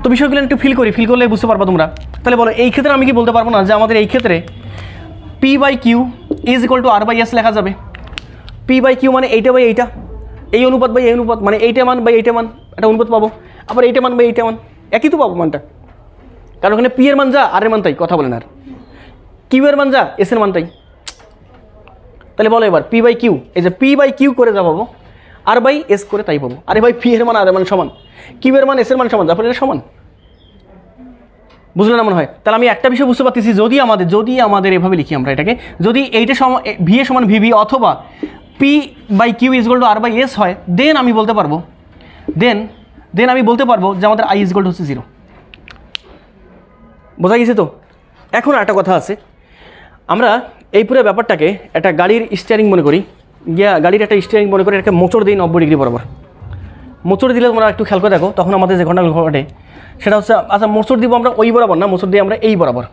তো বিষয়গুলো একটু ফিল করলে বুঝতে পারবা তোমরা। তাহলে বলো এই ক্ষেত্রে আমি কি বলতে পারবো না যে আমাদের এই ক্ষেত্রে P by Q is equal to R by S লেখা যাবে? পি বাই কিউ মানে এইটা বাই এইটা, এই অনুপাত বাই এই অনুপাত, মানে এইটা মান বাই এইটা মান, একটা অনুপাত পাবো, আবার এইটা মান বাই এইটা মান, একই তো পাবো মানটা। কারণ ওখানে পি এর মান যা, আর এর মান তাই, কথা বলেন। আর কিউ এর মান যা, এস এর মান তাই। তাহলে বলো এবার পি বাই কিউ, এই যে পি বাই কিউ করে যা পাবো, আর বাই এস করে তাই পাবো। আরে ভাই পি এর মান আর এর মান সমান, কিউ এর মান এস এর মান সমান, তারপরে এটা সমান। বুঝলে না মনে হয়? তাহলে আমি একটা বিষয় বুঝতে পারতেছি, যদি আমাদের এভাবে লিখি আমরা এটাকে, যদি এইটা ভি এ সমান ভিভি অথবা P by Q is equal to R by S হয়, দেন আমি বলতে পারবো যে আমাদের আই ইজ ইকুয়াল টু হচ্ছে 0। বোঝা গেছে তো? এখন একটা কথা আছে, আমরা এই পুরো ব্যাপারটাকে একটা গাড়ির স্টিয়ারিং মনে করি, গাড়ির একটা স্টিয়ারিং মনে করি, একটা মোচড় দিই 90 ডিগ্রি বরাবর। মোচড় দিলে তোমরা একটু খেয়াল করে দেখো, তখন আমাদের যে ঘটনাগুলো ঘটে সেটা হচ্ছে, আচ্ছা মোচড় দিব আমরা ওই বরাবর না, মোচড় দিয়ে আমরা এই বরাবর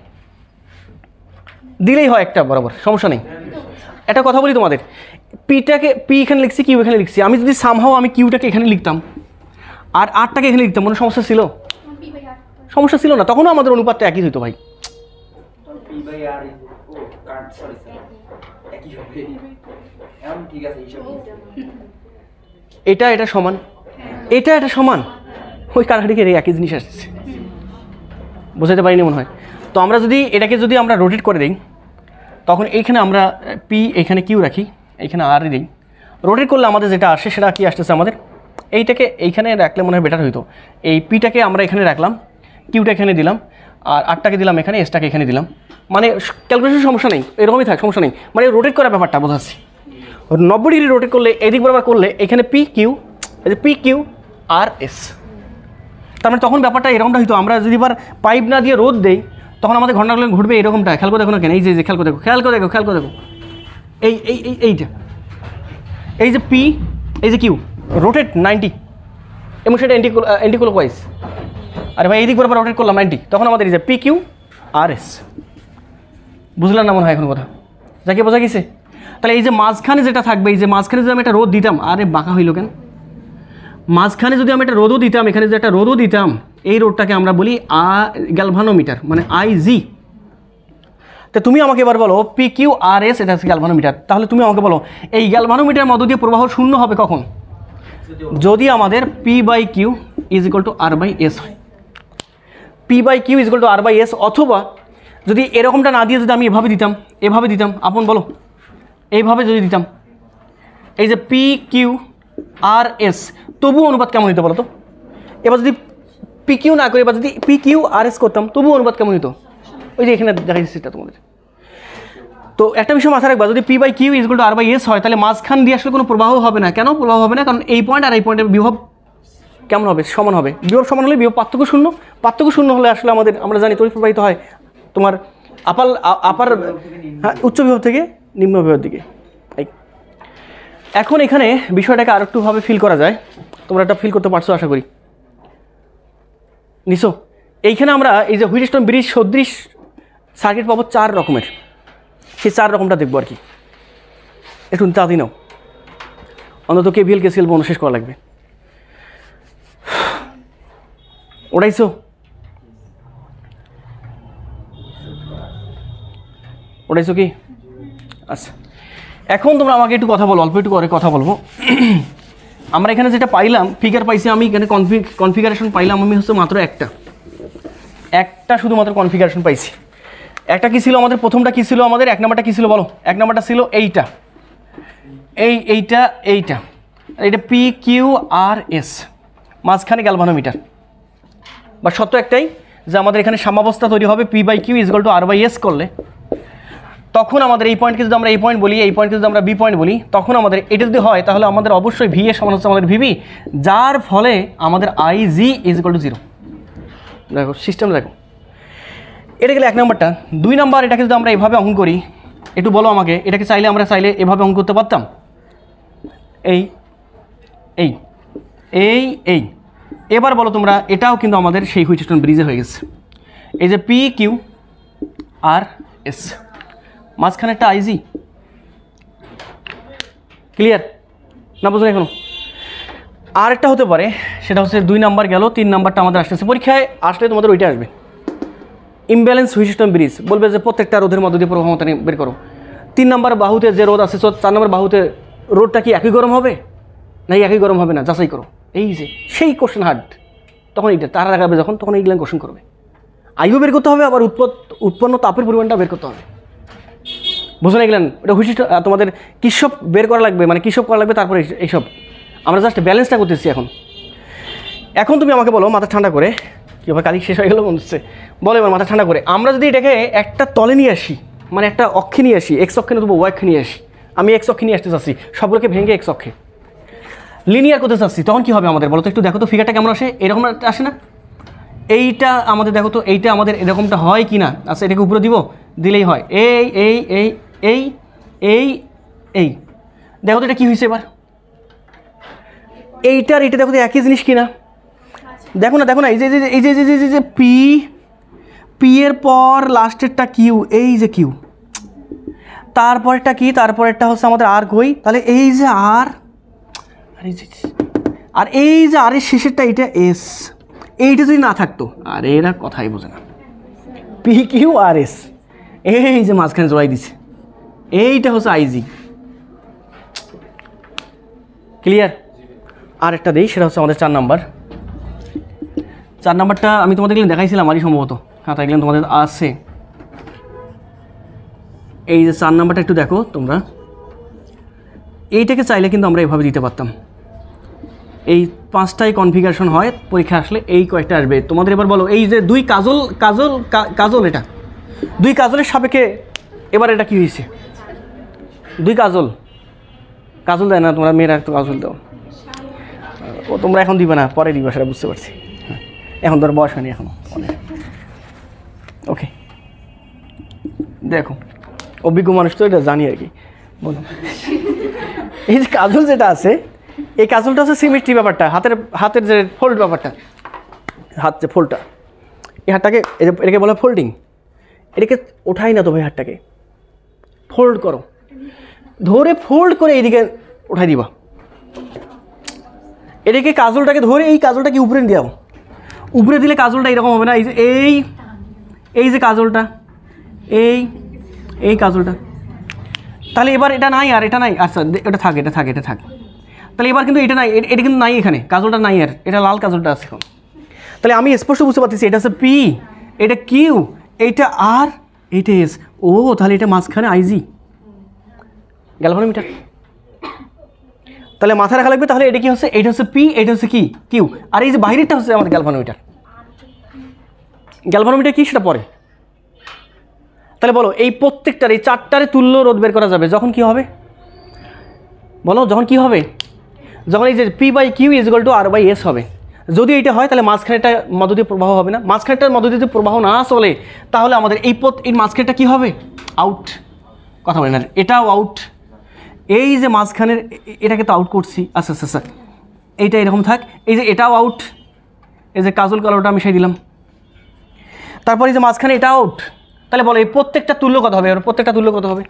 দিলেই হয়, একটা বরাবর, সমস্যা নেই। একটা কথা বলি তোমাদের, পি এখানে লিখছি, কিউ এখানে লিখছি, আমি যদি সামহাও আমি কিউটাকে এখানে লিখতাম আর আরটাকে এখানে লিখতাম, কোনো সমস্যা ছিল? সমস্যা ছিল না, তখনও আমাদের অনুপাতটা একই হইতো ভাই। এটা সমান, এটা সমান, ওই কাটাকাটিকে একই জিনিস আসছে। বোঝাতে পারিনি মনে হয়? তো আমরা যদি আমরা রোটেট করে দিই, তখন এইখানে আমরা পি, এখানে কিউ রাখি, এইখানে আর দিই, রোটেট করলে আমাদের যেটা আসে সেটা কি আসতেছে, আমাদের এইটাকে এইখানে রাখলে মনে হয় বেটার হইতো। এই পিটাকে আমরা এখানে রাখলাম, কিউটা এখানে দিলাম, আর আরটাকে দিলাম এখানে, এসটাকে এখানে দিলাম, মানে ক্যালকুলেশন সমস্যা নেই, এরকমই থাক, সমস্যা নেই, মানে রোটেট করার ব্যাপারটা বোঝাচ্ছি। 90 ডিগ্রি রোটেট করলে এদিক বরাবর করলে এখানে পি কিউ আর এস, তার মানে তখন ব্যাপারটা এরকমটা হইতো। আমরা যদি এবার পাইপ না দিয়ে রোদ দেই, তখন আমাদের ঘটনাগুলো ঘটবে এরকমটা। খেয়াল করে দেখো না কেন, এই যে খেয়াল করে দেখো এইটা, এই যে পি, এই যে কিউ, রোটেট 90 এবং সেটা অ্যান্টিক্লকওয়াইজ। আরে ভাই এইদিক বরাবর রোটেট করলাম 90, তখন আমাদের এই যে পি কিউ আর এস। বুঝলাম না মনে হয় এখন কথা? যাকে বোঝা গেছে? তাহলে এই যে মাঝখানে যেটা থাকবে, এই যে মাঝখানে যদি আমি একটা রোদ দিতাম, আরে বাঁকা হইল কেন? মাঝখানে যদি আমি একটা রোদও দিতাম, এখানে যদি একটা রোদও দিতাম, এই রোদটাকে আমরা বলি গ্যালভানোমিটার, মানে আইজি। তো তুমি আমাকে এবার বলো পি কিউ আর এস এটা হচ্ছে গ্যালভানোমিটার। তাহলে তুমি আমাকে বলো এই গ্যালভানোমিটার মধ্য দিয়ে প্রবাহ শূন্য হবে কখন? যদি আমাদের P by Q is equal to R by S হয়। P by Q is equal to R by S, অথবা যদি এরকমটা না দিয়ে যদি আমি এভাবে দিতাম, আপন বলো এইভাবে যদি দিতাম, এই যে পি কিউ আর এস, তবু অনুপাত কেমন হতো বলো তো? এবার যদি পি কিউ না করে, এবার যদি পি কিউ আর এস করতাম, তবু অনুপাত কেমন হতো? ওই যে এখানে দেখাচ্ছি সেটা তোমাদের। তো একটা বিষয় মাথায় রাখবা, যদি P by Q is equal to R by S হয়, তাহলে মাঝখান দিয়ে আসলে কোনো প্রবাহ হবে না। কেন প্রবাহ হবে না? কারণ এই পয়েন্ট আর এই পয়েন্টের বিভব কেমন হবে? সমান হবে। বিভব সমান হলে বিভব পার্থক্য শূন্য, পার্থক্য শূন্য হলে আসলে আমরা জানি তড়িৎ প্রবাহিত হয় তোমার আপার হ্যাঁ উচ্চ বিভব থেকে নিম্ন বিভবের দিকে। এখন এখানে বিষয়টাকে আর একটুভাবে ফিল করা যায়, তোমরা এটা ফিল করতে পারছো আশা করি। নিশো এইখানে আমরা এই যে হুইটস্টোন ব্রিজ সদৃশ সার্কিট পাবো 4 রকমের, সেই 4 রকমটা দেখবো আর কি। একটু তাড়াতাড়ি নাও, অন্তত কেভিএল কেসিএল বন্ধ শেষ করা লাগবে। ওটাইছো ওটাইছো কি? আচ্ছা, এখন তোমরা আমাকে একটু কথা বলো, অল্প একটু করে কথা বলবো। আমরা এখানে যেটা পাইলাম ফিগার পাইছি, আমি এখানে কনফিগারেশন পাইলাম আমি হচ্ছে মাত্র একটা শুধুমাত্র কনফিগারেশন পাইছি। একটা কী ছিল আমাদের? প্রথমটা কী ছিল আমাদের? 1 নম্বরটা কী ছিল বলো? 1 নম্বরটা ছিল এইটা, এইটা এটা পি কিউ আর এস, মাঝখানে গ্যালভানোমিটার। বা সত্য একটাই যে আমাদের এখানে সাম্যাবস্থা তৈরি হবে P by Q is equal to R by S করলে, তখন আমাদের এই পয়েন্টকে যদি আমরা এই পয়েন্ট বলি, এই পয়েন্টকে যদি আমরা বি পয়েন্ট বলি, তখন আমাদের এটা যদি হয় তাহলে আমাদের অবশ্যই ভি এর সমান হচ্ছে আমাদের ভিবি, যার ফলে আমাদের I G is equal to 0। দেখো সিস্টেম দেখো, এটা গেলে 1 নম্বরটা। 2 নম্বর, এটাকে যদি আমরা এভাবে অঙ্কন করি, একটু বলো আমাকে, এটাকে আমরা চাইলে এভাবে অঙ্কন করতে পারতাম? এই এবার বলো তোমরা, এটাও কিন্তু আমাদের সেই হুইটস্টোন ব্রিজে হয়ে গেছে। এই যে পি কিউ আর এস, মাঝখানে একটা আইজি। ক্লিয়ার না? বুঝলেন এখনো? আর একটা হতে পারে, সেটা হচ্ছে 2 নাম্বার গেল, 3 নাম্বারটা আমাদের আসতেছে পরীক্ষায় আসলে তোমাদের ওইটা আসবে, ইমব্যালেন্স হুইটস্টোন ব্রিজ। বলবে যে প্রত্যেকটা রোধের মধ্য দিয়ে প্রবাহমাত্রা বের করো। 3 নম্বর বাহুতে যে রোধ আছে, 4 নম্বর বাহুতে রোধটা কি একই গরম হবে নাকি একই গরম হবে না, যাচাই করো। এই যে সেই কোশ্চেন হার্ড, তখন এইটা তারা লাগাবে যখন, তখন এইগুলো কোশ্চেন করবে। আইও বের করতে হবে, আবার উৎপন্ন তাপের পরিমাণটা বের করতে হবে। বুঝো না এগুলেন? ওটা হুইটস্টোন তোমাদের কিসব বের করা লাগবে, মানে কিসব করা লাগবে, তারপরে এইসব আমরা জাস্ট ব্যালেন্সটা করতেছি। এখন তুমি আমাকে বলো মাথা ঠান্ডা করে, কি আবার কালি শেষ হয়ে গেল মনে হচ্ছে, বলো এবার মাথা ঠান্ডা করে, আমরা যদি এটাকে একটা তলে নিয়ে আসি, মানে একটা অক্ষে নিয়ে আসি, এক্স অক্ষে নতুবা ওয়াই অক্ষে নিয়ে আসি, আমি এক্স অক্ষে নিয়ে আসতে চাচ্ছি, সবগুলোকে ভেঙে এক্স অক্ষে লিনিয়ার করতে চাচ্ছি, তখন কী হবে আমাদের বলো তো? একটু দেখো তো ফিগারটা কেমন আসে, এরকম আসে না? এইটা আমাদের দেখো তো, এইটা আমাদের এরকমটা হয় কি না? আচ্ছা, এটাকে উপরে দিব, দিলেই হয় এই এই এই এই এই এই। দেখো তো এটা কী হয়েছে এবার, এইটার এইটা দেখো তো একই জিনিস কিনা? দেখো না এই যে এই যে এই যে পি, পি এর পর লাস্টেরটা কিউ, এই যে কিউ, তারপরেরটা কি? তারপরেরটা হচ্ছে আমাদের আর কই, তাহলে এই যে আর, আর এই যে আর এর শেষেরটা এটা এস, এইটা যদি না থাকতো, আর এরা কথাই বোঝে না, পি কিউ আর এস, এই যে মাঝখানে জড়াই দিছে, এইটা হচ্ছে আইজি। ক্লিয়ার? আর একটা দেই, সেটা হচ্ছে আমাদের 4 নাম্বার। 4 নাম্বারটা আমি তোমাদের দেখাইছিলাম আরই সম্ভবত, হ্যাঁ তাই গেলেন তোমাদের আছে। এই যে 4 নাম্বারটা একটু দেখো তোমরা, এইটাকে চাইলে কিন্তু আমরা এভাবে দিতে পারতাম। এই 5টাই কনফিগারেশন হয়, পরীক্ষা আসলে এই কয়েকটা আসবে তোমাদের। এবার বলো, এই যে 2 কাজল, এটা 2 কাজলের সাপেক্ষে এবার এটা কি হয়েছে? 2 কাজল দেয় না তোমরা মেয়েরা, একটু কাজল দাও। ও তোমরা এখন দিবে না, পরে দিবে, সেটা বুঝতে পারছি। এখন তোর বয়স হয়নি এখনো। ওকে, দেখো অভিজ্ঞ মানুষ তো এটা জানি আর কি। বলো, এই যে কাজল যেটা আছে, এই কাজলটা হচ্ছে সিমেট্রি ব্যাপারটা, হাতের যে ফোল্ড ব্যাপারটা, হাত যে ফোল্ডটা, এই হাতটাকে এটাকে বলে ফোল্ডিং। এটাকে ওঠাই না তো ভাই, হাতটাকে ফোল্ড করো, ধরে ফোল্ড করে এইদিকে উঠাই দিবা। এটাকে কাজলটাকে ধরে এই কাজলটাকে উপরে দাও, উপরে দিলে কাজলটা এরকম হবে না। এই যে এই যে কাজলটা, এই কাজলটা, তাহলে এবার এটা নাই আর এটা নাই। আচ্ছা এটা থাক, এটা থাক। তাহলে এবার কিন্তু এটা নাই, এটা কিন্তু নাই, এখানে কাজলটা নাই, আর এটা লাল কাজলটা আছে এখন। তাহলে আমি স্পষ্ট বুঝতে পারতেছি এটা হচ্ছে পি, এটা কিউ, এইটা আর, এইটা এস। ও তাহলে এটা মাঝখানে আইজি, গ্যালভানোমিটার। তাহলে মাথায় রাখা লাগবে, তাহলে এটা কি হচ্ছে, এটা হচ্ছে পি, এটা হচ্ছে কি কিউ, আর এই যে বাইরেরটা হচ্ছে আমাদের গ্যালভানোমিটার। গ্যালভানোমিটার কি সেটা পরে। তাহলে বলো এই প্রত্যেকটার এই চারটারে তুল্য রোধ বের করা যাবে যখন কি হবে, বলো যখন কি হবে, যখন এই যে P by Q is equal to R by S হবে। যদি এইটা হয় তাহলে মাঝখানেটা মধ্য দিয়ে প্রবাহ হবে না, মাঝখানেটার মধ্য দিয়ে প্রবাহ না চলে তাহলে আমাদের এই মাঝখানেটা কি হবে, আউট। কথা বলেন না, এটাও আউট। এই যে মাঝখানের এটাকে তো আউট করছি, আচ্ছা আচ্ছা আচ্ছা এইটা এরকম থাক, এই যে এটাও আউট, এই যে কাজল কালোটা মিশিয়ে দিলাম, তারপর এই যে মাঝখানে এটা আউট। তাহলে বলো এই প্রত্যেকটা তুল্য কত হবে, আর প্রত্যেকটা তুল্য কত হবে,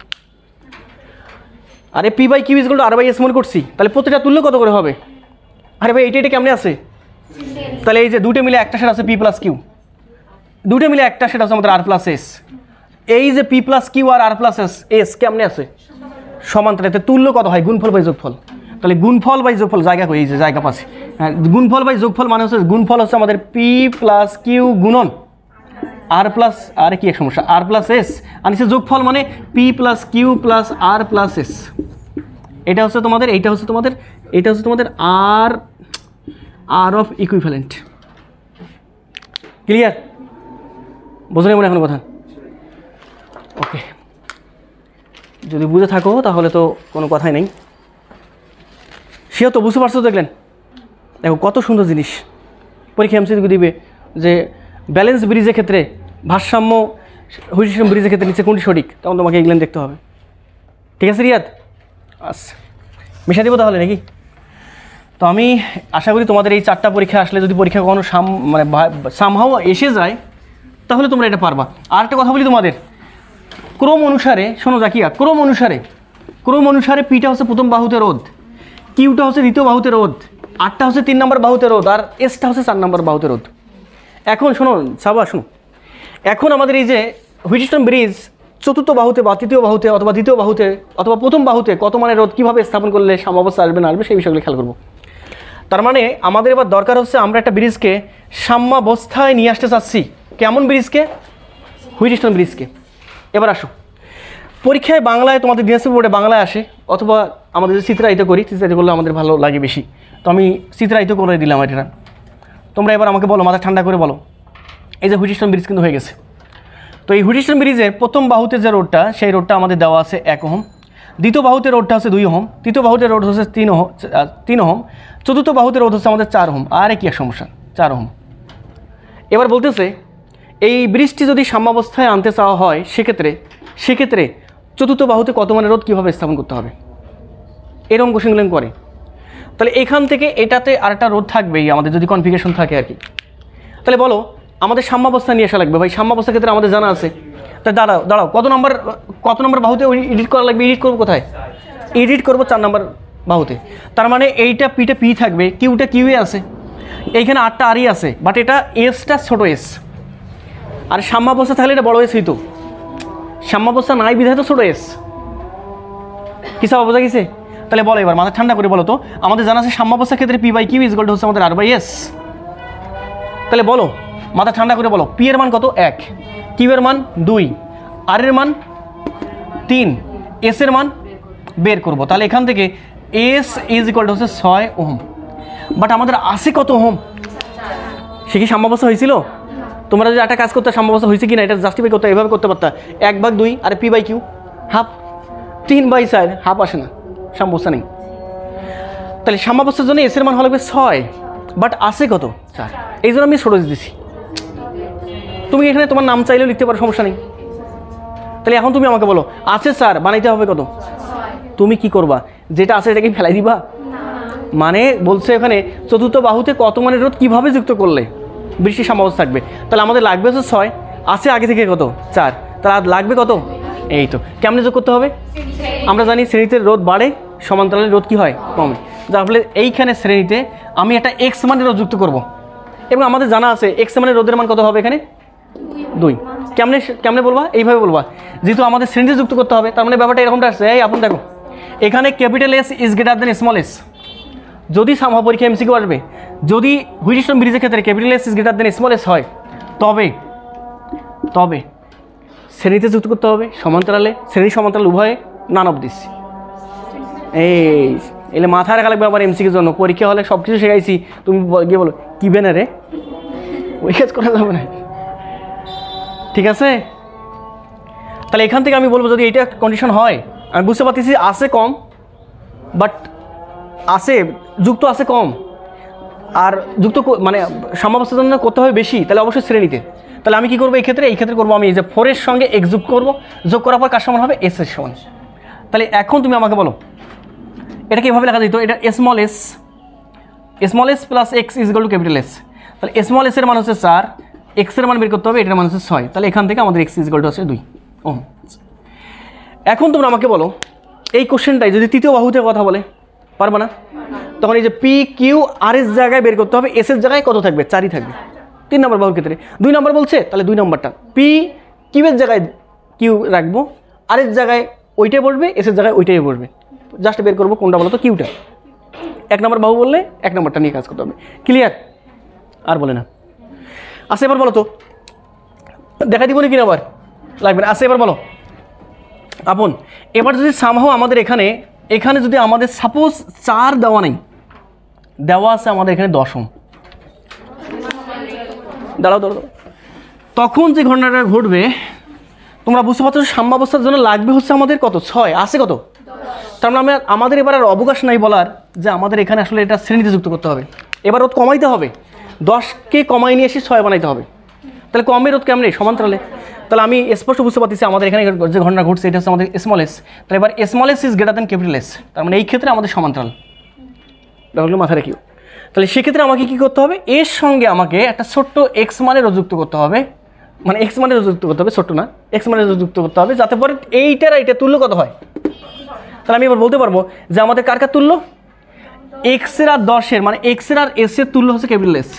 আরে P by Q is equal to R by S মনে করছি, তাহলে প্রত্যেকটা তুল্য কত করে হবে, আরে ভাই এটা কেমনে আছে, তাহলে এই যে দুটো মিলে একটা সেটা আছে পি প্লাস কিউ, দুটো মিলে একটা সেটা আছে আমাদের আর প্লাস এস। এই যে পি প্লাস কিউ আর আর প্লাস এস এস কেমনে আছে সমান্তরালে, তুল্য কত হয়, গুণফল বাই যোগফল। তাহলে গুণফল বাই যোগফল জায়গা কই, এই যে জায়গা পাচ্ছি, হ্যাঁ গুণফল বাই যোগফল মানে হচ্ছে গুণফল হচ্ছে আমাদের পি প্লাস কিউ গুণন আর প্লাস, আর কি এক সমস্যা, আর প্লাস এস, আর নিচে যোগফল মানে পি প্লাস কিউ প্লাস আর প্লাস এস। এটা হচ্ছে তোমাদের, এইটা হচ্ছে তোমাদের, এটা হচ্ছে তোমাদের আর আর অফ ইকুইভ্যালেন্ট। ক্লিয়ার, বোঝো মনে এখন কথা, ওকে। যদি বুঝে থাকো তাহলে তো কোনো কথাই নেই, সেও তো বুঝতে পারছো, দেখলেন দেখো কত সুন্দর জিনিস। পরীক্ষা এমসিকিউ দিবে যে ব্যালেন্স ব্রিজের ক্ষেত্রে ভারসাম্য হুইটস্টোন ব্রিজের ক্ষেত্রে নিচে কোনটি সঠিক, তখন তোমাকে এগুলো দেখতে হবে। ঠিক আছে রিয়াদ, আচ্ছা মিশা দিব তাহলে নাকি। তো আমি আশা করি তোমাদের এই চারটা পরীক্ষা আসলে, যদি পরীক্ষা কখনো মানে সামহাও এসে যায় তাহলে তোমরা এটা পারবা। আর একটা কথা বলি তোমাদের, ক্রম অনুসারে শোনো জাকিয়া, ক্রম অনুসারে পিটা হচ্ছে প্রথম বাহুতে রোধ, কিউটা হচ্ছে দ্বিতীয় বাহুতে রোধ, আরটা হচ্ছে 3 নম্বর বাহুতে রোধ, আর এসটা হচ্ছে 4 নম্বর বাহুতে রোধ। এখন শোনো সাবা শোনো, এখন আমাদের এই যে হুইটস্টোন ব্রিজ চতুর্থ বাহুতে বা তৃতীয় বাহুতে অথবা দ্বিতীয় বাহুতে অথবা প্রথম বাহুতে কত মানের রোধ কীভাবে স্থাপন করলে সাম্যাবস্থা আসবে না আসবে সেই বিষয়গুলো খেয়াল করবো। তার মানে আমাদের এবার দরকার হচ্ছে আমরা একটা ব্রিজকে সাম্যাবস্থায় নিয়ে আসতে চাচ্ছি। কেমন ব্রিজকে? হুইটস্টোন ব্রিজকে। এবার আসো, পরীক্ষায় বাংলায় তোমাদের ডিএসসি বোর্ডে বাংলায় আসে, অথবা আমাদের যে চিত্রায়িত করি, চিত্রায়িত করলে আমাদের ভালো লাগে বেশি, তো আমি চিত্রায়িত করে দিলাম এটা। তোমরা এবার আমাকে বলো, মাথা ঠান্ডা করে বলো, এই যে হুইটস্টোন ব্রিজ কিন্তু হয়ে গেছে। তো এই হুইটস্টোন ব্রিজের প্রথম বাহুতে যে রোডটা, সেই রোডটা আমাদের দেওয়া আছে 1 ওহম, দ্বিতীয় বাহুতে রোডটা হচ্ছে 2 ওহম, তৃতীয় বাহুতে রোড হচ্ছে 3 ওহম, চতুর্থ বাহুতে রোড হচ্ছে আমাদের 4 ওহম। আর কি এক সমস্যা, 4 ওহম। এবার বলতেছে এই ব্রিজটি যদি সাম্যাবস্থায় আনতে চাওয়া হয় সেক্ষেত্রে চতুর্থ বাহুতে কত মানের রোধ কীভাবে স্থাপন করতে হবে, এরকম কোশ্চেনগুলো করে। তাহলে এখান থেকে এটাতে আরেকটা রোধ থাকবেই আমাদের, যদি কনফিগারেশন থাকে আর কি। তাহলে বলো আমাদের সাম্যাবস্থা নিয়ে আসা লাগবে। ভাই সাম্যাবস্থার ক্ষেত্রে আমাদের জানা আছে, তাই দাঁড়াও কত নম্বর বাহুতে এডিট করা লাগবে? এডিট করবো কোথায়? এডিট করবো 4 নম্বর বাহুতে। তার মানে এইটা পিটা পি থাকবে, কিউটা কিউয়ে আছে, এইখানে আরটা আরই আছে, বাট এটা এসটা ছোটো এস, আর সাম্যাবস্থা থাকলে এটা বড় এস হইতো, সাম্যাবস্থা নাই বিধায় তো ছোটো এস। কি সব বোঝা গেছে? তাহলে বলো এবার মাথা ঠান্ডা করে বলো তো, আমাদের জানা আছে সাম্যাবস্থার ক্ষেত্রে P by Q is equal to হচ্ছে আমাদের আর বাই এস। তাহলে বলো মাথা ঠান্ডা করে বলো, পি এর মান কত? 1, কিউ এর মান 2, আর এর মান 3, এস এর মান বের করবো। তাহলে এখান থেকে এস ইজ ইকুয়াল টু হচ্ছে 6 ওহম, বাট আমাদের আছে কত ওহম? সে কি সাম্যাবস্থা হয়েছিল? তোমরা যদি একটা কাজ করতে সাম্যাবস্থা হয়েছে কিনা এটা জাস্টিফাই করতে এভাবে করতে পারতা, 1/2 আর P by Q half, 3/4 half আসে না, সাম্যাবস্থা নেই। তাহলে সাম্যাবস্থার জন্য এস এর মান হলে 6, বাট আছে কত? 4। এই জন্য আমি ছোটো দিচ্ছি। তুমি এখানে তোমার নাম চাইলেও লিখতে পারো, সমস্যা নেই। তাহলে এখন তুমি আমাকে বলো, আছে 4 বানাইতে হবে কত? তুমি কি করবা? যেটা আছে এটাকে ফেলাই দিবা? মানে বলছে এখানে চতুর্থ বাহুতে কত মানের রোধ কীভাবে যুক্ত করলে বৃষ্টির সাম্যাবস্থা থাকবে। তাহলে আমাদের লাগবে হচ্ছে 6, আছে আগে থেকে কত? 4, তাহলে আর লাগবে কত? এই তো। কেমনে যোগ করতে হবে? আমরা জানি শ্রেণীতে রোধ বাড়ে, সমান্তরালে রোধ কী হয়? কমে। যার ফলে এইখানে শ্রেণীতে আমি একটা এক্স মানের রোধ যুক্ত করব, এবং আমাদের জানা আছে এক্স মানের রোধের মান কত হবে? এখানে 2। কেমনে বলবা? এইভাবে বলবা, যেহেতু আমাদের শ্রেণীতে যুক্ত করতে হবে, তার মানে ব্যাপারটা এরকমটা আসছে। এই আপনি দেখো এখানে capital S is greater than small S. যদি সামহাও পরীক্ষা এমসিকিউ আসবে, যদি হুইটস্টোন ব্রিজের ক্ষেত্রে capital S is greater than small S হয়, তবে শ্রেণীতে যুক্ত করতে হবে, সমান্তরালে, শ্রেণী সমান্তরাল উভয়ে নান অফ দিস। এই এলে মাথায় রাখা লাগবে আবার এমসিকিউর জন্য। পরীক্ষা হলে সব কিছু শেখাইছি, তুমি গিয়ে বলো কী বেনে রে, ওই কাজ করা যাবে না, ঠিক আছে? তাহলে এখান থেকে আমি বলবো যদি এইটা কন্ডিশন হয়, আমি বুঝতে পারতেছি আছে কম, বাট আছে যুক্ত আছে কম, আর যুক্ত মানে সাম্যাবস্থার জন্য করতে হবে বেশি, তাহলে অবশ্যই শ্রেণীতে। তাহলে আমি কী করবো এই ক্ষেত্রে করবো আমি এই যে 4 এর সঙ্গে x যোগ করবো, যোগ করার পর কার সমান হবে s এর সমান। তাহলে এখন তুমি আমাকে বলো এটা কীভাবে লেখা যেত? এটা small S plus x is equal two capital S. তাহলে স্মল এস এর মান হচ্ছে 4, এক্স এর মান বের করতে হবে, এটার মান হচ্ছে 6। তাহলে এখান থেকে আমাদের এক্স ইজ ইকুয়াল টু হচ্ছে 2 ওহম। এখন তোমরা আমাকে বলো এই কোশ্চেনটাই যদি তৃতীয় বাহুতে কথা বলে, পারবে না? তখন এই যে পি কিউ আর এস জায়গায় বের করতে হবে, এস এর জায়গায় কত থাকবে? 4ই থাকবে। 3 নম্বর বাহুর ক্ষেত্রে 2 নম্বর বলছে, তাহলে 2 নম্বরটা পি কিউ এর জায়গায় কিউ রাখবো, আর এর জায়গায় ওইটাই বসবে, এস এর জায়গায় ওইটাই বসবে। জাস্ট বের করবো কোনটা বলো তো, কিউটা। 1 নম্বর বাহু বললে 1 নম্বরটা নিয়ে কাজ করতে হবে। ক্লিয়ার? আর বলে না। আচ্ছা এবার বলো তো, দেখা দিব না কিনা আবার লাগবে না। আচ্ছা এবার বলো আপন, এবার যদি সামহাও আমাদের এখানে যদি আমাদের সাপোজ 4 দেওয়া নেই, দেওয়া আছে আমাদের এখানে 10, দাঁড়াও, তখন যে ঘটনাটা ঘটবে তোমরা বুঝতে পারছো, সাম্যাবস্থার জন্য লাগবে হচ্ছে আমাদের কত? 6, আছে কত? তার মানে আমাদের এবার আর অবকাশ নাই বলার যে আমাদের এখানে আসলে এটা শ্রেণীতে যুক্ত করতে হবে। এবার রোধ কমাইতে হবে, 10কে কমাই নিয়ে এসে 6 বানাইতে হবে। তাহলে কমের রোধ কেমন? সমান্তরালে। তাহলে আমি স্পষ্ট বুঝতে পারতেছি আমাদের এখানে যে ঘটনা ঘটছে এটা হচ্ছে আমাদের স্মল এস। তাহলে এবার small S is greater than capital S, তার মানে এই ক্ষেত্রে আমাদের সমান্তরাল। তাহলে মাথায় রাখিও। তাহলে সেক্ষেত্রে আমাকে কী করতে হবে? এর সঙ্গে আমাকে একটা ছোট্ট এক্স মানের রোধ যুক্ত করতে হবে, মানে এক্স মানের রোধ যুক্ত করতে হবে, ছোট্ট না, এক্স মানের রোধ যুক্ত করতে হবে, যাতে পরে এইটার এইটা তুল্য কত হয়। তাহলে আমি এবার বলতে পারবো যে আমাদের কার কার তুল্য? এক্সের আর 10-এর, মানে এক্সের আর এস এর তুল্য হচ্ছে ক্যাপিটাল এস।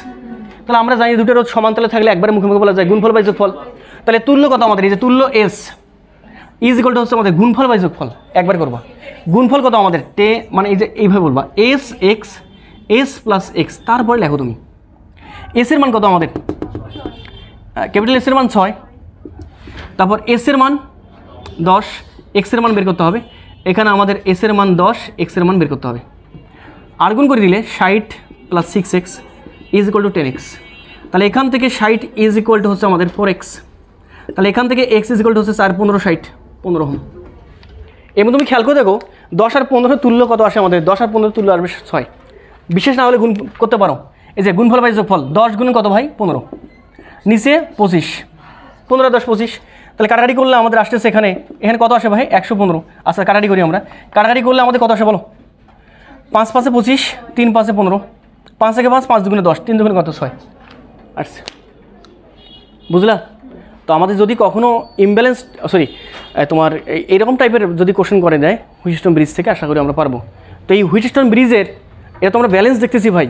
তাহলে আমরা জানি দুটো রোধ সমান্তরালে থাকলে একবারে মুখে বলা যায় গুণফল বাই যোগফল। তাহলে তুল্য কত আমাদের? এই যে তুল্য এস ইজ ইকুয়াল টু হচ্ছে আমাদের গুণফল বাই যোগফল। একবার করবা গুণফল কত আমাদের মানে এই যে এইভাবে বলবা S x S plus x, তারপরে লেখো তুমি এস এর মান কত আমাদের? ক্যাপিটাল এস এর মান 6, তারপর এস এর মান 10, এক্স এর মান বের করতে হবে। এখানে আমাদের এস এর মান 10, এক্স এর মান বের করতে হবে। আর গুণ করে দিলে 60 plus 6x is equal two 10x। তাহলে এখান থেকে 60 ইজ ইকুয়াল টু হচ্ছে আমাদের 4x। তাহলে এখান থেকে x ইজ ইকুয়াল টু হচ্ছে 4 15 60 15 ওহম। এমন তুমি খেয়াল করে দেখো 10 আর 15 তুল্য কত আসে আমাদের? 10 আর 15 তুল্য আসবে 6। বিশেষ না হলে গুণ করতে পারো, এই যে গুণফল বাই যোগফল 10 গুণ কত ভাই? 15, নিচে 25, 15 10 25। তাহলে কাটাকাটি করলে আমাদের আসতেছে এখানে কত আসে ভাই? 115। আচ্ছা কাটাকাটি করি আমরা, কাটাকাটি করলে আমাদের কত আসে বলো? 5 5 25, 3 5 15, 5 থেকে 5, 5 দুগুণে 10, 3 দুগুণে কত? 6 আসছে। বুঝলা? তো আমাদের যদি কখনো ইমব্যালেন্স তোমার এইরকম টাইপের যদি কোশ্চেন করে দেয় হুইটস্টোন ব্রিজ থেকে, আশা করি আমরা পারবো। তো এই হুইটস্টোন ব্রিজের এটা তো আমরা ব্যালেন্স দেখতেছি ভাই,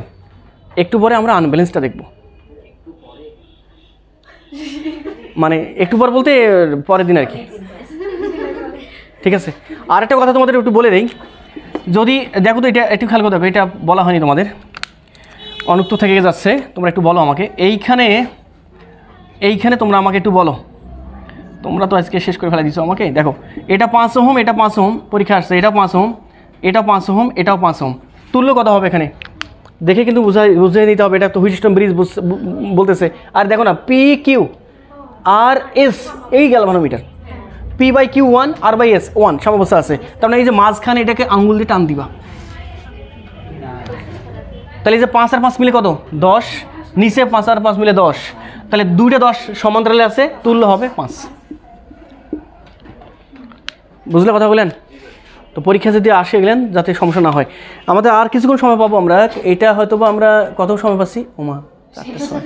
একটু পরে আমরা আনব্যালেন্সটা দেখব। মানে একটু পর বলতে পরের দিন আর কি, ঠিক আছে? আর একটা কথা তোমাদের একটু বলে দেই, যদি দেখো তো এটা একটু খেয়াল করে দেখো, এটা বলা হয়নি তোমাদের, অনুত্তর থেকে যাচ্ছে, তোমরা একটু বলো আমাকে। এইখানে তোমরা আমাকে একটু বলো, তোমরা তো আজকে শেষ করে ফেলা দিচ্ছ আমাকে। দেখো এটা 5 ওহম, এটা 5 ওহম, পরীক্ষা আসছে, এটা 5 ওহম, এটা 5 ওহম, এটাও 5 ওহম। তুল্য কত হবে এখানে দেখে কিন্তু বুঝিয়ে নিতে হবে, এটা তো হুইটস্টোন ব্রিজ বলতেছে। আর দেখো না পি কিউ আর এস, এই galvanometer, P by Q 1, R by S 1 সাম্যাবস্থা আছে। তার মানে এই যে মাঝখানে এটাকে আঙুল দিয়ে টান দিবা, তাহলে এই যে 5 আর 5 মিলে কত? 10, নিচে 5 আর 5 মিলে 10, তাহলে 2টা 10 সমান্তরালে আছে, তুল্য হবে 5। বুঝলে কথা বলেন? তো পরীক্ষা যদি আসে গেলেন যাতে সমস্যা না হয়। আমাদের আর কিছুক্ষণ সময় পাবো আমরা, এটা হয়তো বা আমরা কত সময় পাচ্ছি? ওমা 4টা সময়।